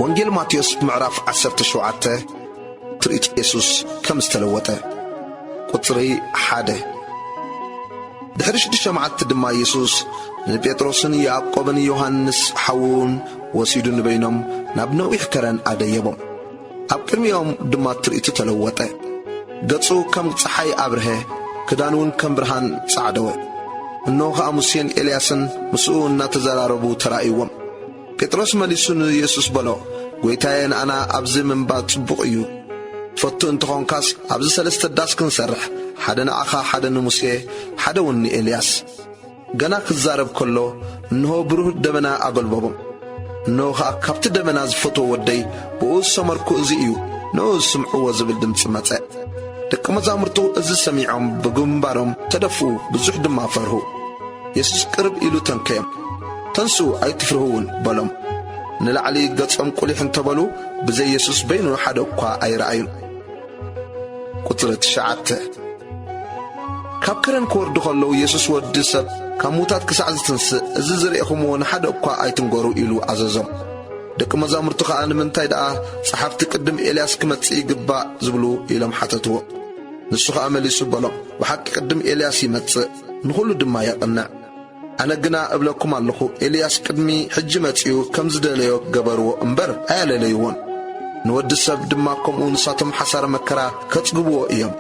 ወንጌል ማቴዎስ ምዕራፍ 17 ትርኢት ኢየሱስ ከም ዝተለወጠ ቁጥሪ 1 ድሕሪ 6 መዓልቲ ድማ ኢየሱስ ንጴጥሮስን ያዕቆብን ዮሐንስ ሓውን ወሲዱ ንበይኖም ናብ ነዊሕ ከረን ኣደየቦም ኣብ ቅድሚኦም ድማ ትርኢቱ ተለወጠ ገጹ ከም ፀሓይ ኣብርሀ ክዳኑ እውን ከም ብርሃን ጻዕደወ እነሆ ከዓ ሙሴን ኤልያስን ምስኡ እናተዘራረቡ ተራእይዎም ጴጥሮስ መሊሱ ንኢየሱስ በሎ ጐይታዬ ንኣና ኣብዚ ምንባር ጽቡቕ እዩ ፈቱ እንተኾንካስ ኣብዚ 3 ዳስ ክንሰርሕ ሓደ ንኣኻ ሓደ ንሙሴ ሓደ እውን ንኤልያስ ገና ክዛረብ ከሎ እንሆ ብሩህ ደመና ኣገልበቦም እንሆ ከዓ ካብቲ ደመና ዝፈትዎ ወደይ ብኡ ዝሰመርኩ እዚ እዩ ንኡ ዝስምዕዎ ዝብል ድምፂ መጸ ደቂ መዛሙርቱ እዚ ሰሚዖም ብግንባሮም ተደፍኡ ብዙሕ ድማ ፈርሁ ኢየሱስ ቅርብ ኢሉ ተንከዮም ተንሱ ኣይትፍርሁውን በሎም ንላዕሊ ገጾም ቁሊሕ እንተበሉ ብዘይ ኢየሱስ በይኑ ሓደ እኳ ኣይረኣዩን ቁጥሪ 9 ካብ ከረን ክወርዱ ከለዉ ኢየሱስ ወዲ ሰብ ካብ ሙታት ክሳዕ ዝትንስእ እዚ ዝርኢኹምዎ ንሓደ እኳ ኣይትንገሩ ኢሉ ኣዘዞም ደቂ መዛሙርቱ ከዓ ንምንታይ ደኣ ጸሓፍቲ ቅድም ኤልያስ ክመጽእ ይግባእ ዝብሉ ኢሎም ሓተትዎ ንሱ ከዓ መሊሱ በሎም ብሓቂ ቅድም ኤልያስ ይመጽእ ንኹሉ ድማ የቕንዕ أنا جنا أبلكم الله إلياس قدمي حج متيو كم زدليو جبروا أمبر أيالليون نود السبب دماكم ونصاتم حسر مكرا كتجبوا إيام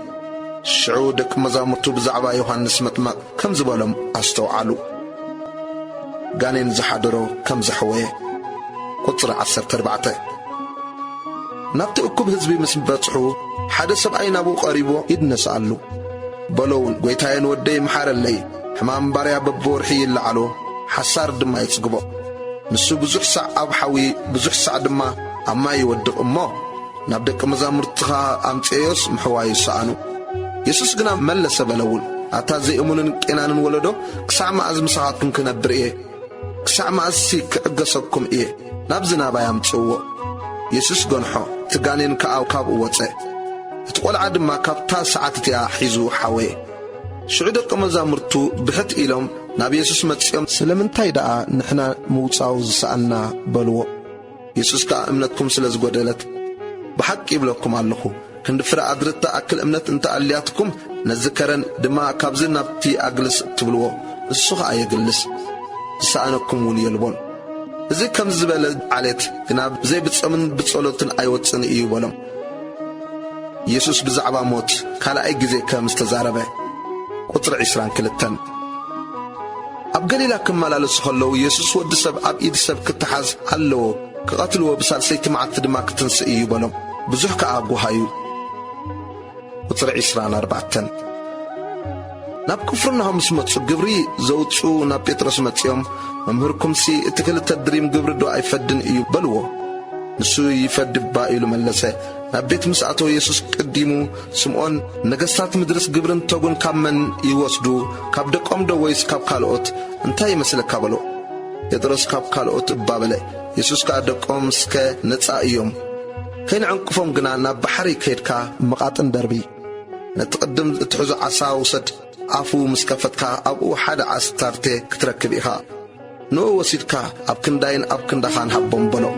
شعودك مزامرتو بزعبا يوحنس مطمق كم زبالم أستوعلو قانين زحادرو كم زحويه قطر 14 نبت أكب هزبي مسبتحو حدا سبعي نابو قريبو يدنسألو بلون قويتاين ودي محار اللي حمام باريا ببورحي اللي علو حسار دما يتسقبو نسو بزح ساع أبحوي بزح ساع دما أما يودق أمو نبدك مزامرتها أمتيوس محواي سانو يسوس قنا ملس بلون أتا زي أمونن كنان ولدو كسع ما أزم ساعتكم كنبر إيه كسع ما أزسيك أقصبكم إيه نابزنا بايام تسوو يسوس قنحو تقانين كأو كاب ووتسي تقول عدم ما كابتا ساعتتي حيزو حوي شعودك مزامرتو بحت إلهم نبي يسوس متسيهم سلمن تايدا نحنا موتساو زسألنا بلو يسوس كأمنتكم سلز قدلت بحق يبلوكم اللهو كندفر أدرتا أكل أمنت انت ألياتكم نذكرن دما كابزن نبتي أجلس تبلو السوخ أي جلس سأنكم ونيلبون زي كم زبالة عليت جناب زي بتصمن بتصولتن أيوتسن إيوبلهم يسوس بزعبا موت كالا أي جزي كمستزاربه قطر 20 كلتن أب قليلا كمالا لسخلو يسوس ود سب أب إيد سب كتحاز هلو كقتلوا بسال سيتي معت دماك تنسئي بلهم بزوح كأبو هايو قطر 24 ناب كفرنا هم سمتسو قبري زوتشو ناب بيترس متيوم ممهركم سي اتكلت الدريم قبر دو يفدن إيو بلو نسو يفد بائلو ملسه نبيت مساعته يسوس قديمو سمعون نغستات مدرس قبرن توغن كامن يوسدو كاب دقوم دو ويس كاب كالوت انتا يمسلك كابلو يدرس كاب كالوت بابله يسوس كا دقوم سكا نصا ايوم كاين عنقفهم غنا بحري كيدكا مقاطن دربي نتقدم تحوز عصا وسد عفو مسكفتكا ابو حدا عستارتي كتركب إيها نو وسيدكا اب كنداين اب كندخان حبهم بلو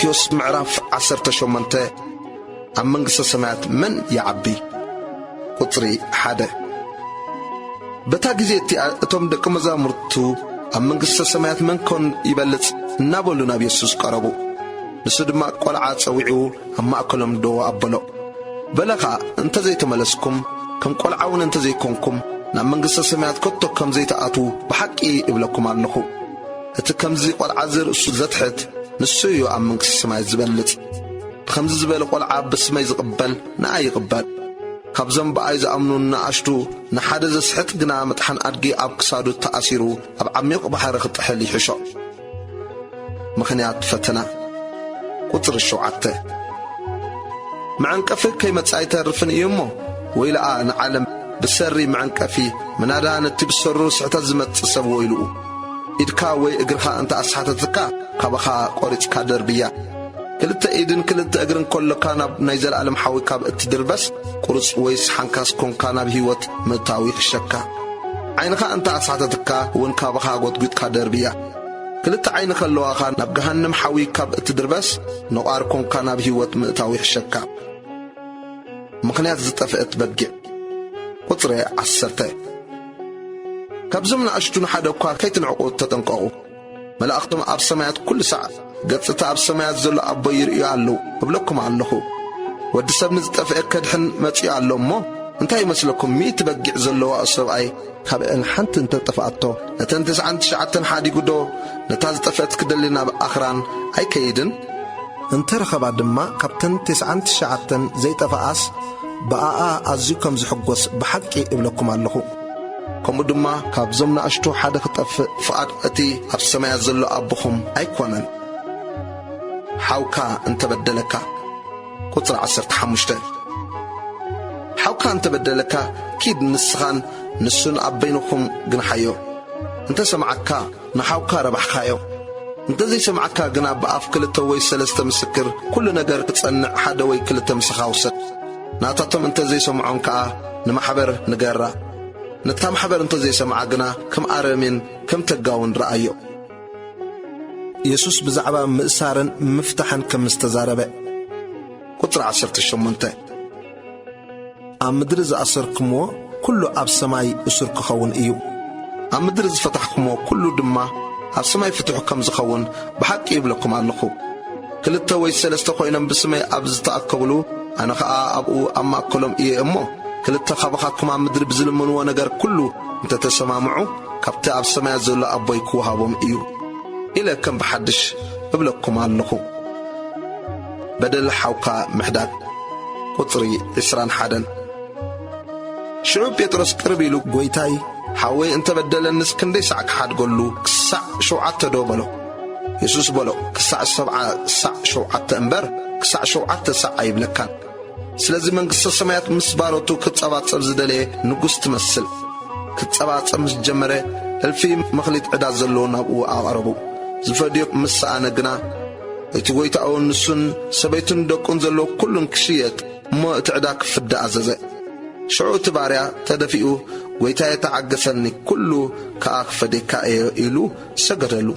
ماتيوس معرف 18 أمنقص السماوات من يعبي قطري حدا بتاجزيتي أتوم دكما زامرتو أمنقص السماوات من كون يبلت نابلو نبي يسوس قربو نسود ما قلعات سويعو أما أكلم دو أبلو بلغا انت زي تملسكم كم قلعون انت زي كونكم نامنقص السماوات كتو كم زي تأتو بحقي إبلكم عنخو اتكم زي قلعازر زتحت نسيو أمنك السماء زبلت بخمس زبل قلعة بسماء زقبل نأي قبل كابزن بأيز أمنو نأشتو نحاد زسحت قنا متحن أرقي أب كسادو تأسيرو أب عميق بحر خط حلي حشو مخنيات فتنا قطر الشوعته معنك في كيما تسايته رفن يمو ويلا أنا علم بسري معنك في من هذا نتبسرو سحت زمت سبو يلو إدكا وي إقرخا أنت أصحاتتكا كابخا قوريت كادر بيا كلتا إيدن كلتا أقرن كل كاناب نايزل ألم حاوي كاب اتدربس قرص ويس حنكاس كون كاناب هيوت متاوي الشكا عينخا أنت أصحاتتكا وين كابخا قوت كادر بيا كلتا عينخا اللواخا نبقهنم حاوي كاب اتدربس نوار كون كاناب هيوت متاوي الشكا مخنيات زتفقت بقع قطري 10 كابزمنا أشتون حدوكا كيتن عقود تتنقعو ملاأختم أب سمايات كل ساعة قدستا أب سمايات زل أبا يرئي اللو قبلكم عنه ود سب نزتفق كدحن متي اللو مو انتهي مسلكم ميت بقع زلو أصبعي كابئن حنت انت تفقتو نتنتس عن تشعتن حادي قدو نتاز تفقت كدلنا بأخران أي كيدن انت رخب عدما كابتن تسعن تشعتن زي تفقاس بقاء أزيكم زحقوس بحقي قبلكم عنه كم دما كابزمنا أشتو حدا خطف فقد أتي أب سمايات زلو أبخم أيكونن حاوكا انت بدلكا قطر 15 حاوكا انت بدلكا كيد نسخان نسون أبينكم جنحيو انت سمعكا نحاوكا ربحكايو انت زي سمعك جنا بأف كلتا وي سلسة مسكر كل نجار تصنع حدا وي كلتا مسخاوسة ناتاتهم انت زي سمعون كا نمحبر نجارة نتام حبر انت زي سمع جنا كم أرمين كم تجاون رأيه يسوس بزعبا مأسارا مفتحا كم استزاربه قطر 18 أمدرز أسركمو كله أب سماي أسرك خون إيو أمدرز فتحكمو كله دما أب سماي فتحو كم زخون بحق يبلكم عنكو كلتا وي سلسة خوينا بسماي أبز تأكبلو أنا خا أبو أما كلهم إيه أمو كلتا خبخاكم أمدر بزلمون ونجر كله انت تسمعوا كبتا أب سماي زولا أبوي كوهابهم إيو إلى كم بحدش يبلكم عنكو بدل حوكا محداد قطري 21 شعوب بيترس قربيلو قويتاي حاوي انت بدل الناس كندي ساعك حاد قولو كسع شوعات دوبلو يسوس بلو كسع 7 ساع شوعات انبر كسع شوعات ساع يبلكان سلازي من قصة سمايات مسباروتو كتصابات سبزدالي نقوس تمثل كتصابات سمس جمري الفي مخليط عداز اللون أبو أعربو زفاديوك مسعانا قنا اتقويت أو النسون سبيتون دوكون زلو كلهم كشيات ما اتعداك فدا عزازي شعو تباريا تدفئو ويتا يتعقسني كله كاك فديكا إيلو سقرلو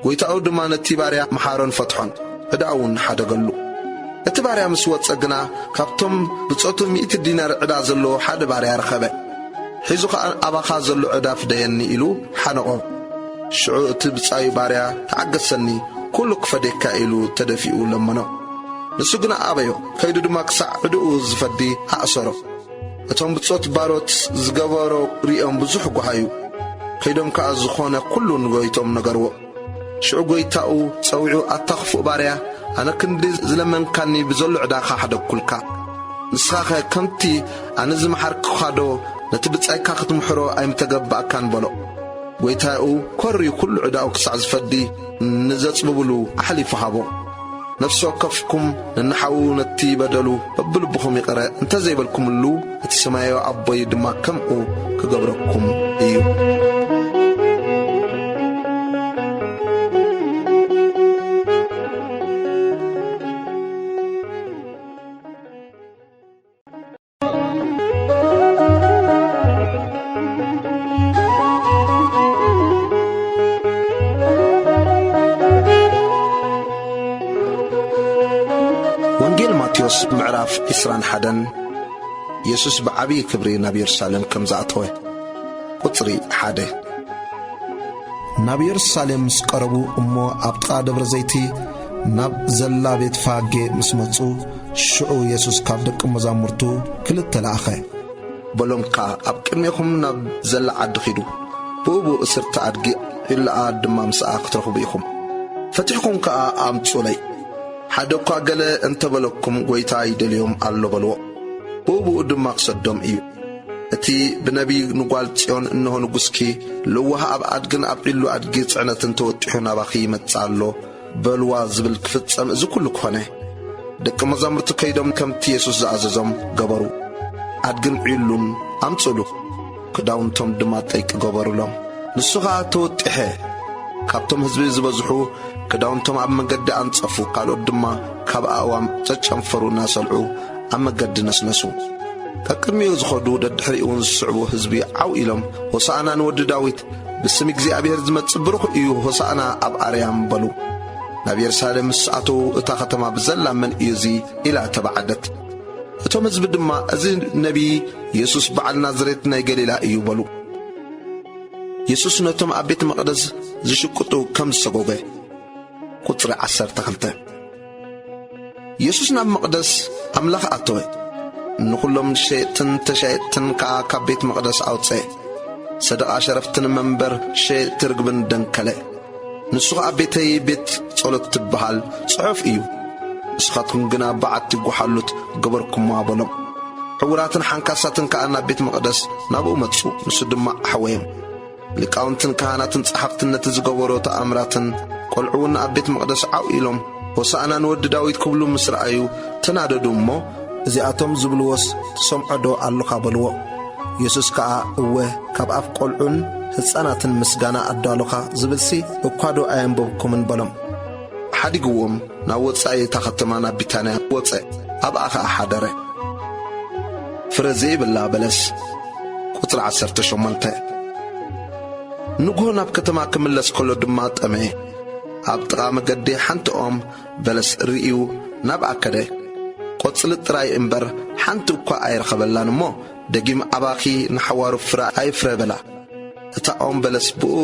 ويتا أو دمان التباريا محارون فتحون ادعون حدقلو التباريا مسوات سقنا كابتم بتصوتو 100 دينار عدا زلو حد باريا رخبه حيزو أباخا زلو عدا فديني إيلو حنقو شعو تبصاي باريا تعقسني كله كفديكا إيلو تدفئو لمنو نسوقنا أبايو كيدو دماك سعدو زفدي أأسرو أتوم بتصوت باروت زغبارو ريام بزح غحايو كيدوم كازخونه كله نغويتوم نغرو شعو غيتاو صوعو اتخفو باريا انا كندي زلمن كاني بزلو عداخا حدكلكا نسخه كنتي انا زمحرك خادو نتبصايكا ختمحرو ايم تغبا كان بلو غيتاو كوري كل عداو كسعز فدي نزصببلو احلي فحابو نفسو كفكم ننحاو نتي بدلو ببلبكم يقرأ انت زي بالكم اللو اتسمايو عباي دما كمقو كقبركم ايو ماتيوس معراف إسران حدن يسوس بعبي كبري نبي يرسالم كم زعتوه قطري حده نبي يرسالم مسقربو أمو أبطا دبر زيتي نب زلا بيت فاقي مسمتو شعو يسوس كابدك مزامرتو كل التلاخي بلوم كا أبكرميكم نب زلا عد خيدو بوبو أسرت عدقي إلا عد ما مساق ترخو بيكم فتحكم كا أمتسو لي حدوكا قال انت بلوكم قويتاي دليوم اللو بلو بوبو قدم مقصدهم ايو اتي بنبي نقال تيون انه نقسكي لوها اب ادقن ابريلو ادقي تعنة انتوتحونا باخي متسالو بلوا زبل كفتسام ازو كله كونه دك مزامرتو كيدوم كم تيسوس زعززم قبرو ادقن عيلون امتسولو كداونتم دماتيك قبرو لهم نسوغا توتحي كابتم هزبي زبزحو كداونتم عم مقد أنصفو قالوا الدما كاب أوام تشنفروا ناس العو عم مقد نسنسو كرمي يزخدو ددحريون الصعبو هزبي عو إلهم وصانا نود داويت بسمك زي أبي هرزمت صبروخ إيو وصانا أب أريام بلو نبي رسالة مسعتو اتاختما بزلا من إيزي إلى تبعدت اتو مزب الدما أزين نبي يسوس بعد نازريتنا يقليلا إيو بلو يسوس نتم أبيت مقدس زشكتو كم سقوبه قطر 12 يسوس ناب مقدس أملاخ أطوي نقولهم شيطن تشيطن كبيت مقدس أوتسي صدق شرفتن منبر شيء ترقبن دنكالي نسوغ أبيتي بيت صولت تبهال صحف إيو اسخاتكم قنا بعد تقوحالوت قبركم مابلم حوراتن حنكاساتن كأنا بيت مقدس نابو متسو نسودم حويم لكاونتن كهاناتن صحفتن نتزقورو تأمراتن قلعون أبيت مقدس عو إلهم وسأنا نود داويد كبلو مصر أيو تناددو مو زي أتم زبلوس سمعدو اللو قابلو يسوس كا أوه كاب أف قلعون ህፃናትን ምስጋና ኣዳሎኻ ዝብልሲ እኳዶ ኣየንበብኩምን በሎም ሓዲግዎም ናብ ወፃኢ እታ ከተማ ናብ ቢታንያ ወፀ ኣብኣ ኸኣ ሓደረ ፍረ ዘይብላ በለስ ቁፅሪ 18 ንጉሆ ናብ ከተማ ክምለስ ከሎ ድማ ጠመየ ኣብ ጥቓ መገዲ ሓንቲ ኦም በለስ ርኢዩ ናብኣ ከደ ቆፅሊ ጥራይ እምበር ሓንቲ እኳ ኣይረኸበላን እሞ ደጊም ኣባኺ ንሓዋሩ ፍረ ኣይፍረ በላ እታ ኦም በለስ ብኡ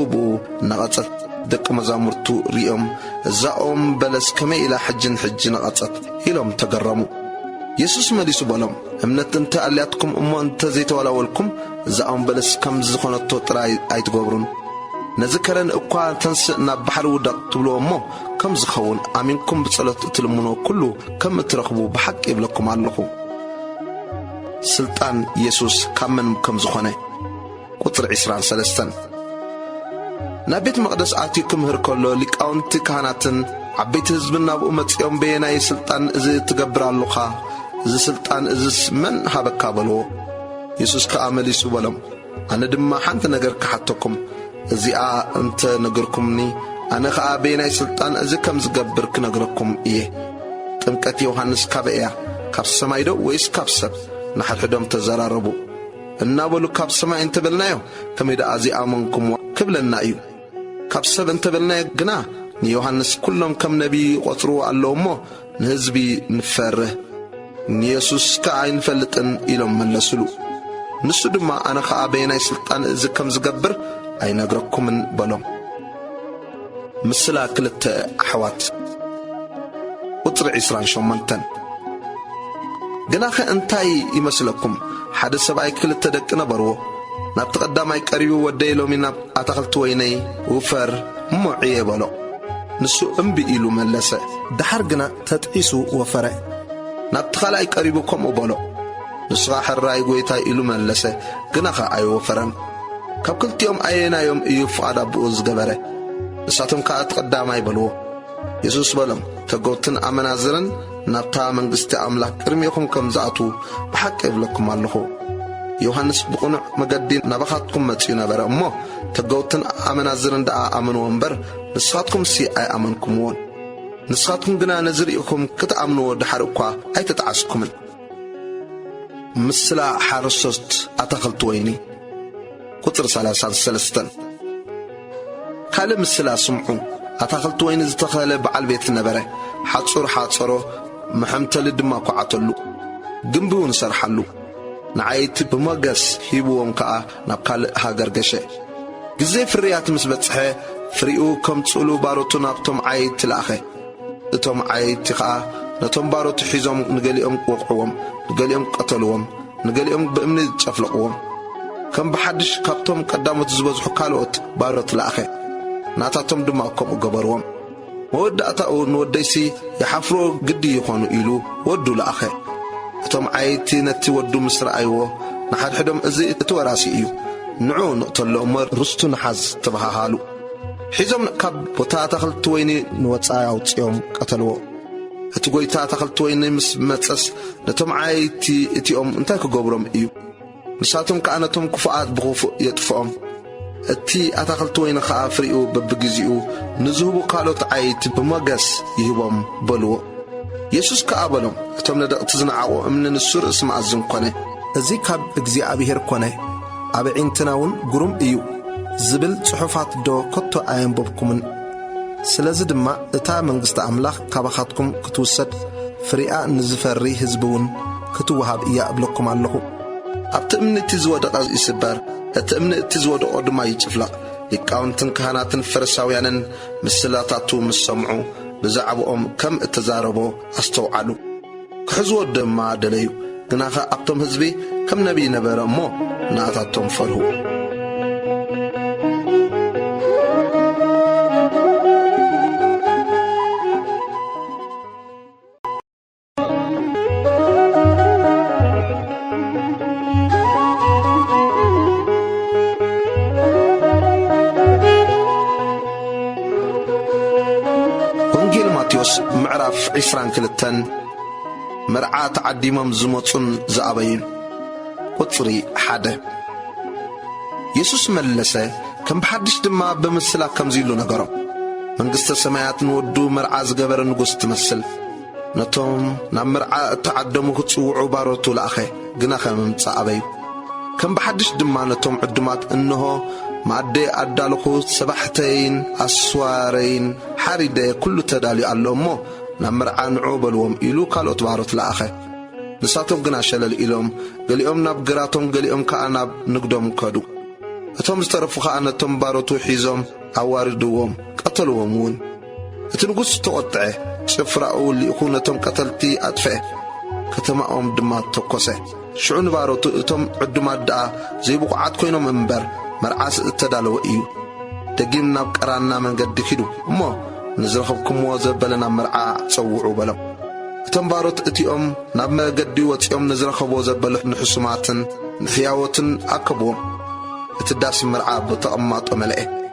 ነቐጸት ደቂ መዛሙርቱ ሪኦም እዛ ኦም በለስ ከመይ ኢላ ሕጅን ነቐጸት ኢሎም ተገረሙ ኢየሱስ መሊሱ በሎም እምነት እንተ ኣልያትኩም እሞ እንተ ዘይተወላወልኩም እዛ ኦም በለስ ከም ዝኾነቶ ጥራይ ኣይትገብሩን ነዚ ከረን እኳ ተንስእ ናብ ባሕሪ ውደቕ ትብልዎ እሞ ከም ዝኸውን ኣሚንኩም ብጸሎት እትልምኖ ኩሉ ከም እትረኽቡ ብሓቂ ይብለኩም ኣለኹ ስልጣን ኢየሱስ ካብ መን ከም ዝኾነ ቁጥሪ 23 ናብ ቤት መቕደስ ኣትዩ ክምህር ከሎ ሊቃውንቲ ካህናትን ዓበይቲ ህዝብን ናብኡ መጺኦም በየናይ ስልጣን እዚ ትገብር ኣለኻ እዚ ስልጣን እዝስ መን ሃበካ በልዎ ኢየሱስ ከኣ መሊሱ በሎም ኣነ ድማ ሓንቲ ነገር ክሓተኩም እዚኣ እንተ ነገርኩምኒ ኣነ ኸኣ በየናይ ስልጣን እዚ ከም ዝገብር ክነግረኩም እየ ጥምቀት ዮሐንስ ካብ እያ ካብ ሰማይ ዶ ወይስ ካብ ሰብ ንሓድሕዶም ተዘራረቡ እናበሉ ካብ ሰማይ እንተበልናዮ ከመይ ደኣ እዚኣመንኩም ክብለና እዩ ካብ ሰብ እንተበልናዮ ግና ንዮሐንስ ኩሎም ከም ነቢይ ቆጽሩ ኣለዎ እሞ ንህዝቢ ንፈርህ ንኢየሱስ ከኣ ኣይንፈልጥን ኢሎም መለሱሉ ንሱ ድማ ኣነ ኸኣ በየናይ ስልጣን እዚ ከም ዝገብር ኣይነግረኩምን በሎም ምስላ ክልተ ኣሕዋት ቁጥሪ 28 ግናኸ እንታይ ይመስለኩም ሓደ ሰብኣይ ክልተ ደቂ ነበርዎ ናብቲ ቀዳማይ ቀሪቡ ወደይ ሎሚ ናብ ኣታኽልቲ ወይነይ ውፈር እሞ ዕየ በሎ ንሱ እምቢ ኢሉ መለሰ ድሓር ግና ተጥዒሱ ወፈረ ናብቲ ኻልኣይ ቀሪቡ ከምኡ በሎ ንስኻ ሕራይ ጐይታይ ኢሉ መለሰ ግናኸ ኣይወፈረን ካብ ክልቲኦም ኣየናዮም እዩ ፍቓድ ኣቦኡ ዝገበረ ንሳቶም ከዓ እቲ ቀዳማይ በልዎ ኢየሱስ በሎም ተጐብትን ኣመናዝርን ናብታ መንግሥቲ ኣምላኽ ቅድሚኹም ከም ዝኣትዉ ብሓቂ ይብለኩም ኣለኹ ዮሐንስ ብቕኑዕ መገዲ ናባኻትኩም መጺኡ ነበረ እሞ ተጐብትን ኣመናዝርን ደኣ ኣመንዎ እምበር ንስኻትኩም ሲ ኣይኣመንኩምዎን ንስኻትኩም ግና ነዝርኢኹም ክትኣምንዎ ድሓር እኳ ኣይተጠዓስኩምን ምስላ ሓረስቶት ኣታኽልቲ ወይኒ ቁጥሪ 33 ካልእ ምስላ ስምዑ ኣታኽልቲ ወይኒ ዝተኸለ በዓል ቤት ነበረ ሓጹር ሓጸሮ መሐምተሊ ድማ ኳዓተሉ ግንቢ እውን ሰርሓሉ ንዓይቲ ብሞገስ ሂብዎም ከዓ ናብ ካልእ ሃገር ገሸ ግዜ ፍርያት ምስ በጽሐ ፍሪኡ ከምጽሉ ባሮቱ ናብቶም ዓይቲ ለኣኸ እቶም ዓይቲ ከዓ ነቶም ባሮቱ ሒዞም ንገሊኦም ወቕዕዎም ንገሊኦም ቀተልዎም ንገሊኦም ብእምኒ ጨፍለቕዎም ከም ብሓድሽ ካብቶም ቀዳሞት ዝበዝሑ ካልኦት ባሮት ለኣኸ ናታቶም ድማ ከምኡ ገበርዎም መወዳእታኡ ንወደይሲ የሓፍሮ ግዲ ይኾኑ ኢሉ ወዱ ለኣኸ እቶም ዓይቲ ነቲ ወዱ ምስ ረኣይዎ ንሓድሕዶም እዚ እቲ ወራሲ እዩ ንዑ ንቕተሎ እሞ ርስቱ ንሓዝ ተባሃሃሉ ሒዞም ካብ ቦታ ኣታኽልቲ ወይኒ ንወፃኢ ኣውፂኦም ቀተልዎ እቲ ጐይታ ኣታኽልቲ ወይኒ ምስ መጸስ ነቶም ዓይቲ እቲኦም እንታይ ክገብሮም እዩ ንሳቶም ከዓ ነቶም ክፉኣት ብኽፉእ የጥፍኦም እቲ ኣታኽልቲ ወይኒ ከዓ ፍሪኡ በብግዚኡ ንዝህቡ ካልኦት ዓይቲ ብሞገስ ይህቦም በልዎ ኢየሱስ ከዓ በሎም እቶም ነደቕቲ ዝነዓቑ እምኒ ንሱ ርእሲ መኣዝን ኮነ እዚ ካብ እግዚኣብሔር ኮነ ኣብ ዒንትና እውን ግሩም እዩ ዝብል ጽሑፋት ዶ ከቶ ኣየንበብኩምን ስለዚ ድማ እታ መንግሥቲ ኣምላኽ ካባኻትኩም ክትውሰድ ፍሪኣ ንዝፈሪ ህዝቢ እውን ክትወሃብ እያ እብለኩም ኣለኹ ኣብቲ እምኒ እቲ ዝወደቐ ይስበር እቲ እምኒ እቲ ዝወደቖ ድማ ይጭፍለቕ ሊቃውንትን ካህናትን ፈሪሳውያንን ምስላታቱ ምስ ሰምዑ ብዛዕባኦም ከም እተዛረቦ ኣስተውዓሉ ክሕዝዎ ድማ ደለዩ ግናኸ ኣብቶም ህዝቢ ከም ነቢይ ነበረ እሞ ንኣታቶም ፈርሁ ምዕራፍ 22 መርዓ ተዓዲሞም ዝመጹን ዝኣበዩን ቁጽሪ 1 ኢየሱስ መለሰ ከም بحدش دما بمسلا كم زيلو نغرم منغست السمايات نودو مرعى زغبر نغس تمثل نتوم ناب مرعى تعدمو كصوعو باروتو لاخه غنا خممص ابي كم بحدش دما نتوم عدمات انه معدي ادالخو سبحتين اسوارين حريده كل تدالي اللهمو ناب مرعى نعوبلوم إلو كالوت باروت لاخه نساتهم غنا شلل إلهم قليهم ناب غراتهم قليهم كأناب نقدم كادو أتوم استرفوا خانتهم باروتو حيزهم عواردوهم قتلوهم ون اتنقص تقطعه شفراء اللي يكونتهم قتلتي أدفع كتماهم دمات تقصه شعون باروتو اتهم عدمات دعا زي بقعات كوينهم انبر مرعاس اتدالو إيو تقيم ناب قرانا من قد كدو ما نزرخبكم وزبلنا مرعا تصوعوا بلو اتم باروت اتيوم ناب ما قد واتيوم نزرخبو زبلح نحسماتن نحياوتن أكبوهم اتداس مرعا بتقمات وملئه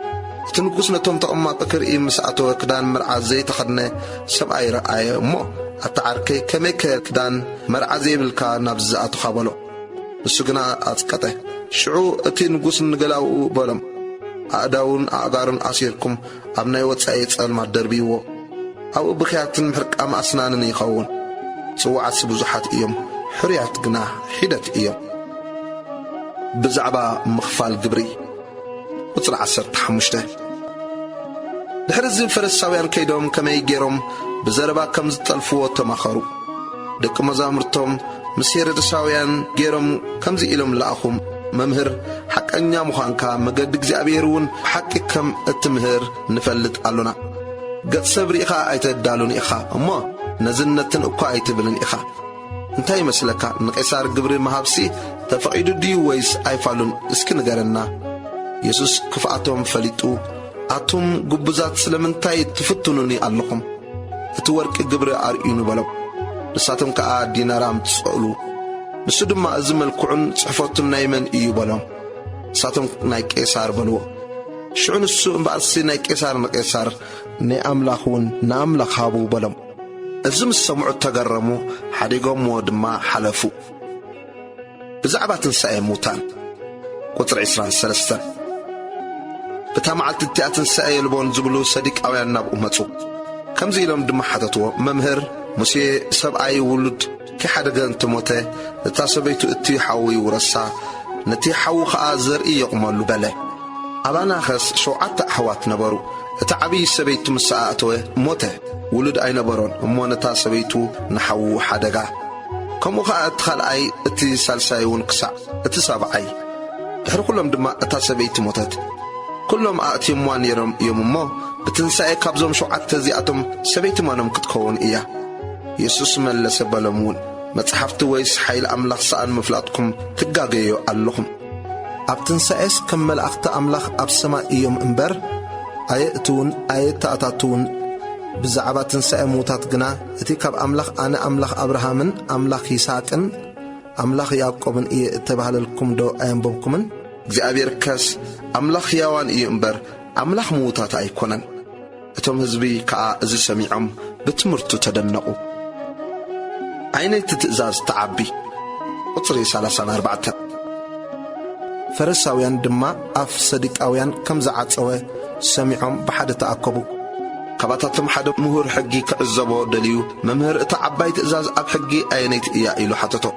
تنقص نتوم تقمات كرئي مساعته كدان مرعا زي تخدنا سبعي رأي مو أتعاركي كميك كدان مرعا زي بالكا نابزاعته خابلو بسوقنا أتكته شعو اتي نقص نقلاو بلم أعداون أعقارن أسيركم أبناي واتسايت المات دربيوو أو بخياتن محرق أم أسنانن يخون سوعات سبوزحات إيوم حريات قنا حيدت إيوم بزعبا مخفال قبري وطلع 15 دحرز الفرساويان كيدهم كما يجيرهم بزربا كم زطلفوا تماخروا دك مزامرتهم مسير الرساويان جيرهم كم زي إلهم لأخهم ممهر حق أنيا مخانكا مقدق زي أبيرون حق كم التمهر نفلت قالونا قد صبري إخا أيتدالون إخا أما نزلنتن أكا أيتبلن إخا انتهي مسلكا نقيسار قبري مهابسي تفعيدو دي ويس أيفالون اسكي نغرنا يسوس كفاتهم فليتو أتوم قبزات سلمنتاي تفتنوني اللهم اتورك قبري أرئينو بلو نساتهم كا دينارام تسألو نسودو ما أزم الكعون صحفاتهم نايمن إيو بلو نساتهم ناي كيسار بلو شعون السوء بأسي ناي كيسار نكيسار ني أملاخون نأملاخ هابو بلو أزم السمع تقرمو حديقهم ودما حلفو بزعبات نساء موتان قطر 23 بتامعت التأت نساء يلبون زبلو صديق أويان ناب أمتو كم زي لهم دم حدثو ممهر مسي سبعي ولد كي حدقا انتموته نتاسبيتو اتي حوي ورسا نتي حو خآزر إي يقمالو بله أبانا خس شوعات أحوات نبارو اتعبي سبيتو مساءتوه موته ولد أي نبارون أمو نتاسبيتو نحو حدقا كمو خاءت خلعي اتي سالسايون قسع اتي سابعي دحر كلهم دما اتاسبيت موتت كلهم آتي موان يرم يومو بتنساي كابزوم شوعات تزيعتم سبيت مانم كتكون إياه يسوس من لسبالمون متحفت ويس حيل أملاخ سأل مفلاتكم تقاقيو اللهم أبتنسايس كمل أخت أملاخ أبسما إيوم انبر آياتون آياتاتون بزعبات تنساء موتات قنا اتي كاب أملاخ أنا أملاخ أبراهامن أملاخ يساقن أملاخ يعقوبن إيه اتبهال لكم دو أينبوكمن እግዚአብሔር ከስ አምላኽ ያዋን ይእምበር አምላኽ ሞታት አይኮነን እቶም ህዝቢ ከአ እዚ ሰሚዖም በትምህርቱ ተደነቁ አይነት ትእዛዝ ተዓቢ ቁጥር 34 ፈሪሳውያን ድማ አፍ ሰዲቃውያን ከም ዘዓጸወ ሰሚዖም በሓደ ተአከቡ ካባታቶም ሓደ ምሁር ሕጊ ክዕዘቦ ደልዩ መምህር እታ ዓባይ ትእዛዝ ኣብ ሕጊ አይነት እያ ኢሉ ሓተቶ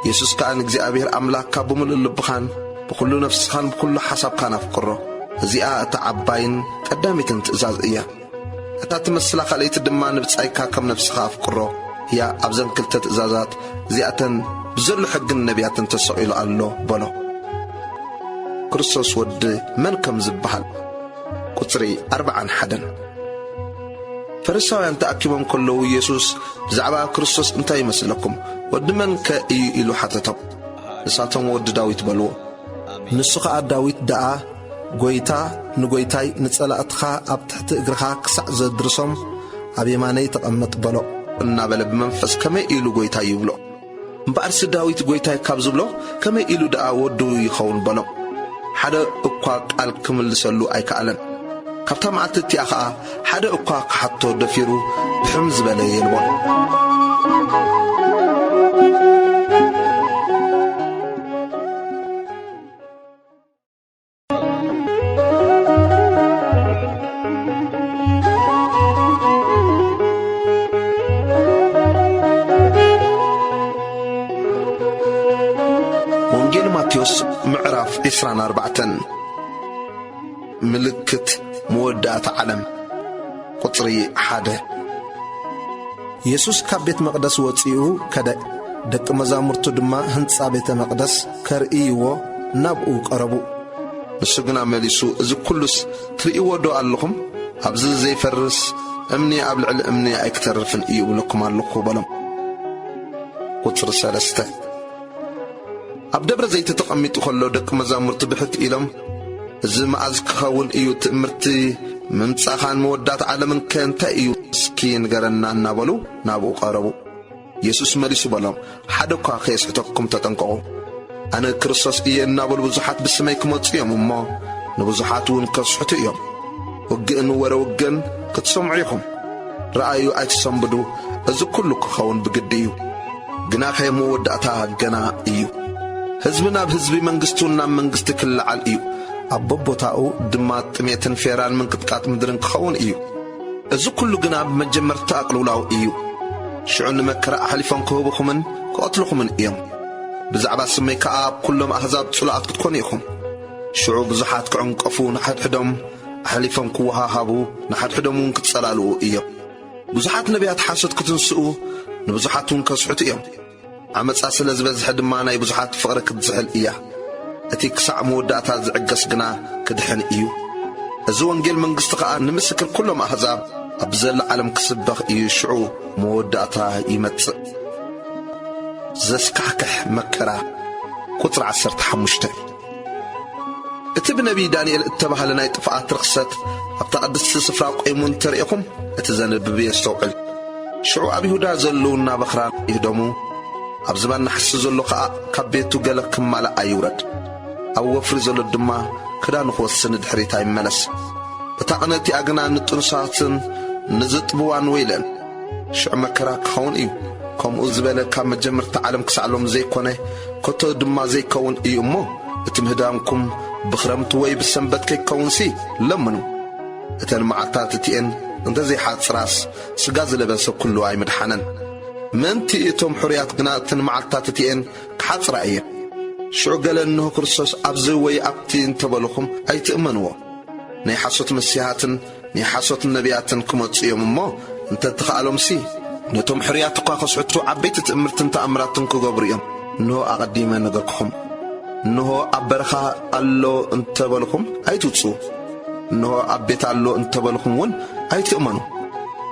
ኢየሱስ ከአን እግዚአብሔር አምላክካ ብምሉእ ልብኻን بكل نفس خان بكل حسب كان أفكره زياء تعبين قدامي تنتزاز إياه أتاتمثل خليت الدمان بتسايكا كم نفس خاف قره هي أبزن كل تتزازات زياء بزل حق النبيات تسئل الله بلو كريستوس ود من كم زبحل قطري 4 حدن فريساويان تأكيبهم كله يسوس زعبا كريستوس انتا يمثلكم ود من كإيلو حتتب نساتهم ود داويت بلو نسخة داويت دعا قويتا نقويتاي نتسألأتخا أبتحت إقرخا كسع زدرسهم أبي ماني تقمت بلو النابل بمنفس كما إيلو قويتاي يبلو مبارس داويت قويتاي كابزبلو كما إيلو دعا ودو يخون بلو حدا أقواك الكمل لسلو أي كألن كابتا معتتي أخا حدا أقواك حتو دفيرو بحمز بلا يلبون 24 ملكت مودات عالم قطري 1 يسوس ካብ ቤት መቅደስ ወፂኡ ከደ ደቀ መዛሙርቱ ድማ ህንጻ ቤተ መቅደስ ከርእይዎ ናብኡ ቀረቡ ንሱ ግና መሊሱ እዚ ኩሉስ ትርእይዎ ዶ ኣለኹም ኣብዚ ዘይፈርስ እምኒ ኣብ ልዕሊ እምኒ ኣይክተርፍን እዩ ብለኩም ኣለኹ በሎም ቁጥር 3 ኣብ ደብረ ዘይት ተቐሚጡ ከሎ ደቀ መዛሙርቱ ብሕት ኢሎም እዚ መዓዝ ክኸውን እዩ ትእምርቲ ምምጻኻን መወዳት ዓለምን ከንታይ እዩ እስኪ ንገረና እናበሉ ናብኡ ቀረቡ ኢየሱስ መሊሱ በሎም ሓደ እኳ ከየስሕተኩም ተጠንቀቑ ኣነ ክርስቶስ እየ እናበሉ ብዙሓት ብስመይ ክመፁ እዮም እሞ ንብዙሓት እውን ከስሕቱ እዮም ወግእን ወረውግን ክትሰምዑ ኢኹም ረኣዩ ኣይትሰንብዱ እዚ ኩሉ ክኸውን ብግዲ እዩ ግና ከየመወዳእታ ገና እዩ ህዝቢ ናብ ህዝቢ መንግስቱን ናብ መንግስቲ ክለዓል እዩ ኣብ ቦታኡ ድማ ጥሜትን ፌራን ምንቅጥቃጥ ምድርን ክኸውን እዩ እዚ ኩሉ ግና ብመጀመርታ ኣቕልውላው እዩ ሽዑ ንመከራ ሓሊፎም ክህቡኹምን ክቐትልኹምን እዮም ብዛዕባ ስመይ ከዓ ኣብ ኩሎም ኣሕዛብ ጽላኣት ክትኮኑ ኢኹም ሽዑ ብዙሓት ክዕንቀፉ ንሓድሕዶም ኣሕሊፎም ክወሃሃቡ ንሓድሕዶም እውን ክትጸላልኡ እዮም ብዙሓት ነቢያት ሓሶት ክትንስኡ ንብዙሓት እውን ከስሕቱ እዮም ዓመፃ ስለ ዝበዝሐ ድማ ናይ ብዙሓት ፍቕሪ ክትዝሕል እያ እቲ ክሳዕ መወዳእታ ዝዕገስ ግና ክድሕን እዩ እዚ ወንጌል መንግስቲ ከዓ ንምስክር ኩሎም ኣሕዛብ ኣብ ዘላ ዓለም ክስበኽ እዩ ሽዑ መወዳእታ ይመጽእ ዘስካሕክሕ መከራ ቁጥር 15 እቲ ብነቢይ ዳንኤል እተባህለ ናይ ጥፍኣት ርክሰት ኣብታ ቅድስቲ ስፍራ ቆይሙን ተርእኹም እቲ ዘንብብ የስተውዕል ሽዑ ኣብ ይሁዳ ዘለዉ እናበኽራን ይህደሙ ኣብ ዝባን ናሕሲ ዘሎ ከዓ ካብ ቤቱ ገለ ክማልእ ኣይውረድ ኣብ ወፍሪ ዘሎ ድማ ክዳኑ ክወስን ድሕሪት ኣይመለስ እታ ቅነቲ ኣግና ንጥኑሳትን ንዝጥብዋን ወይለን ሽዑ መከራ ክኸውን እዩ ከምኡ ዝበለ ካብ መጀመርታ ዓለም ክሳዕሎም ዘይኮነ ኮቶ ድማ ዘይከውን እዩ እሞ እቲ ምህዳንኩም ብኽረምቲ ወይ ብሰንበት ከይከውንሲ ለምኑ እተን መዓልታት እቲአን እንተዘይሓፅራስ ስጋ ዝለበሰ ኩሉ ኣይምድሓነን ምንቲ እቶም ሕርያት ግና እተን መዓልታት እቲአን ክሓፅራ እየን ሽዑ ገለ እንሆ ክርስቶስ ኣብዚ ወይ ኣብቲ እንተበልኹም ኣይትእመንዎ ናይ ሓሶት መሲሓትን ናይ ሓሶት ነቢያትን ክመፁ እዮም እሞ እንተትኸኣሎምሲ ነቶም ሕርያት እኳ ከስሕቱ ዓበይቲ ትእምርትን ተኣምራትን ክገብሩ እዮም እንሆ ኣቐዲመ ነገርክኹም እንሆ ኣብ በረኻ ኣሎ እንተበልኹም ኣይትውፅኡ እንሆ ኣብ ቤት ኣሎ እንተበልኹም እውን ኣይትእመኑ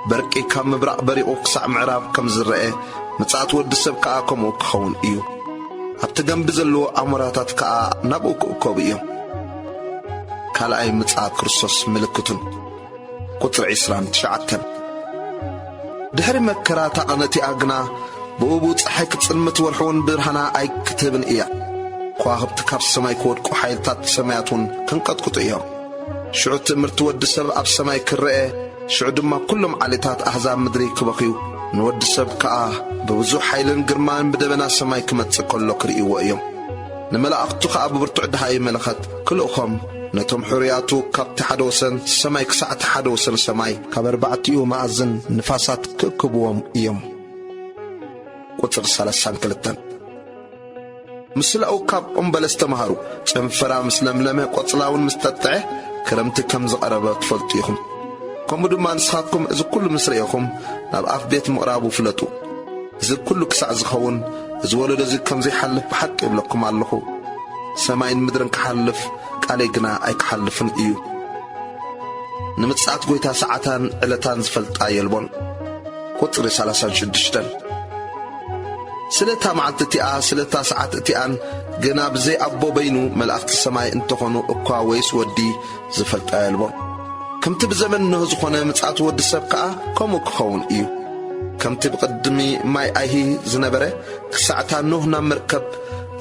በርቂ ካብ ምብራቕ በሪቑ ክሳዕ ምዕራብ ከም ዝረአ ምጽኣት ወዲ ሰብ ከዓ ከምኡ ክኸውን እዩ ኣብቲ ገንቢ ዘለዎ ኣሞራታት ከዓ ናብኡ ክእከቡ እዮም ካልኣይ ምጽኣት ክርስቶስ ምልክቱን ቁጥር 29 ድሕሪ መከራ ታቐነቲ ኣግና ብእቡ ፀሓይ ክትጽልምት ወርሑን ብርሃና ኣይክትህብን እያ ከዋኽብቲ ካብ ሰማይ ክወድቁ ሓይልታት ሰማያትን ክንቀጥቅጡ እዮም ሽዑ ትእምርቲ ወዲ ሰብ ኣብ ሰማይ ክርአ ሽዑ ድማ ኩሎም ዓሌታት ኣሕዛብ ምድሪ ክበኽዩ ንወዲ ሰብ ከዓ ብብዙሕ ሓይልን ግርማን ብደበና ሰማይ ክመጽእ ከሎ ክርእይዎ እዮም ንመላእኽቱ ከዓ ብብርቱዕ ድሃይ መለኸት ክልእኾም ነቶም ሕርያቱ ካብቲ ሓደ ወሰን ሰማይ ክሳዕቲ ሓደ ወሰን ሰማይ ካብ 4 ማዕዝን ንፋሳት ክእክብዎም እዮም ቁጥር 32 ምስላኡ ካብ ኦምበለስ ተምሃሩ ጨንፈራ ምስ ለምለመ ቆጽላውን ምስ ተጥዐ ክረምቲ ከም ዝቐረበ ትፈልጡ ኢኹም ከምኡ ድማ ንስኻትኩም እዚ ኩሉ ምስ ርኢኹም ናብ ኣፍ ቤት ምቕራቡ ፍለጡ እዚ ኩሉ ክሳዕ ዝኸውን እዚ ወለዶ እዚ ከም ዘይሓልፍ ብሓቂ ይብለኩም ኣለኹ ሰማይን ምድርን ክሓልፍ ቃለይ ግና ኣይክሓልፍን እዩ ንምጽኣት ጎይታ ሰዓታን ዕለታን ዝፈልጣ የልቦን ቁጥሪ 36 ስለታ መዓልቲ እቲኣ ስለታ ሰዓት እቲኣን ግና ብዘይ ኣቦ በይኑ መላእኽቲ ሰማይ እንተኾኑ እኳ ወይስ ወዲ ዝፈልጣ የልቦን ከምቲ ብዘመን ንሆ ዝኾነ ምጽኣት ወዲ ሰብ ከዓ ከምኡ ክኸውን እዩ ከምቲ ብቅድሚ ማይ ኣይሂ ዝነበረ ክሳዕታ ኖህ ናብ መርከብ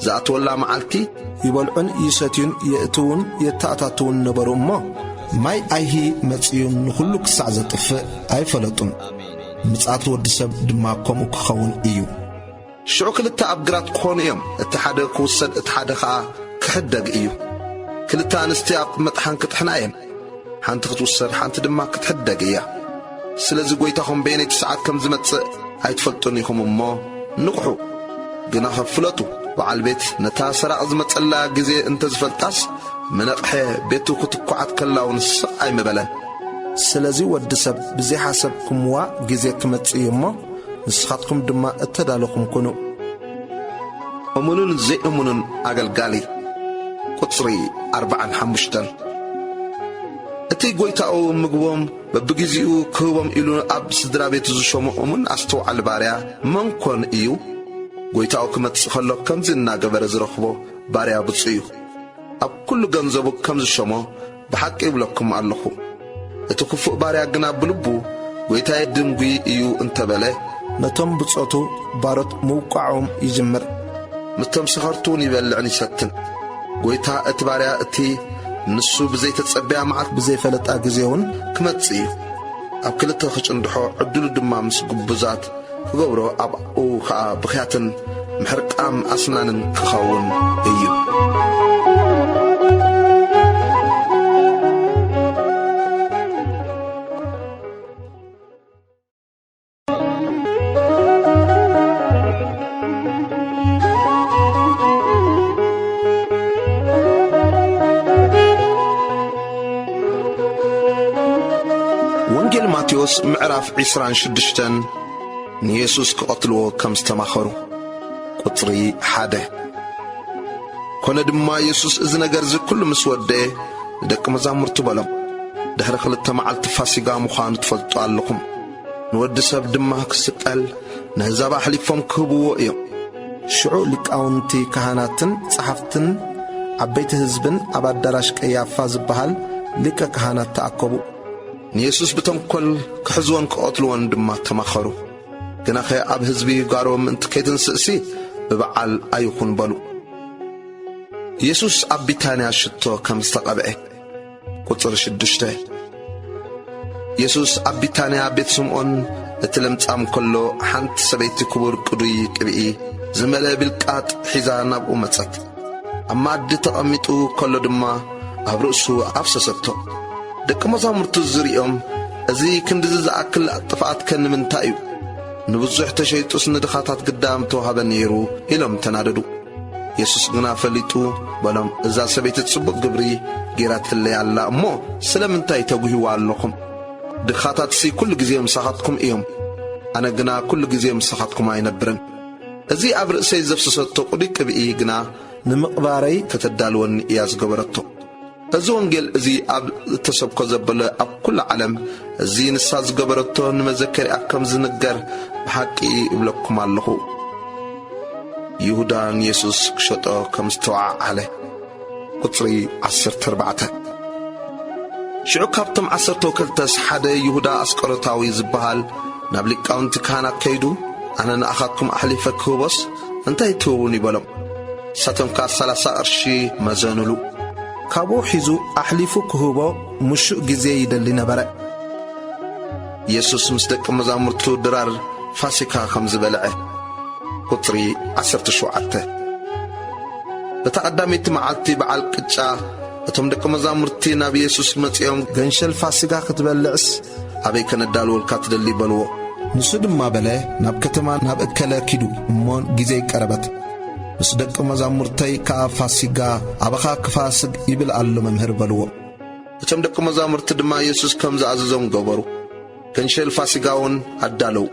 ዝኣተወላ መዓልቲ ይበልዑን ይሰትዩን የእትውን የተኣታትውን ነበሩ እሞ ማይ ኣይሂ መጽዩን ንኹሉ ክሳዕ ዘጥፍእ ኣይፈለጡን ምጽኣት ወዲ ሰብ ድማ ከምኡ ክኸውን እዩ ሽዑ ክልተ ኣብ ግራት ክኾኑ እዮም እቲ ሓደ ክውሰድ እቲ ሓደ ከዓ ክሕደግ እዩ ክልተ ኣንስቲ ኣብ መጥሓን ክትሕና እየን ሓንቲ ክትውሰድ ሓንቲ ድማ ክትሕደግ እያ ስለዚ ጎይታኹም በየነይቲ ሰዓት ከም ዝመጽእ ኣይትፈልጡን ኢኹም እሞ ንቑሑ ግና ኸፍለጡ በዓል ቤት ነታ ሰራቕ ዝመጸላ ጊዜ እንተዝፈልጣስ ምነቕሐ ቤቱ ክትኳዓት ከላውን ስቕ ኣይምበለን። ስለዚ ወዲ ሰብ ብዘይሓሰብኩምዋ ጊዜ ክመጽእ እሞ ንስኻትኩም ድማ እተዳለኹም ኩኑ። እሙንን ዘይእሙንን ኣገልጋሊ ቁጽሪ 45 እቲ ጐይታኡ ምግቦም በብግዚኡ ክህቦም ኢሉ ኣብ ስድራ ቤት ዝሾሙ እሙን ኣስተውዓሊ ባርያ መን ኮን እዩ? ጐይታኡ ክመጽእ ከሎ ከምዚ እናገበረ ዝረኽቦ ባርያ ብፁዕ እዩ። ኣብ ኩሉ ገንዘቡ ከም ዝሾሞ ብሓቂ ይብለኩም ኣለኹ። እቲ ክፉእ ባርያ ግና ብልቡ ጐይታዬ ድንጉ እዩ እንተበለ ነቶም ብጾቱ ባሮት ምውቃዖም ይጅምር። ምስቶም ሰኸርቱን ይበልዕን ይሰትን። ጐይታ እቲ ባርያ እቲ ንሱ ብዘይተጸበያ መዓልት ብዘይፈለጣ ጊዜውን ክመጽእ እዩ። ኣብ ክልተ ክጭንድሖ ዕድሉ ድማ ምስ ግቡዛት ክገብሮ ኣብኡ ከዓ ብኽያትን ምሕርቃም ኣስናንን ክኸውን እዩ። ወንጌል ማቴዎስ ምዕራፍ 26 ንኢየሱስ ክቐትልዎ ከም ዝተማኸሩ ቁጽሪ 1 ኮነ ድማ ኢየሱስ እዚ ነገር እዚ ኩሉ ምስ ወደየ ንደቂ መዛሙርቱ በሎም ድሕሪ 2 መዓልቲ ፋሲጋ ምዃኑ ትፈልጡ ኣለኹም። ንወዲ ሰብ ድማ ክስቀል ንህዛብ ኣሕሊፎም ክህብዎ እዮም። ሽዑ ሊቃውንቲ ካህናትን ጸሓፍትን ዓበይቲ ህዝብን ኣብ ኣዳራሽ ቀያፋ ዝበሃል ሊቀ ካህናት ተኣከቡ። ንኢየሱስ ብተንኰል ክሕዝዎን ክቐትልዎን ድማ ተማኸሩ። ግናኸ ኣብ ህዝቢ ጋሮም ምእንቲ ከይትንስእሲ ብበዓል ኣይኹን በሉ። ኢየሱስ ኣብ ቢታንያ ሽቶ ከም ዝተቐብዐ ቁጽሪ 6 ኢየሱስ ኣብ ቢታንያ ቤት ስምዖን እቲ ለምጻም ከሎ ሓንቲ ሰበይቲ ክቡር ቅዱይ ቅብኢ ዝመልአ ብልቃጥ ሒዛ ናብኡ መጸት። ኣብ ማዕዲ ተቐሚጡ ከሎ ድማ ኣብ ርእሱ ኣፍሰሰቶ። ደቂ መዛሙርቱ ዝሪኦም እዚ ክንዲዚ ዝኣክል ጥፍኣት ከምንታይ እዩ? ንብዙሕ ተሸይጡስ ንድኻታት ግዳም ተዋሃበ ነይሩ ኢሎም ተናደዱ። ኢየሱስ ግና ፈሊጡ በሎም እዛ ሰበይቲ ጽቡቕ ግብሪ ጌራ ትለይ ኣላ እሞ ስለምንታይ ተጉሂዋ ኣለኹም? ድኻታትሲ ኩሉ ጊዜ ምሳኻትኩም እዮም፣ ኣነ ግና ኩሉ ጊዜ ምሳኻትኩም ኣይነብርን። እዚ ኣብ ርእሰይ ዘፍሰሰቶ ቅዱይ ቅብኢ ግና ንምቕባረይ ከተዳልወኒ እያ ዝገበረቶ። እዚ ወንጌል እዚ ኣብ ተሰብኮ ዘበለ ኣብ ኩሉ ዓለም እዚ ንሳ ዝገበረቶ ንመዘከሪያ ከም ዝንገር ብሓቂ ይብለኩም ኣለኹ። ይሁዳ ንኢየሱስ ክሸጦ ከም ዝተወዓዓለ ቁጽሪ 14 ሽዑ ካብቶም 12 ሓደ ይሁዳ ኣስቆሮታዊ ዝበሃል ናብ ሊቃውንቲ ካህናት ከይዱ ኣነ ንኣኻትኩም ኣሕሊፈ ክህቦስ እንታይ ትህቡን ይበሎም። ሳቶም 30 ቅርሺ መዘንሉ። ካብኡ ሒዙ ኣሕሊፉ ክህቦ ምሹእ ጊዜ ይደሊ ነበረ። ኢየሱስ ምስ ደቂ መዛሙርቱ ድራር ፋሲካ ከም ዝበልዐ ቁጽሪ 17 በተቐዳሚት መዓልቲ በዓል ቅጫ እቶም ደቂ መዛሙርቲ ናብ ኢየሱስ መጺኦም ገንሸል ፋሲጋ ክትበልዕስ ኣበይ ከነዳልወልካ ትደሊ በልዎ። ንሱ ድማ በለ ናብ ከተማ ናብ እከለ ኪዱ እሞ ጊዜ ይቀረበት። ምስ ደቂ መዛሙርተይ ከዓ ፋሲጋ ኣበኻ ክፋስግ ይብል ኣሎ መምህር በልዎ። እቶም ደቂ መዛሙርቲ ድማ ኢየሱስ ከም ዝኣዘዞም ገበሩ። ገንሸል ፋሲጋውን ኣዳለው።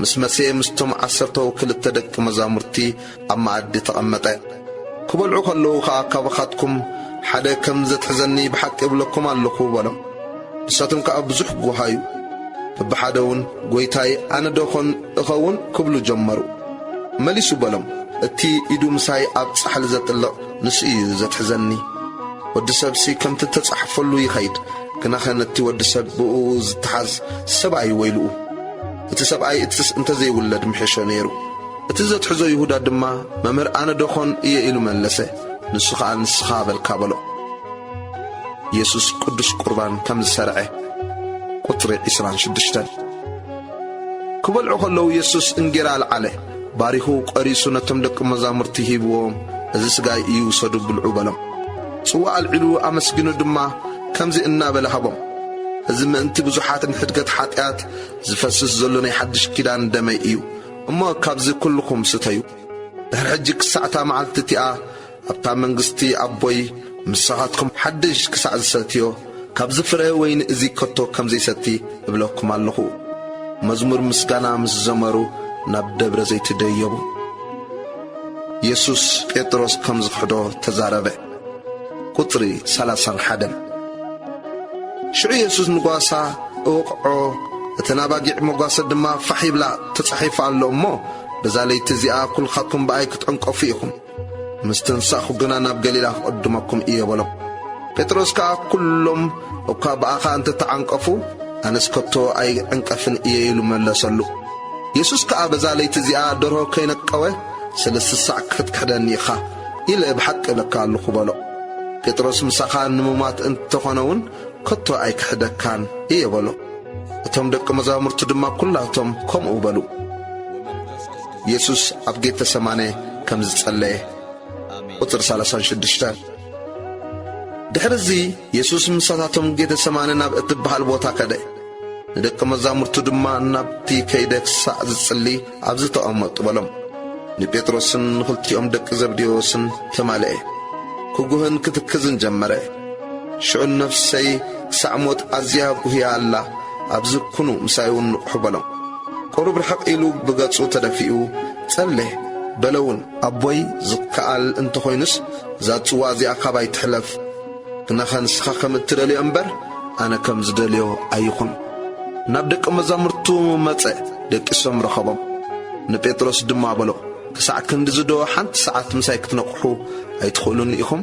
ምስ መሲሕ ምስቶም 12 ደቂ መዛሙርቲ ኣብ ማዕዲ ተቐመጠ። ክበልዑ ከለዉ ከዓ ካባኻትኩም ሓደ ከም ዘትሕዘኒ ብሓቂ ይብለኩም ኣለኹ በሎም። ንሳቶም ከዓ ብዙሕ ጓሃዩ በብሓደውን ጐይታይ ኣነ ደኾን እኸውን ክብሉ ጀመሩ። መሊሱ በሎም እቲ ኢዱ ምሳይ ኣብ ጻሕሊ ዘጥልቕ ንሱ እዩ ዘትሕዘኒ። ወዲ ሰብሲ ከምቲ ተጻሕፈሉ ይኸይድ፣ ግናኸ ነቲ ወዲ ሰብ ብኡ ዝተሓዝ ሰብኣይ ወይልኡ። እቲ ሰብኣይ እትስ እንተዘይውለድ ምሕሾ ነይሩ። እቲ ዘትሕዞ ይሁዳ ድማ መምህር ኣነ ደኾን እየ ኢሉ መለሰ። ንሱ ከዓ ንስኻ በልካ በሎ። ኢየሱስ ቅዱስ ቁርባን ከም ዝሰርዐ ቁጽሪ 26 ክበልዑ ከለዉ ኢየሱስ እንጌራ ኣልዓለ። ባሪኹ ቀሪሱ ነቶም ደቂ መዛሙርቲ ሂብዎም እዚ ስጋይ እዩ ውሰዱ ብልዑ በሎም። ጽዋዕ ኣልዒሉ ኣመስጊኑ ድማ ከምዚ እናበለ ሃቦም እዚ ምእንቲ ብዙሓትን ሕድገት ኃጢአት ዝፈስስ ዘሎ ናይ ሓድሽ ኪዳን ደመይ እዩ እሞ ካብዚ ኩልኩም ስተዩ። ድሕሪ ሕጂ ክሳዕታ መዓልቲ እቲኣ ኣብታ መንግስቲ ኣቦይ ምስኻትኩም ሓድሽ ክሳዕ ዝሰትዮ ካብ ዝፍረ ወይኒ እዚ ከቶ ከም ዘይሰቲ እብለኩም ኣለኹ። መዝሙር ምስጋና ምስ ዘመሩ ናብ ደብረ ዘይት ደየቡ። ኢየሱስ ጴጥሮስ ከም ዝኽሕዶ ተዛረበ። ቁጥሪ 31 ሽዑ ኢየሱስ ንጓሳ እወቕዖ እቲ ናባጊዕ መጓሰ ድማ ፋሕ ይብላ ተጻሒፉ ኣሎ እሞ በዛ ለይቲ እዚኣ ኩልኻትኩም ብኣይ ክትዕንቀፉ ኢኹም። ምስ ትንሳእኹ ግና ናብ ገሊላ ክቕድመኩም እየ በሎም። ጴጥሮስ ከዓ ኩሎም እኳ ብኣኻ እንተተዓንቀፉ ኣነስ ከቶ ኣይዕንቀፍን እየ ኢሉ መለሰሉ። ኢየሱስ ከዓ በዛ ለይቲ እዚኣ ደርሆ ከይነቀወ 3 ሳዕ ክትክሕደኒ ኢኻ ኢለ ብሓቂ እብለካ ኣለኹ በሎ። ጴጥሮስ ምሳኻ ንምማት እንተኾነውን ከቶ ኣይክሕደካን እየ በሎ። እቶም ደቂ መዛሙርቱ ድማ ኩላቶም ከምኡ በሉ። ኢየሱስ ኣብ ጌተሰማኔ ከም ዝጸለየ ቁጥሪ 36 ድሕሪዚ ኢየሱስ ምሳታቶም ጌተሰማኔ ናብ እትበሃል ቦታ ከደ። ንደቂ መዛሙርቱ ድማ ናብቲ ከይደ ክሳዕ ዝጽሊ ኣብዚ ተቐመጡ በሎም። ንጴጥሮስን ንኽልቲኦም ደቂ ዘብዴዎስን ተማልአ ክጉህን ክትክዝን ጀመረ። ሽዑ ነፍሰይ ክሳዕ ሞት ኣዝያ ጉህያ ኣላ፣ ኣብዚ ኩኑ ምሳይውን ንቑሑ በሎም። ቁሩብ ርሕቕ ኢሉ ብገጹ ተደፊኡ ጸለየ በለውን፣ ኣቦይ ዝከኣል እንተኾይኑስ እዛ ጽዋ እዚኣ ካባይ ትሕለፍ፣ ግናኸ ንስኻ ከም እትደልዮ እምበር ኣነ ከም ዝደልዮ ኣይኹን። ናብ ደቂ መዛሙርቱ መጸ ደቂሶም ረኸቦም። ንጴጥሮስ ድማ በሎ፣ ክሳዕ ክንዲ ዝዶ ሓንቲ ሰዓት ምሳይ ክትነቑሑ ኣይትኽእሉን ኢኹም?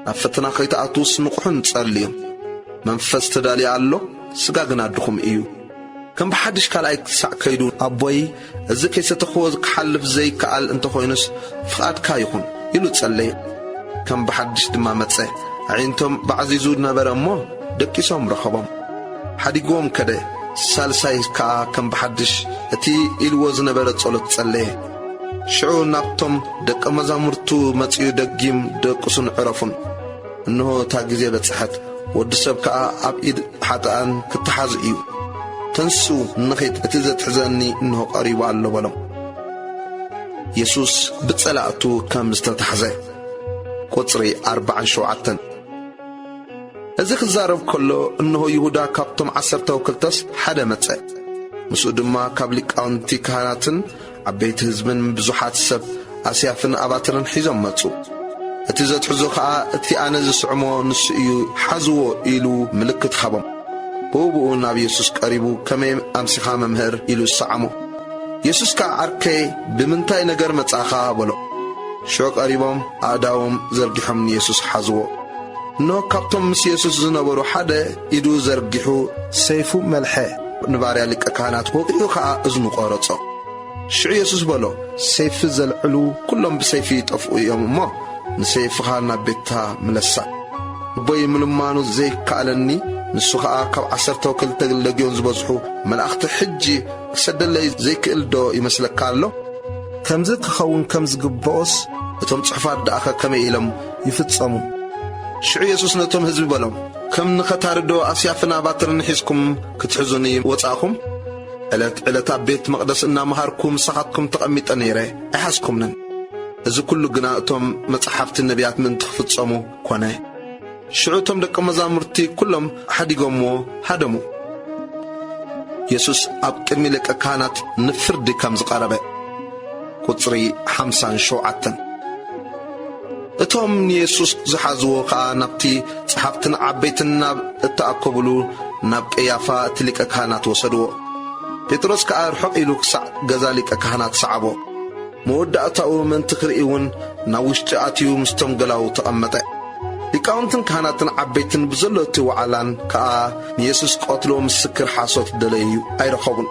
ናብ ፈተና ከይተኣትውስ ንቑሑን ጸልዮም። መንፈስ ተዳልያ ኣሎ፣ ስጋ ግን ኣድኹም እዩ። ከም ብሓድሽ ካልኣይ ክሳዕ ከይዱ ኣቦይ እዚ ከይሰተኽዎ ክሓልፍ ዘይከኣል እንተኾይኑስ ፍቓድካ ይኹን ኢሉ ጸለየ። ከም ብሓድሽ ድማ መጸ ኣዒንቶም ባዕዚዙ ነበረ እሞ ደቂሶም ረኸቦም። ሓዲግዎም ከደ ሳልሳይ ከዓ ከም ብሓድሽ እቲ ኢልዎ ዝነበረ ጸሎት ጸለየ። ሽዑ ናብቶም ደቂ መዛሙርቱ መጺኡ ደጊም ደቅሱን ዕረፉን። እንሆ እታ ጊዜ በጽሐት፣ ወዲ ሰብ ከዓ ኣብ ኢድ ሓጥኣን ክትሓዝ እዩ። ተንሱ ንኸይድ እቲ ዘትሕዘኒ እንሆ ቀሪቡ ኣሎ በሎም። ኢየሱስ ብጸላእቱ ከም ዝተታሕዘ ቁጽሪ 47 እዚ ክዛረብ ከሎ እንሆ ይሁዳ ካብቶም 12 ሓደ መጸ። ምስኡ ድማ ካብ ሊቃውንቲ ካህናትን ዓበይቲ ሕዝብን ብዙሓት ሰብ ኣስያፍን ኣባትርን ሒዞም መጹ። እቲ ዘትሕዞ ከዓ እቲ ኣነ ዝስዕሞ ንሱ እዩ ሓዝዎ ኢሉ ምልክት ኻቦም። ብኡብኡ ናብ ኢየሱስ ቀሪቡ ከመይ ኣምሲኻ መምህር ኢሉ ሰዓሞ። ኢየሱስ ከዓ ዓርከ ብምንታይ ነገር መጻኻ በሎ። ሽዑ ቀሪቦም ኣእዳዎም ዘርጊሖም ንኢየሱስ ሓዝዎ። እንሆ ካብቶም ምስ ኢየሱስ ዝነበሩ ሓደ ኢዱ ዘርጊሑ ሰይፉ መልሐ ንባርያ ሊቀ ካህናት ወቂዑ ከዓ እዝኑ ቈረጾ። ሽዑ ኢየሱስ በሎ፣ ሰይፊ ዘልዕሉ ኩሎም ብሰይፊ ይጠፍኡ እዮም እሞ ንሰይፍኻ ናብ ቤትካ ምለሳ። እቦይ ምልማኑ ዘይከኣለኒ ንሱ ከዓ ካብ 12 ለጊዮን ዝበዝሑ መላእኽቲ ሕጂ ክሰደለይ ዘይክእል ዶ ይመስለካ ኣሎ? ከምዚ ክኸውን ከም ዝግብኦስ እቶም ጽሑፋት ደኣኸ ከመይ ኢሎም ይፍጸሙ? ሽዑ ኢየሱስ ነቶም ሕዝቢ በሎም፣ ከም ንኸታርዶ ኣስያፍን ኣባትርን ሒዝኩም ክትሕዙኒ ወጻእኹም? ዕለት ዕለት ኣብ ቤት መቕደስ እናመሃርኩ ምሳኻትኩም ተቐሚጠ ነይረ ኣይሓዝኩምንን። እዚ ኩሉ ግና እቶም መጽሓፍቲ ነቢያት ምንቲ ክፍጸሙ ኮነ። ሽዑ እቶም ደቂ መዛሙርቲ ኩሎም ሓዲጎምዎ ሃደሙ። ኢየሱስ ኣብ ቅድሚ ሊቀ ካህናት ንፍርዲ ከም ዝቐረበ ቁጽሪ 57 እቶም ንኢየሱስ ዝሓዝዎ ከዓ ናብቲ ጸሓፍትን ዓበይትን ናብ እተኣከብሉ ናብ ቀያፋ እቲ ሊቀ ካህናት ወሰድዎ። ጴጥሮስ ከዓ ርሑቕ ኢሉ ክሳዕ ገዛ ሊቀ ካህናት ሰዓቦ። መወዳእታኡ ምእንቲ ክርእውን ናብ ውሽጢ ኣትዩ ምስቶም ገላው ተቐመጠ። ሊቃውንትን ካህናትን ዓበይትን ብዘሎ እቲ ዋዕላን ከዓ ንኢየሱስ ቀትሎ ምስክር ሓሶት ደለዩ ኣይረኸቡን።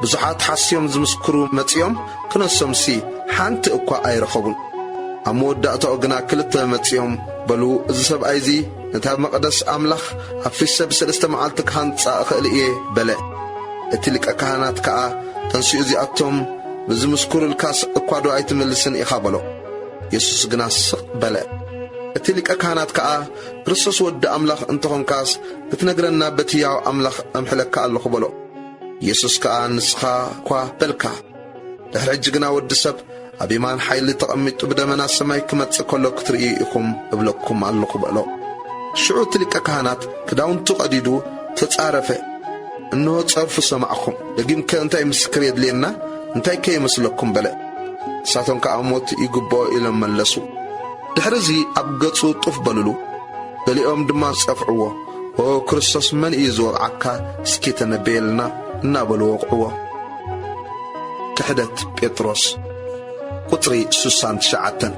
ብዙሓት ሓስዮም ዝምስክሩ መጺኦም ክነሶምሲ ሓንቲ እኳ ኣይረኸቡን። ኣብ መወዳእታኡ ግና 2 መጺኦም በሉ፣ እዚ ሰብኣይ እዚ ነታ መቕደስ ኣምላኽ ኣፍሪሰ ብ3 መዓልቲ ክሃንጻእ እኽእል እየ በለ። እቲ ሊቀ ካህናት ከዓ ተንስኡ እዚኣቶም ብዝምስክሩልካስ እኳ ዶ ኣይትምልስን ኢኻ በሎ። ኢየሱስ ግና ስቕ በለ። እቲ ሊቀ ካህናት ከዓ ክርስቶስ ወዲ ኣምላኽ እንተኾንካስ ክትነግረና በቲ ሕያው ኣምላኽ ኣምሕለካ ኣለኹ በሎ። ኢየሱስ ከዓ ንስኻ እኳ በልካ፣ ድሕሪ ሕጂ ግና ወዲ ሰብ أبيمان حيل تقمت بدمنا السماء كما تسكولو كترئيكم ابلكم علقوا بقلو شعو تلك كهانات كداون تقديدو تتعرفه إنه تصرف سمعكم لقيم كأنتاي مسكر يدلينا انتاي كي مسلكم بلا ساتون كأموت يقبو إلى ملسو دحرزي أبقصو طفبللو دليهم دمان سأفعوه وكريستوس من إيزور عكا سكيت نبيلنا نابلو وقعوه كحدت بيتروس قطري سوسان شعتن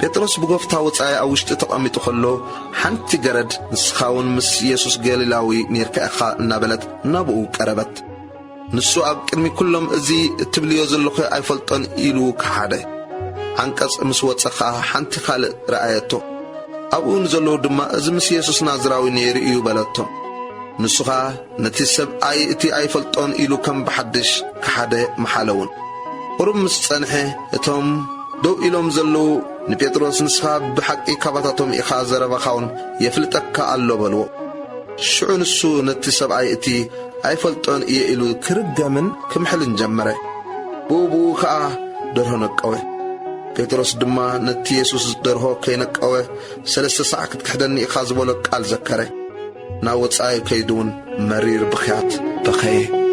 بيتروس بقفتا وطاي أوشت تقاميتو خلو حانتي قرد نسخاون مس يسوس غاليلاوي نيركا أخا نابلت نابو كربت نسو أبكرمي كلهم ازي تبليو زلوخي أيفلطن إلو كحاده عنكس مسوطخا حانتي خالق رأيتو أبو نزلو دما ازي مس يسوس نازراوي نير إيو بلتهم نسوخا نتسب أي اتي أيفلطن إلو كم بحدش كحاده محالون ورم مستنحي اتهم دو إلوم زلو نبيتروس نسخا بحق إكاباتاتهم إخا زربخاون يفلتك ألو بلو شعو نسو نتسب أي اتي أيفلطن إيه إلو كرقا من كمحل جمره بوبو خا درهنك أوي بيتروس دما نتي يسوس درهو كينك أوي سلسة ساعة كتحدني إخا زبولك قال ذكره ناوت آي كيدون مرير بخيات بخيه